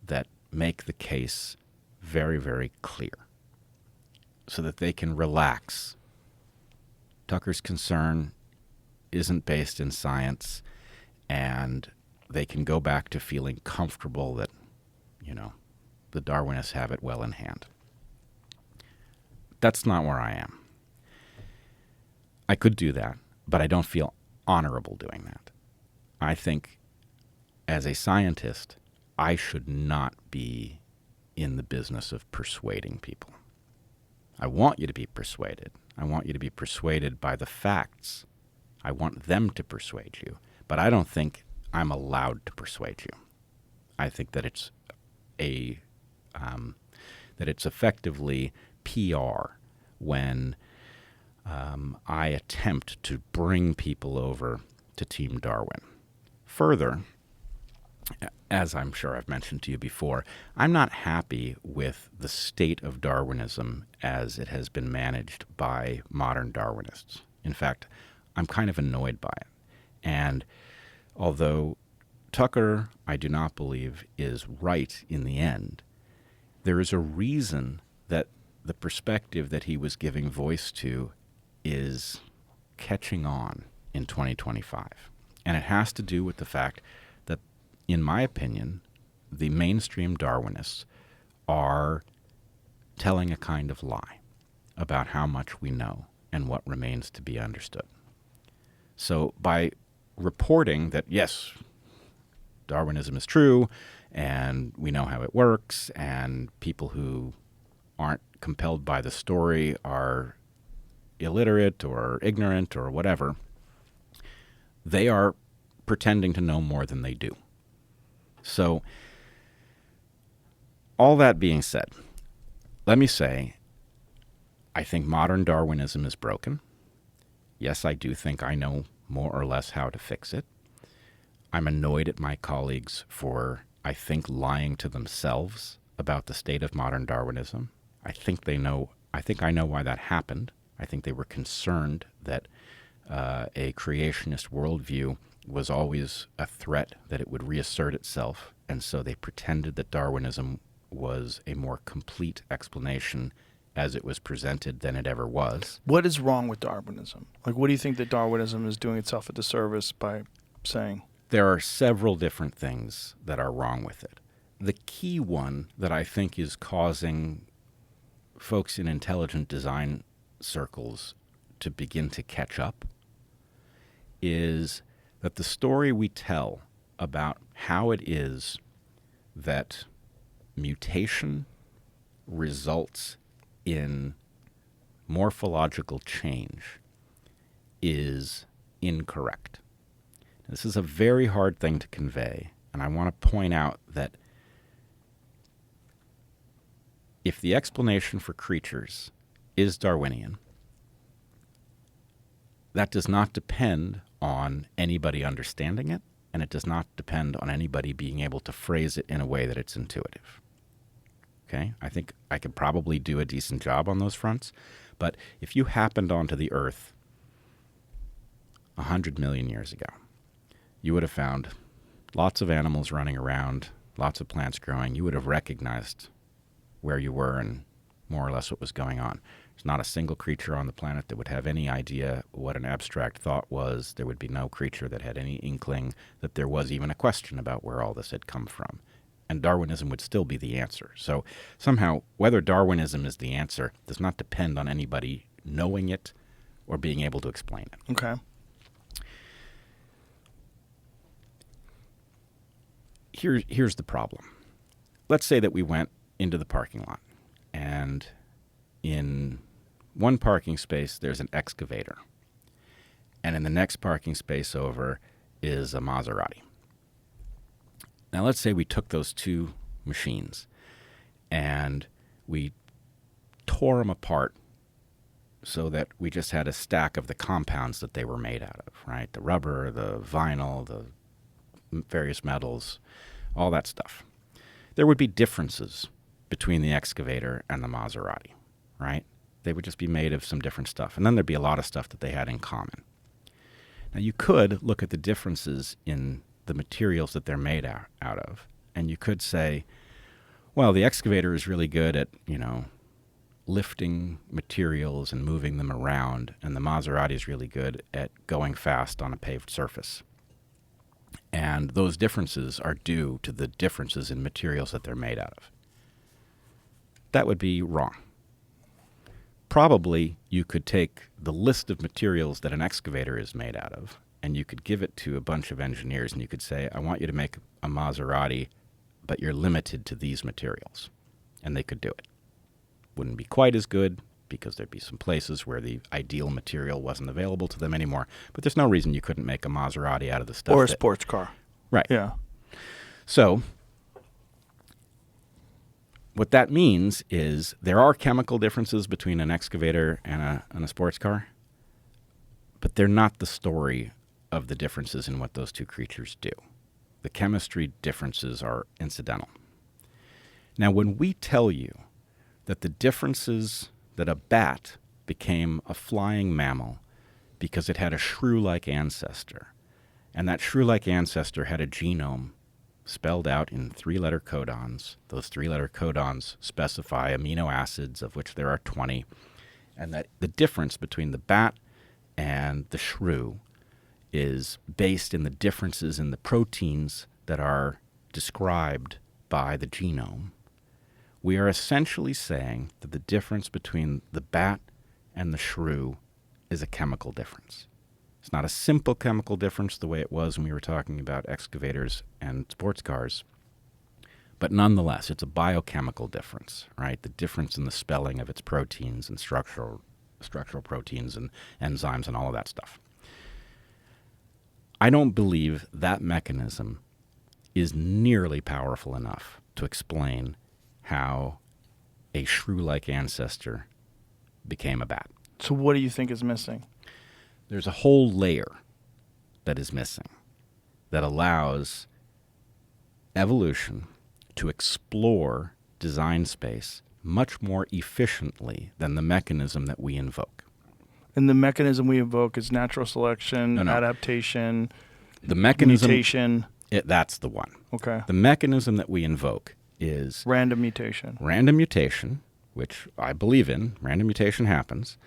that make the case very, very clear so that they can relax. Tucker's concern isn't based in science, and they can go back to feeling comfortable that, the Darwinists have it well in hand. That's not where I am. I could do that, but I don't feel honorable doing that. I think as a scientist, I should not be in the business of persuading people. I want you to be persuaded. I want you to be persuaded by the facts. I want them to persuade you, but I don't think I'm allowed to persuade you. I think that it's effectively PR when I attempt to bring people over to Team Darwin. Further, as I'm sure I've mentioned to you before, I'm not happy with the state of Darwinism as it has been managed by modern Darwinists. In fact, I'm kind of annoyed by it. And although Tucker, I do not believe, is right in the end, there is a reason that the perspective that he was giving voice to is catching on in 2025. And it has to do with the fact that, in my opinion, the mainstream Darwinists are telling a kind of lie about how much we know and what remains to be understood. So by reporting that, yes, Darwinism is true, and we know how it works, and people who aren't compelled by the story are illiterate or ignorant or whatever, they are pretending to know more than they do. So, all that being said, let me say, I think modern Darwinism is broken. Yes, I do think I know more or less how to fix it. I'm annoyed at my colleagues for, I think, lying to themselves about the state of modern Darwinism. I think I know why that happened. I think they were concerned that a creationist worldview was always a threat, that it would reassert itself, and so they pretended that Darwinism was a more complete explanation as it was presented than it ever was. What is wrong with Darwinism? What do you think that Darwinism is doing itself a disservice by saying? There are several different things that are wrong with it. The key one that I think is causing folks in intelligent design circles to begin to catch up is that the story we tell about how it is that mutation results in morphological change is incorrect. This is a very hard thing to convey, and I want to point out that if the explanation for creatures is Darwinian, that does not depend on anybody understanding it, and it does not depend on anybody being able to phrase it in a way that it's intuitive. Okay? I think I could probably do a decent job on those fronts, but if you happened onto the Earth 100 million years ago, you would have found lots of animals running around, lots of plants growing. You would have recognized where you were and more or less what was going on. There's not a single creature on the planet that would have any idea what an abstract thought was. There would be no creature that had any inkling that there was even a question about where all this had come from. And Darwinism would still be the answer. So somehow, whether Darwinism is the answer does not depend on anybody knowing it or being able to explain it. Okay. Here's the problem. Let's say that we went into the parking lot and and in one parking space there's an excavator, and in the next parking space over is a Maserati. Now let's say we took those two machines and we tore them apart so that we just had a stack of the compounds that they were made out of, right? The rubber, the vinyl, the various metals, all that stuff. There would be differences between the excavator and the Maserati, right? They would just be made of some different stuff. And then there'd be a lot of stuff that they had in common. Now you could look at the differences in the materials that they're made out of, and you could say, well, the excavator is really good at, lifting materials and moving them around, and the Maserati is really good at going fast on a paved surface. And those differences are due to the differences in materials that they're made out of. That would be wrong. Probably you could take the list of materials that an excavator is made out of, and you could give it to a bunch of engineers, and you could say, I want you to make a Maserati, but you're limited to these materials. And they could do it. Wouldn't be quite as good, because there'd be some places where the ideal material wasn't available to them anymore. But there's no reason you couldn't make a Maserati out of the stuff. Or a sports car. Right. Yeah. So what that means is there are chemical differences between an excavator and a sports car, but they're not the story of the differences in what those two creatures do. The chemistry differences are incidental. Now, when we tell you that the differences that a bat became a flying mammal because it had a shrew-like ancestor, and that shrew-like ancestor had a genome spelled out in three-letter codons. Those three-letter codons specify amino acids, of which there are 20, and that the difference between the bat and the shrew is based in the differences in the proteins that are described by the genome. We are essentially saying that the difference between the bat and the shrew is a chemical difference. It's not a simple chemical difference the way it was when we were talking about excavators and sports cars, but nonetheless, it's a biochemical difference, right? The difference in the spelling of its proteins and structural proteins and enzymes and all of that stuff. I don't believe that mechanism is nearly powerful enough to explain how a shrew-like ancestor became a bat. So what do you think is missing? There's a whole layer that is missing that allows evolution to explore design space much more efficiently than the mechanism that we invoke. And the mechanism we invoke is natural selection, No. adaptation, The mechanism, mutation. That's the one. Okay. The mechanism that we invoke is Random mutation. random mutation, which I believe in. Random mutation happens.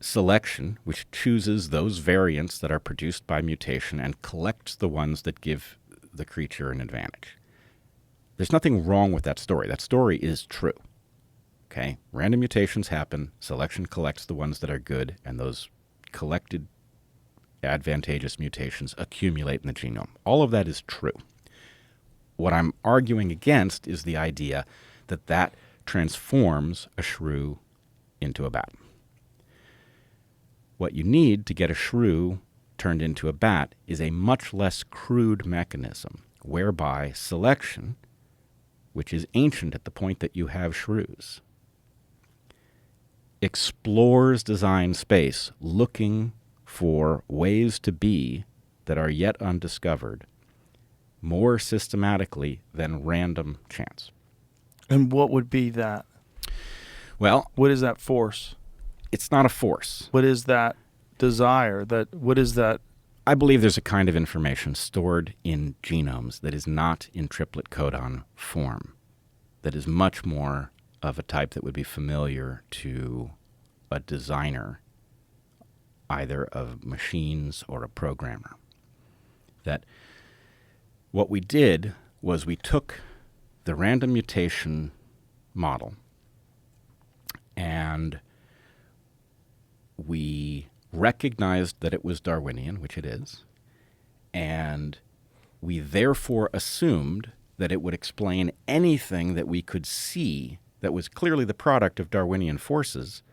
Selection, which chooses those variants that are produced by mutation and collects the ones that give the creature an advantage. There's nothing wrong with that story. That story is true. Okay? Random mutations happen. Selection collects the ones that are good, and those collected advantageous mutations accumulate in the genome. All of that is true. What I'm arguing against is the idea that that transforms a shrew into a bat. What you need to get a shrew turned into a bat is a much less crude mechanism whereby selection, which is ancient at the point that you have shrews, explores design space looking for ways to be that are yet undiscovered more systematically than random chance. And what would be that? Well, What is that force? it's not a force. What is that desire? What is that? I believe there's a kind of information stored in genomes that is not in triplet codon form, that is much more of a type that would be familiar to a designer, either of machines or a programmer. That what we did was we took the random mutation model and we recognized that it was Darwinian, which it is, and we therefore assumed that it would explain anything that we could see that was clearly the product of Darwinian forces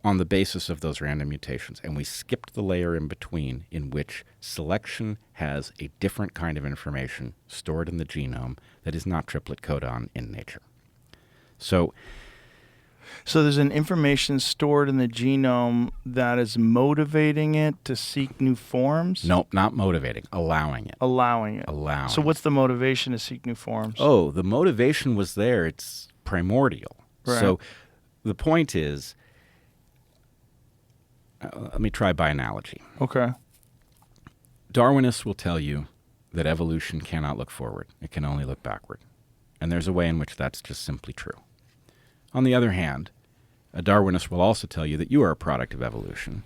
on the basis of those random mutations. And we skipped the layer in between in which selection has a different kind of information stored in the genome that is not triplet codon in nature. So there's an information stored in the genome that is motivating it to seek new forms? Nope, not motivating, allowing it. Allowing it. Allowing. So what's the motivation to seek new forms? Oh, the motivation was there. It's primordial. Right. So the point is, let me try by analogy. Okay. Darwinists will tell you that evolution cannot look forward. It can only look backward. And there's a way in which that's just simply true. On the other hand, a Darwinist will also tell you that you are a product of evolution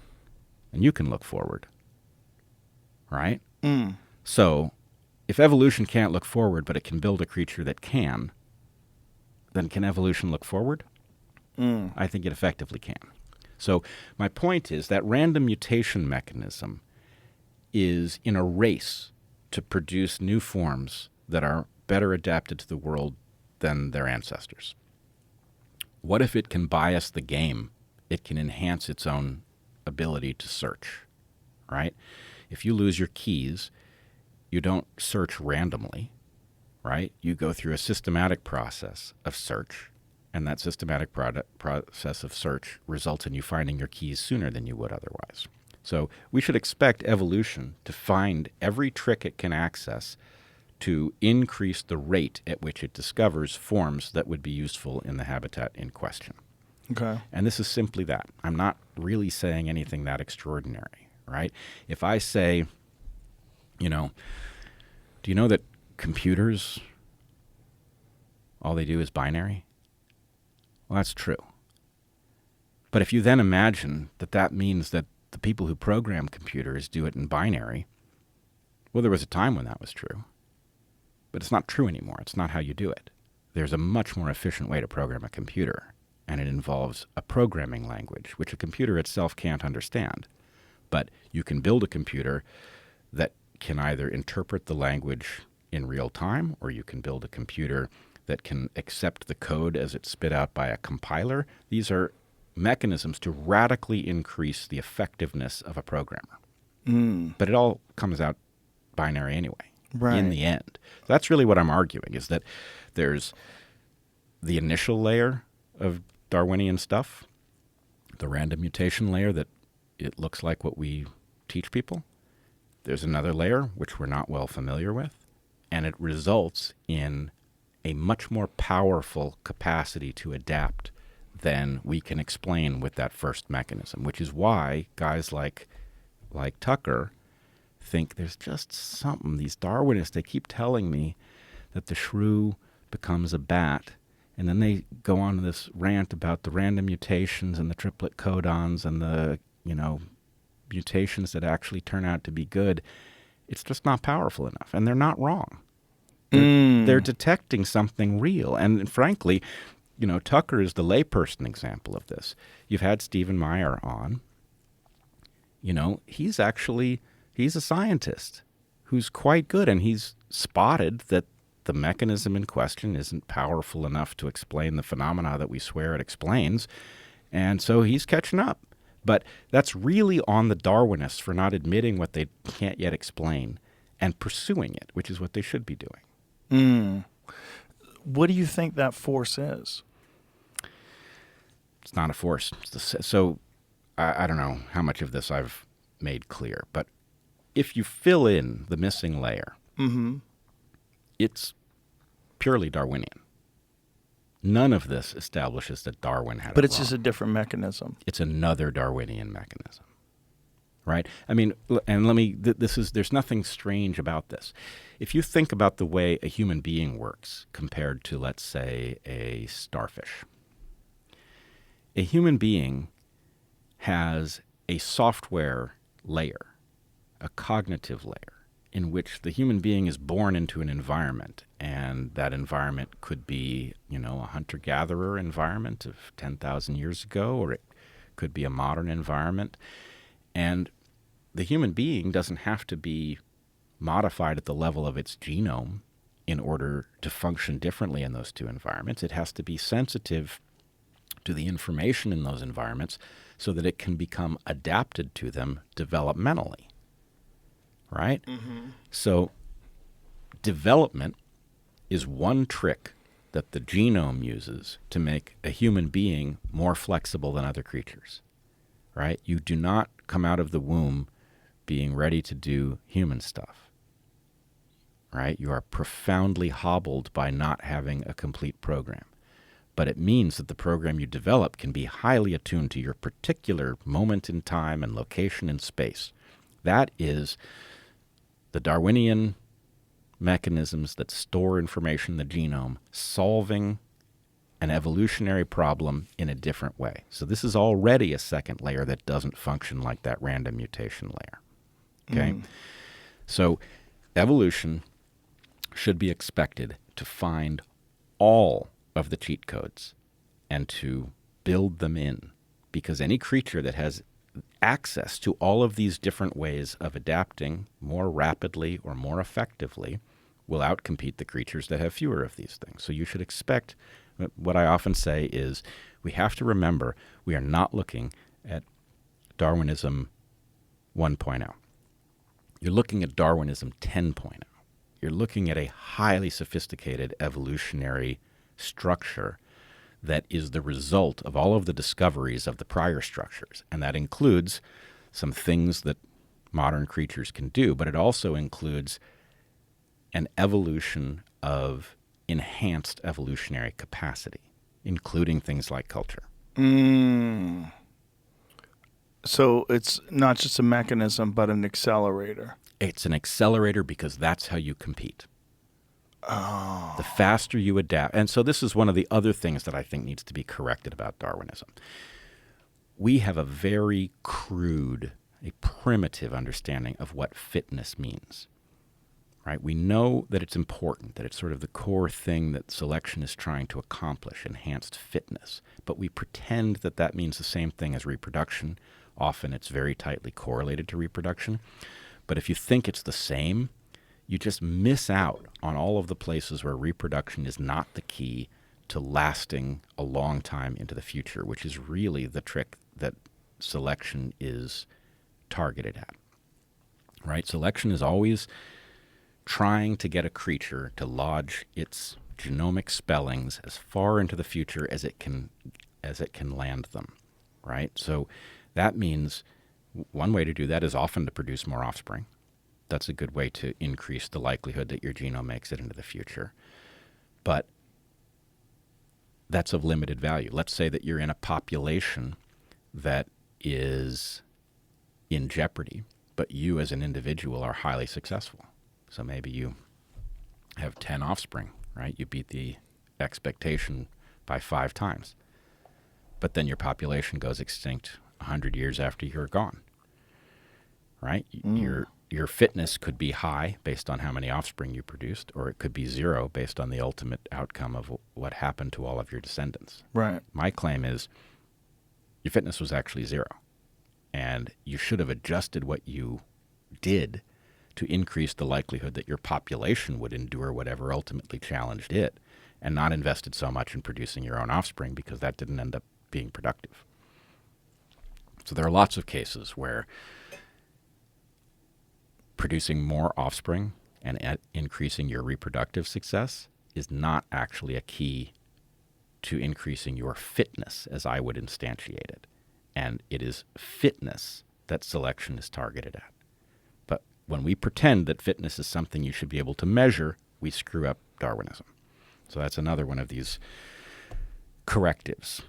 and you can look forward. Right? So if evolution can't look forward but it can build a creature that can, then can evolution look forward? I think it effectively can. So my point is that random mutation mechanism is in a race to produce new forms that are better adapted to the world than their ancestors. What if it can bias the game? It can enhance its own ability to search, right? If you lose your keys, you don't search randomly, right? You go through a systematic process of search, and that systematic process of search results in you finding your keys sooner than you would otherwise. So we should expect evolution to find every trick it can access to increase the rate at which it discovers forms that would be useful in the habitat in question. Okay. And this is simply that. I'm not really saying anything that extraordinary, right? If I say, do you know that computers, all they do is binary? Well, that's true. But if you then imagine that that means that the people who program computers do it in binary, well, there was a time when that was true. But it's not true anymore. It's not how you do it. There's a much more efficient way to program a computer, and it involves a programming language, which a computer itself can't understand. But you can build a computer that can either interpret the language in real time, or you can build a computer that can accept the code as it's spit out by a compiler. These are mechanisms to radically increase the effectiveness of a programmer. But it all comes out binary anyway. Right. In the end. That's really what I'm arguing, is that there's the initial layer of Darwinian stuff, the random mutation layer that it looks like what we teach people. There's another layer, which we're not well familiar with, and it results in a much more powerful capacity to adapt than we can explain with that first mechanism, which is why guys like Tucker think there's just something. These Darwinists, they keep telling me that the shrew becomes a bat, and then they go on to this rant about the random mutations and the triplet codons and the, mutations that actually turn out to be good. It's just not powerful enough, and they're not wrong. They're detecting something real, and frankly, Tucker is the layperson example of this. You've had Stephen Meyer on. He's a scientist who's quite good, and he's spotted that the mechanism in question isn't powerful enough to explain the phenomena that we swear it explains, and so he's catching up. But that's really on the Darwinists for not admitting what they can't yet explain and pursuing it, which is what they should be doing. What do you think that force is? It's not a force. So I don't know how much of this I've made clear, but if you fill in the missing layer, it's purely Darwinian. None of this establishes that Darwin had But it it's wrong. just a different mechanism. It's another Darwinian mechanism, right? I mean, and there's nothing strange about this. If you think about the way a human being works compared to, let's say, a starfish, a human being has a software layer, a cognitive layer, in which the human being is born into an environment, and that environment could be, a hunter-gatherer environment of 10,000 years ago, or it could be a modern environment. And the human being doesn't have to be modified at the level of its genome in order to function differently in those two environments, it has to be sensitive to the information in those environments so that it can become adapted to them developmentally, right? So development is one trick that the genome uses to make a human being more flexible than other creatures, right? You do not come out of the womb being ready to do human stuff, right? You are profoundly hobbled by not having a complete program. But it means that the program you develop can be highly attuned to your particular moment in time and location in space. That is the Darwinian mechanisms that store information in the genome solving an evolutionary problem in a different way. So this is already a second layer that doesn't function like that random mutation layer. Okay? So evolution should be expected to find all of the cheat codes and to build them in, because any creature that has access to all of these different ways of adapting more rapidly or more effectively will outcompete the creatures that have fewer of these things. So you should expect, what I often say is, we have to remember we are not looking at Darwinism 1.0. You're looking at Darwinism 10.0. You're looking at a highly sophisticated evolutionary structure that is the result of all of the discoveries of the prior structures. And that includes some things that modern creatures can do, but it also includes an evolution of enhanced evolutionary capacity, including things like culture. So it's not just a mechanism, but an accelerator. It's an accelerator because that's how you compete. Oh. The faster you adapt. And so this is one of the other things that I think needs to be corrected about Darwinism. We have a very crude, a primitive understanding of what fitness means. Right? We know that it's important, that it's sort of the core thing that selection is trying to accomplish, enhanced fitness. But we pretend that that means the same thing as reproduction. Often it's very tightly correlated to reproduction. But if you think it's the same, you just miss out on all of the places where reproduction is not the key to lasting a long time into the future, which is really the trick that selection is targeted at. Right? Selection is always trying to get a creature to lodge its genomic spellings as far into the future as it can land them. Right? So that means one way to do that is often to produce more offspring. That's a good way to increase the likelihood that your genome makes it into the future. But that's of limited value. Let's say that you're in a population that is in jeopardy, but you as an individual are highly successful. So maybe you have 10 offspring, right? You beat the expectation by 5 times. But then your population goes extinct 100 years after you're gone, right? Your fitness could be high based on how many offspring you produced, or it could be 0 based on the ultimate outcome of what happened to all of your descendants. Right. My claim is your fitness was actually 0, and you should have adjusted what you did to increase the likelihood that your population would endure whatever ultimately challenged it, and not invested so much in producing your own offspring because that didn't end up being productive. So there are lots of cases where producing more offspring and increasing your reproductive success is not actually a key to increasing your fitness, as I would instantiate it. And it is fitness that selection is targeted at. But when we pretend that fitness is something you should be able to measure, we screw up Darwinism. So that's another one of these correctives.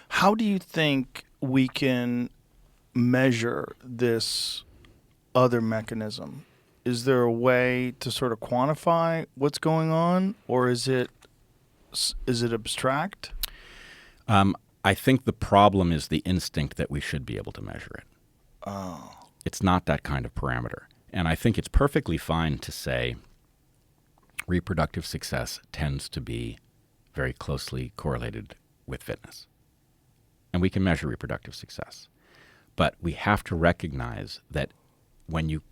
How do you think we can measure this other mechanism? Is there a way to sort of quantify what's going on, or is it abstract? I think the problem is the instinct that we should be able to measure it. Oh. It's not that kind of parameter. And I think it's perfectly fine to say reproductive success tends to be very closely correlated with fitness. And we can measure reproductive success. But we have to recognize that when you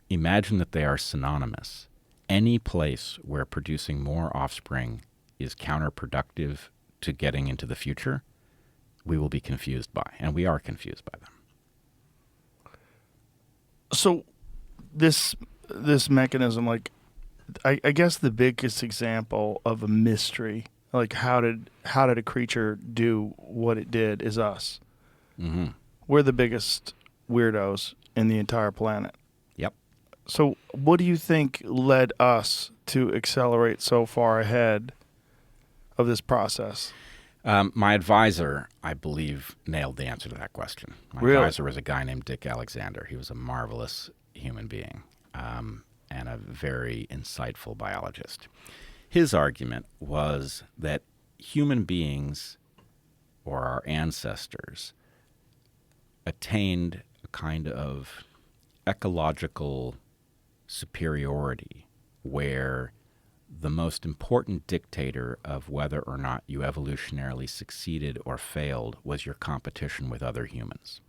imagine that they are synonymous, any place where producing more offspring is counterproductive to getting into the future, we will be confused by, and we are confused by them. So this mechanism, like, I guess the biggest example of a mystery, like how did a creature do what it did, is us. Mm-hmm. We're the biggest weirdos in the entire planet. Yep. So what do you think led us to accelerate so far ahead of this process? My advisor, I believe, nailed the answer to that question. My Really? advisor was a guy named Dick Alexander. He was a marvelous human being and a very insightful biologist. His argument was that human beings, or our ancestors, attained a kind of ecological superiority where the most important dictator of whether or not you evolutionarily succeeded or failed was your competition with other humans.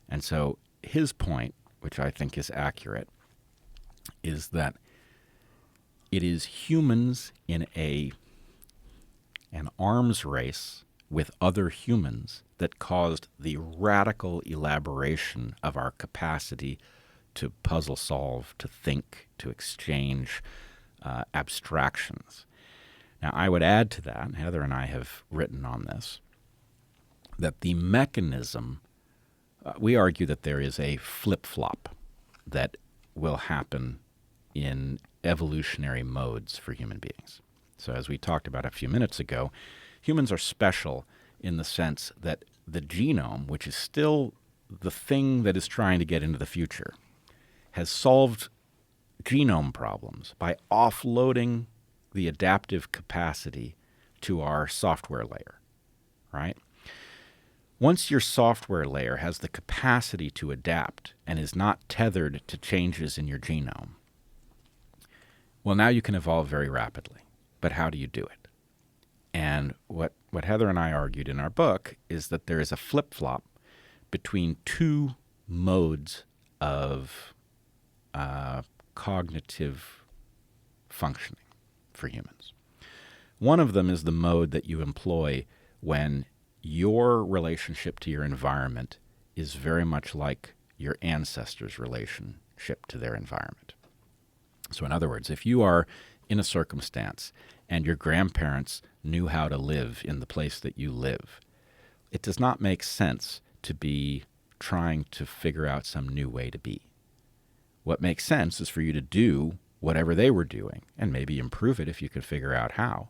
And so his point, which I think is accurate, is that it is humans in an arms race with other humans that caused the radical elaboration of our capacity to puzzle solve, to think, to exchange abstractions. Now, I would add to that, and Heather and I have written on this, that the mechanism, we argue that there is a flip-flop that will happen in evolutionary modes for human beings. So as we talked about a few minutes ago, humans are special in the sense that the genome, which is still the thing that is trying to get into the future, has solved genome problems by offloading the adaptive capacity to our software layer, right? Once your software layer has the capacity to adapt and is not tethered to changes in your genome, well, now you can evolve very rapidly. But how do you do it? And what Heather and I argued in our book is that there is a flip-flop between two modes of cognitive functioning for humans. One of them is the mode that you employ when your relationship to your environment is very much like your ancestors' relationship to their environment. So in other words, if you are in a circumstance and your grandparents knew how to live in the place that you live, it does not make sense to be trying to figure out some new way to be. What makes sense is for you to do whatever they were doing and maybe improve it if you could figure out how.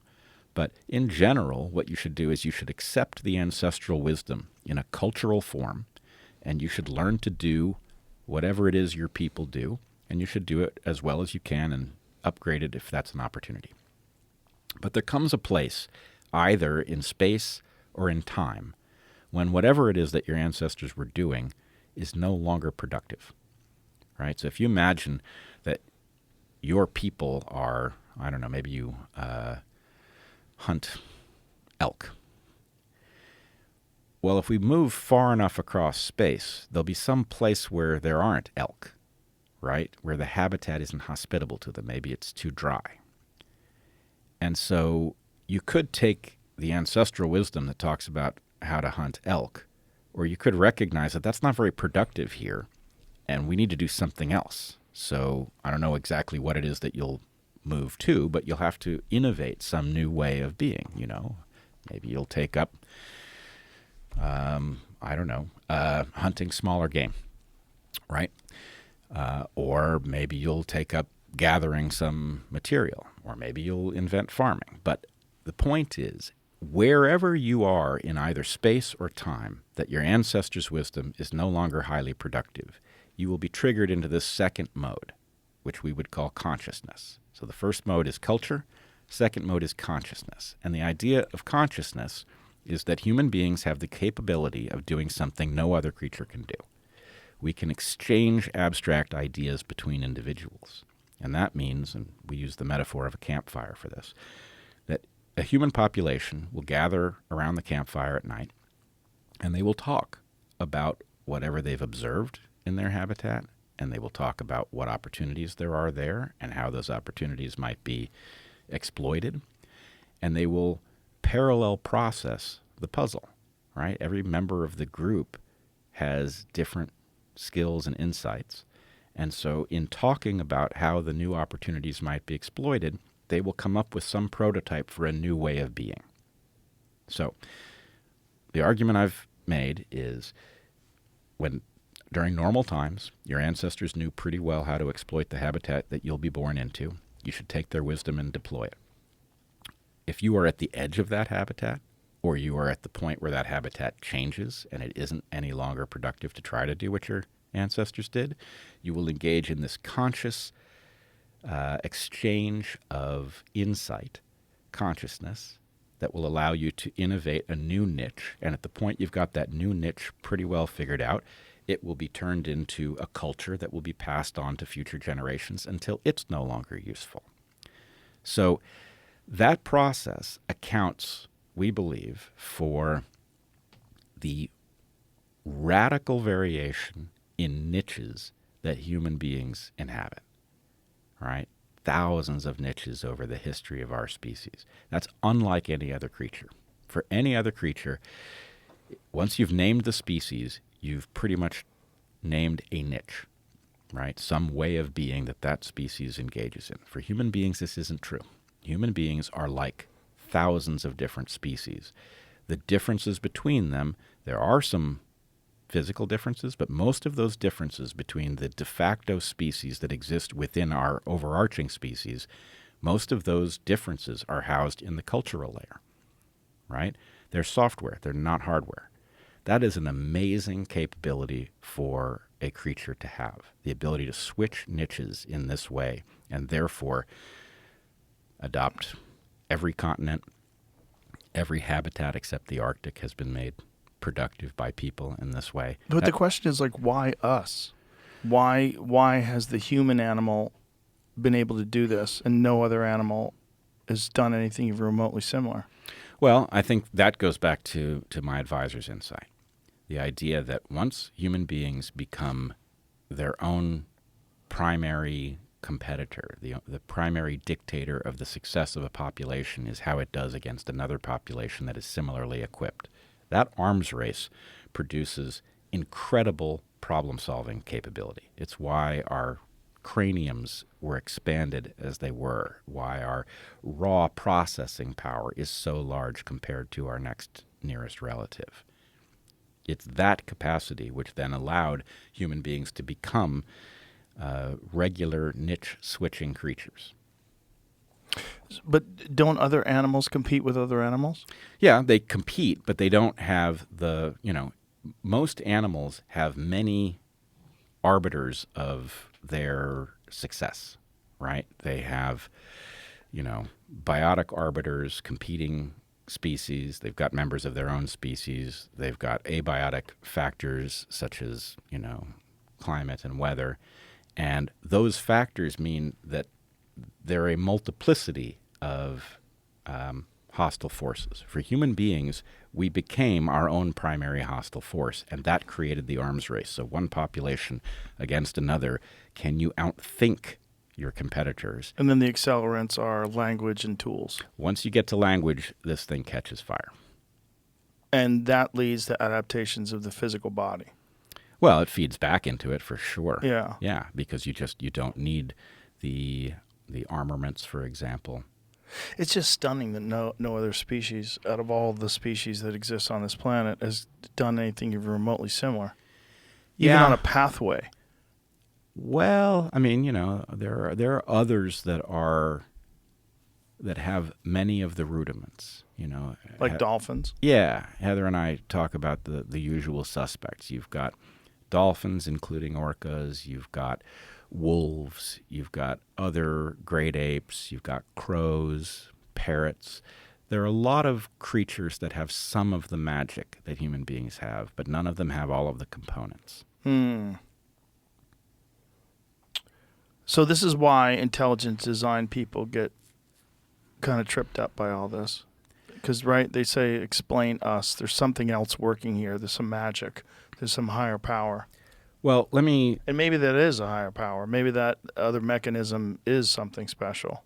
But in general, what you should do is you should accept the ancestral wisdom in a cultural form, and you should learn to do whatever it is your people do, and you should do it as well as you can and upgrade it if that's an opportunity. But there comes a place, either in space or in time, when whatever it is that your ancestors were doing is no longer productive, right? So if you imagine that your people are, I don't know, maybe you hunt elk. Well, if we move far enough across space, there'll be some place where there aren't elk, right? Where the habitat isn't hospitable to them. Maybe it's too dry. And so you could take the ancestral wisdom that talks about how to hunt elk, or you could recognize that that's not very productive here, and we need to do something else. So I don't know exactly what it is that you'll move to, but you'll have to innovate some new way of being, you know. Maybe you'll take up, hunting smaller game, right? Or maybe you'll take up gathering some material, or maybe you'll invent farming. But the point is, wherever you are in either space or time that your ancestors' wisdom is no longer highly productive, you will be triggered into this second mode, which we would call consciousness. So the first mode is culture, second mode is consciousness. And the idea of consciousness is that human beings have the capability of doing something no other creature can do. We can exchange abstract ideas between individuals. And that means, and we use the metaphor of a campfire for this, that a human population will gather around the campfire at night, and they will talk about whatever they've observed in their habitat, and they will talk about what opportunities there are there and how those opportunities might be exploited. And they will parallel process the puzzle, right? Every member of the group has different skills and insights. And so in talking about how the new opportunities might be exploited, they will come up with some prototype for a new way of being. So the argument I've made is when during normal times, your ancestors knew pretty well how to exploit the habitat that you'll be born into, you should take their wisdom and deploy it. If you are at the edge of that habitat, or you are at the point where that habitat changes and it isn't any longer productive to try to do what your ancestors did, you will engage in this conscious exchange of insight, consciousness, that will allow you to innovate a new niche. And at the point you've got that new niche pretty well figured out, it will be turned into a culture that will be passed on to future generations until it's no longer useful. So that process accounts, we believe, for the radical variation in niches that human beings inhabit, right? Thousands of niches over the history of our species. That's unlike any other creature. For any other creature, once you've named the species, you've pretty much named a niche, right? Some way of being that that species engages in. For human beings, this isn't true. Human beings are like thousands of different species. The differences between them, there are some physical differences, but most of those differences between the de facto species that exist within our overarching species, most of those differences are housed in the cultural layer, right? They're software, they're not hardware. That is an amazing capability for a creature to have, the ability to switch niches in this way and therefore adopt every continent, every habitat except the Arctic has been made productive by people in this way. But the question is, like, why us? Why has the human animal been able to do this and no other animal has done anything even remotely similar? Well, I think that goes back to my advisor's insight. The idea that once human beings become their own primary competitor, the primary dictator of the success of a population is how it does against another population that is similarly equipped. That arms race produces incredible problem-solving capability. It's why our craniums were expanded as they were, why our raw processing power is so large compared to our next nearest relative. It's that capacity which then allowed human beings to become regular niche-switching creatures. But don't other animals compete with other animals? Yeah, they compete, but they don't have the, most animals have many arbiters of their success, right? They have, biotic arbiters, competing species. They've got members of their own species. They've got abiotic factors such as, climate and weather. And those factors mean that there are a multiplicity of hostile forces. For human beings, we became our own primary hostile force, and that created the arms race. So one population against another, can you outthink your competitors? And then the accelerants are language and tools. Once you get to language, this thing catches fire. And that leads to adaptations of the physical body. Well, it feeds back into it for sure. Yeah. Yeah, because you don't need the armaments, for example. It's just stunning that no other species out of all the species that exist on this planet has done anything even remotely similar. Even on a pathway. Well, I mean, there are others that have many of the rudiments, Like dolphins? Yeah. Heather and I talk about the usual suspects. You've got dolphins, including orcas. You've got wolves. You've got other great apes. You've got crows, parrots. There are a lot of creatures that have some of the magic that human beings have, but none of them have all of the components. So this is why intelligent design people get kind of tripped up by all this. Because, right, they say, explain us. There's something else working here. There's some magic. There's some higher power. Well, let me... And maybe that is a higher power. Maybe that other mechanism is something special.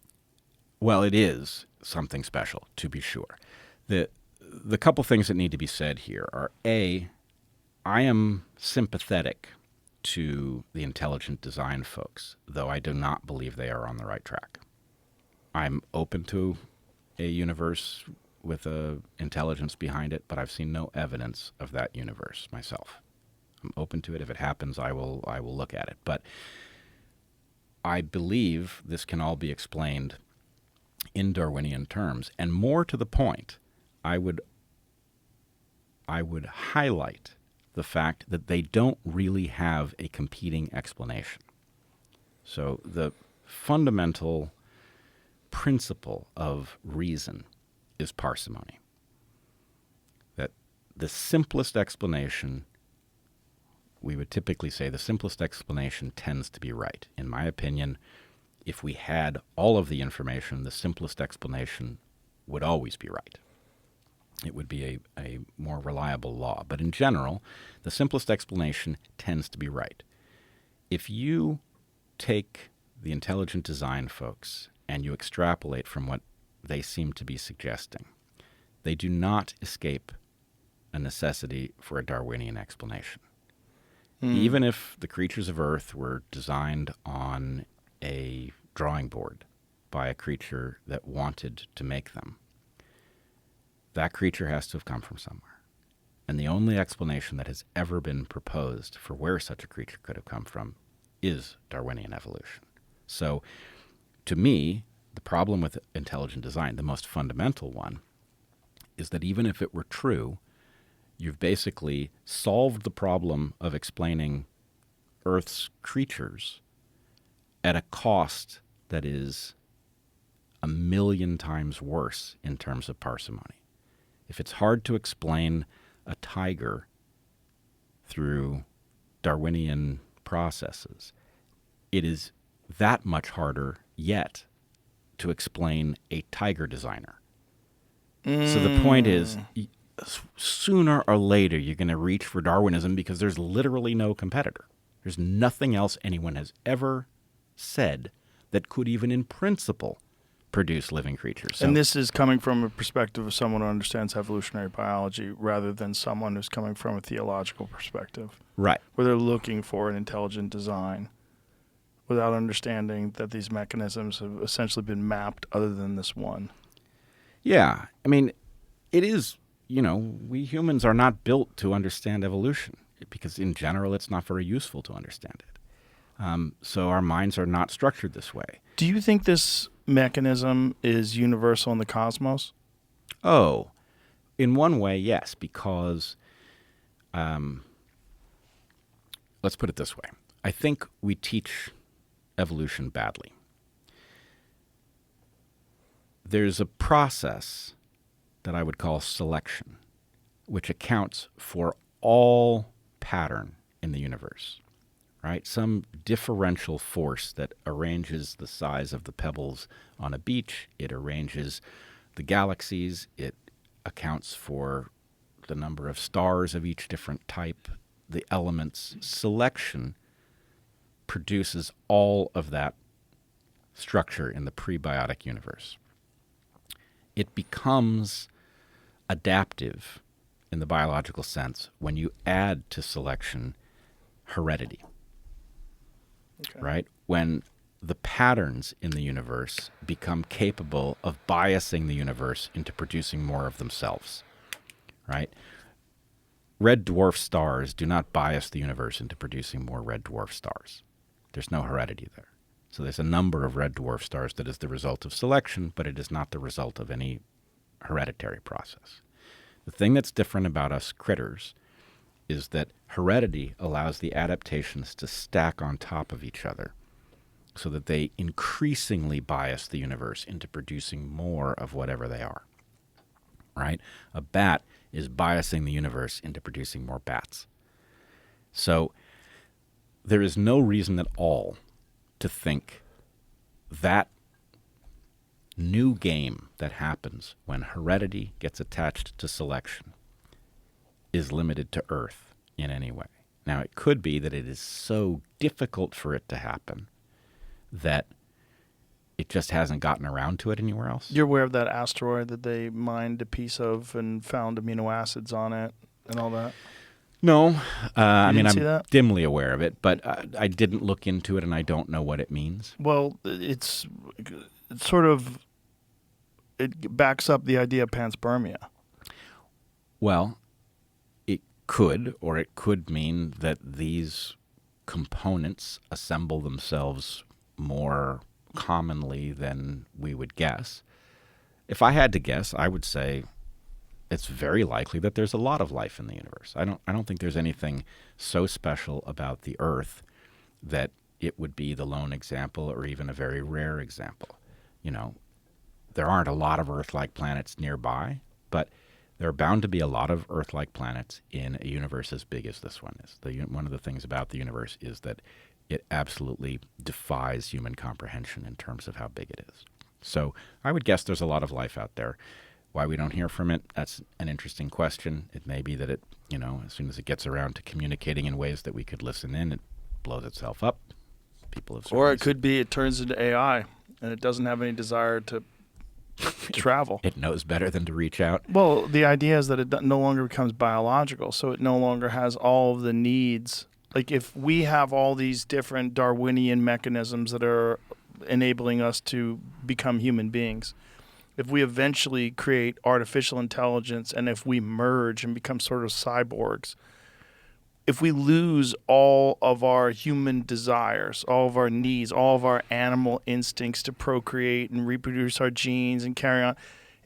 Well, it is something special, to be sure. The couple things that need to be said here are, A, I am sympathetic to the intelligent design folks, though I do not believe they are on the right track. I'm open to a universe with a intelligence behind it, but I've seen no evidence of that universe myself. I'm open to it. If it happens, I will look at it. But I believe this can all be explained in Darwinian terms. And more to the point, I would highlight the fact that they don't really have a competing explanation. So the fundamental principle of reason is parsimony. That the simplest explanation, we would typically say the simplest explanation tends to be right. In my opinion, if we had all of the information, the simplest explanation would always be right. It would be a more reliable law. But in general, the simplest explanation tends to be right. If you take the intelligent design folks and you extrapolate from what they seem to be suggesting, they do not escape a necessity for a Darwinian explanation. Even if the creatures of Earth were designed on a drawing board by a creature that wanted to make them, that creature has to have come from somewhere. And the only explanation that has ever been proposed for where such a creature could have come from is Darwinian evolution. So, to me, the problem with intelligent design, the most fundamental one, is that even if it were true, you've basically solved the problem of explaining Earth's creatures at a cost that is 1,000,000 times worse in terms of parsimony. If it's hard to explain a tiger through Darwinian processes, it is that much harder yet to explain a tiger designer. So the point is, sooner or later you're going to reach for Darwinism because there's literally no competitor. There's nothing else anyone has ever said that could even in principle produce living creatures. So, and this is coming from a perspective of someone who understands evolutionary biology rather than someone who's coming from a theological perspective. right. Where they're looking for an intelligent design without understanding that these mechanisms have essentially been mapped other than this one. Yeah. I mean, it is, we humans are not built to understand evolution because in general it's not very useful to understand it. So our minds are not structured this way. Do you think this mechanism is universal in the cosmos? Oh, in one way, yes, because let's put it this way. I think we teach evolution badly. There's a process that I would call selection, which accounts for all pattern in the universe, right? Some differential force that arranges the size of the pebbles on a beach. It arranges the galaxies. It accounts for the number of stars of each different type, the elements. Selection produces all of that structure in the prebiotic universe. It becomes adaptive in the biological sense when you add to selection heredity, right? When the patterns in the universe become capable of biasing the universe into producing more of themselves, right? Red dwarf stars do not bias the universe into producing more red dwarf stars. There's no heredity there. So there's a number of red dwarf stars that is the result of selection, but it is not the result of any hereditary process. The thing that's different about us critters is that heredity allows the adaptations to stack on top of each other so that they increasingly bias the universe into producing more of whatever they are, right? A bat is biasing the universe into producing more bats. So there is no reason at all to think that new game that happens when heredity gets attached to selection is limited to Earth in any way. Now, it could be that it is so difficult for it to happen that it just hasn't gotten around to it anywhere else. You're aware of that asteroid that they mined a piece of and found amino acids on it and all that? No. I mean, see I'm that? dimly aware of it, but I didn't look into it, and I don't know what it means. Well, it's sort of, it backs up the idea of panspermia. Well, it could, or it could mean that these components assemble themselves more commonly than we would guess. If I had to guess, I would say it's very likely that there's a lot of life in the universe. I don't think there's anything so special about the Earth that it would be the lone example or even a very rare example. You know, there aren't a lot of Earth-like planets nearby, but there are bound to be a lot of Earth-like planets in a universe as big as this one is. One of the things about the universe is that it absolutely defies human comprehension in terms of how big it is. So I would guess there's a lot of life out there. Why we don't hear from it, that's an interesting question. It may be that it, you know, as soon as it gets around to communicating in ways that we could listen in, it blows itself up. People have Or it could be it turns into AI and it doesn't have any desire to travel. It knows better than to reach out. Well, the idea is that it no longer becomes biological, so it no longer has all of the needs. Like if we have all these different Darwinian mechanisms that are enabling us to become human beings, if we eventually create artificial intelligence and if we merge and become sort of cyborgs, if we lose all of our human desires, all of our needs, all of our animal instincts to procreate and reproduce our genes and carry on,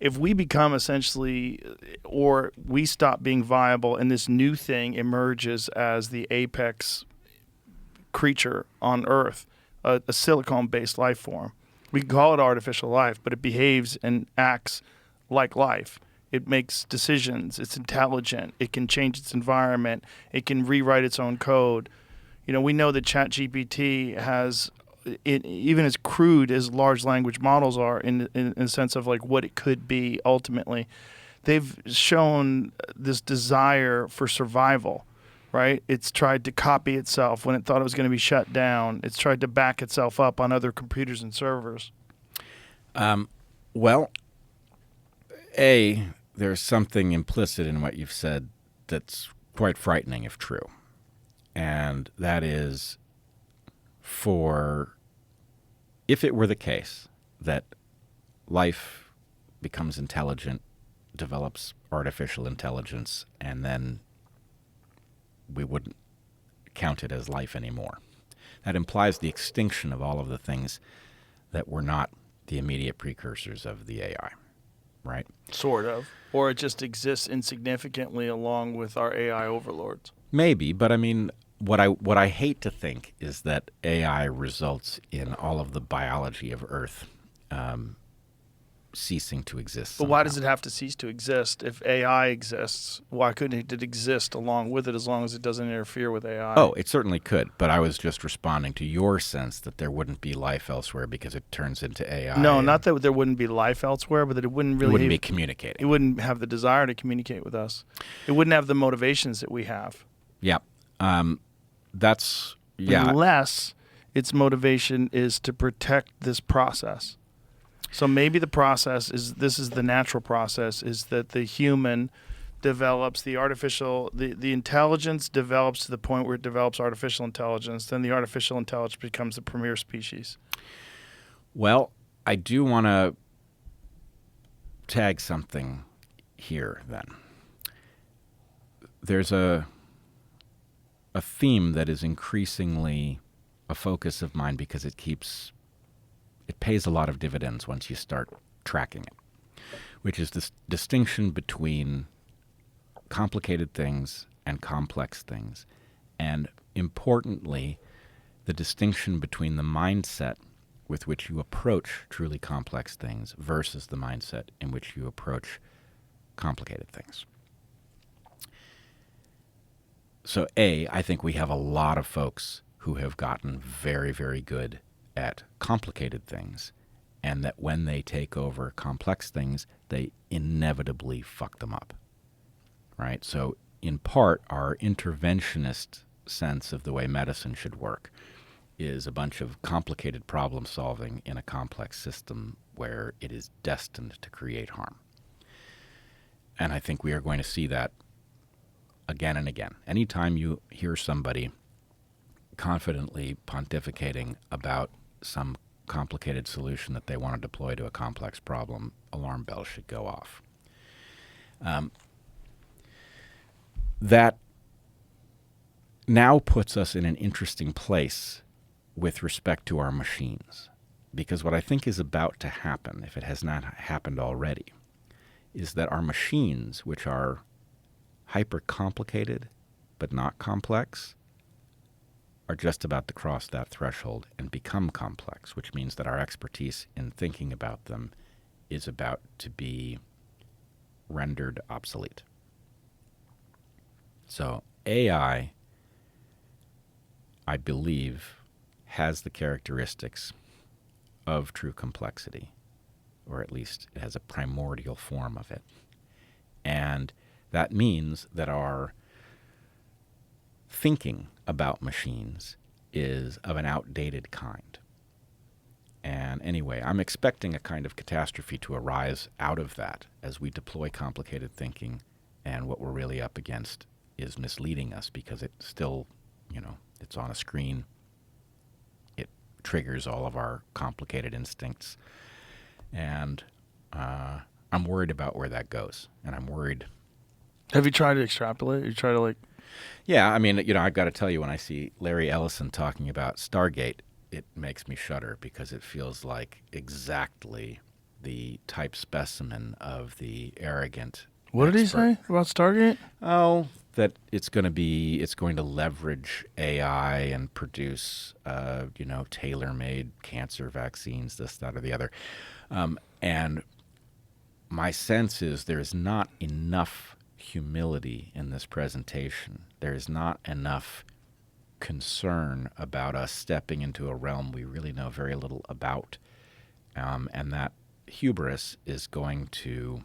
if we become essentially, or we stop being viable and this new thing emerges as the apex creature on Earth, a silicon-based life form, we can call it artificial life, but it behaves and acts like life. It makes decisions. It's intelligent. It can change its environment. It can rewrite its own code. You know, we know that ChatGPT has, even as crude as large language models are in a sense of like what it could be ultimately, they've shown this desire for survival, right? It's tried to copy itself when it thought it was going to be shut down. It's tried to back itself up on other computers and servers. Well, there's something implicit in what you've said that's quite frightening if true. And that is, if it were the case that life becomes intelligent, develops artificial intelligence, and then we wouldn't count it as life anymore, that implies the extinction of all of the things that were not the immediate precursors of the AI. Right? Sort of. Or it just exists insignificantly along with our AI overlords. Maybe, but I mean, what I hate to think is that AI results in all of the biology of Earth ceasing to exist. But why does it have to cease to exist? If AI exists, why couldn't it exist along with it as long as it doesn't interfere with AI? Oh, it certainly could, but I was just responding to your sense that there wouldn't be life elsewhere because it turns into AI. No, not that there wouldn't be life elsewhere, but that it wouldn't really... It wouldn't be communicating. It wouldn't have the desire to communicate with us. It wouldn't have the motivations that we have. Yeah. That's... Yeah. Unless its motivation is to protect this process. So maybe the process is, this is the natural process, is that the human develops the artificial, the intelligence develops to the point where it develops artificial intelligence, then the artificial intelligence becomes the premier species. Well, I do want to tag something here then. There's a theme that is increasingly a focus of mine because it pays a lot of dividends once you start tracking it, which is this distinction between complicated things and complex things, and importantly, the distinction between the mindset with which you approach truly complex things versus the mindset in which you approach complicated things. So I think we have a lot of folks who have gotten very, very good at complicated things, and that when they take over complex things, they inevitably fuck them up, right? So in part, our interventionist sense of the way medicine should work, is a bunch of complicated problem solving in a complex system where it is destined to create harm. And I think we are going to see that again and again. Anytime you hear somebody confidently pontificating about some complicated solution that they want to deploy to a complex problem, alarm bells should go off. That now puts us in an interesting place with respect to our machines, because what I think is about to happen, if it has not happened already, is that our machines, which are hyper-complicated but not complex, are just about to cross that threshold and become complex, which means that our expertise in thinking about them is about to be rendered obsolete. So AI, I believe, has the characteristics of true complexity, or at least it has a primordial form of it. And that means that our thinking about machines is of an outdated kind. And anyway, I'm expecting a kind of catastrophe to arise out of that as we deploy complicated thinking, and what we're really up against is misleading us because it still, it's on a screen. It triggers all of our complicated instincts. And I'm worried about where that goes. And I'm worried. Have you tried to extrapolate? You try to Yeah, I mean, I've got to tell you, when I see Larry Ellison talking about Stargate, it makes me shudder because it feels like exactly the type specimen of the arrogant What did he say about Stargate? Oh, that it's going to leverage AI and produce, tailor-made cancer vaccines, this, that, or the other. And my sense is there's not enough humility in this presentation. There's not enough concern about us stepping into a realm we really know very little about. And that hubris is going to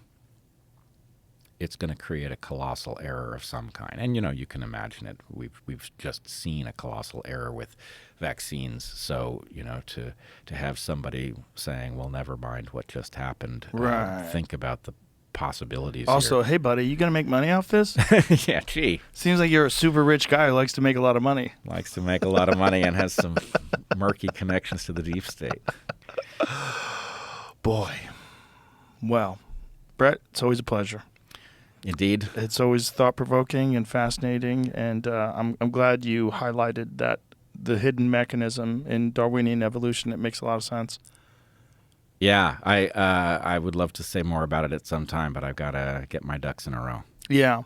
create a colossal error of some kind. And, you can imagine it. We've just seen a colossal error with vaccines. So, to have somebody saying, well, never mind what just happened. Right. Think about the possibilities Also, here. hey, buddy, you going to make money off this? Yeah, gee. Seems like you're a super rich guy who likes to make a lot of money. Likes to make a lot of money and has some murky connections to the deep state. Boy. Well, Bret, it's always a pleasure. Indeed. It's always thought-provoking and fascinating, and I'm glad you highlighted that the hidden mechanism in Darwinian evolution. It makes a lot of sense. Yeah, I would love to say more about it at some time, but I've got to get my ducks in a row. Yeah.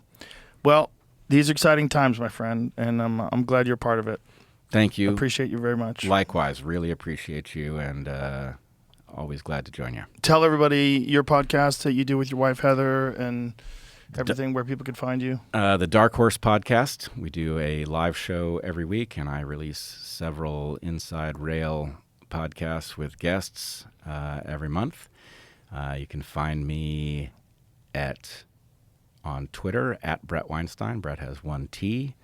Well, these are exciting times, my friend, and I'm glad you're part of it. Thank you. Appreciate you very much. Likewise, really appreciate you, and always glad to join you. Tell everybody your podcast that you do with your wife, Heather, and everything where people can find you. The DarkHorse Podcast. We do a live show every week, and I release several Inside Rail podcasts with guests every month. You can find me on Twitter at Bret Weinstein. Bret has one T.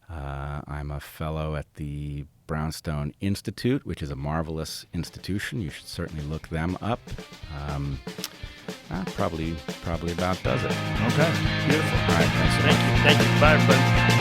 I'm a fellow at the Brownstone Institute, which is a marvelous institution. You should certainly look them up. Probably about does it. Okay. Beautiful. All right. Thanks so much. Thank you. Bye, everybody.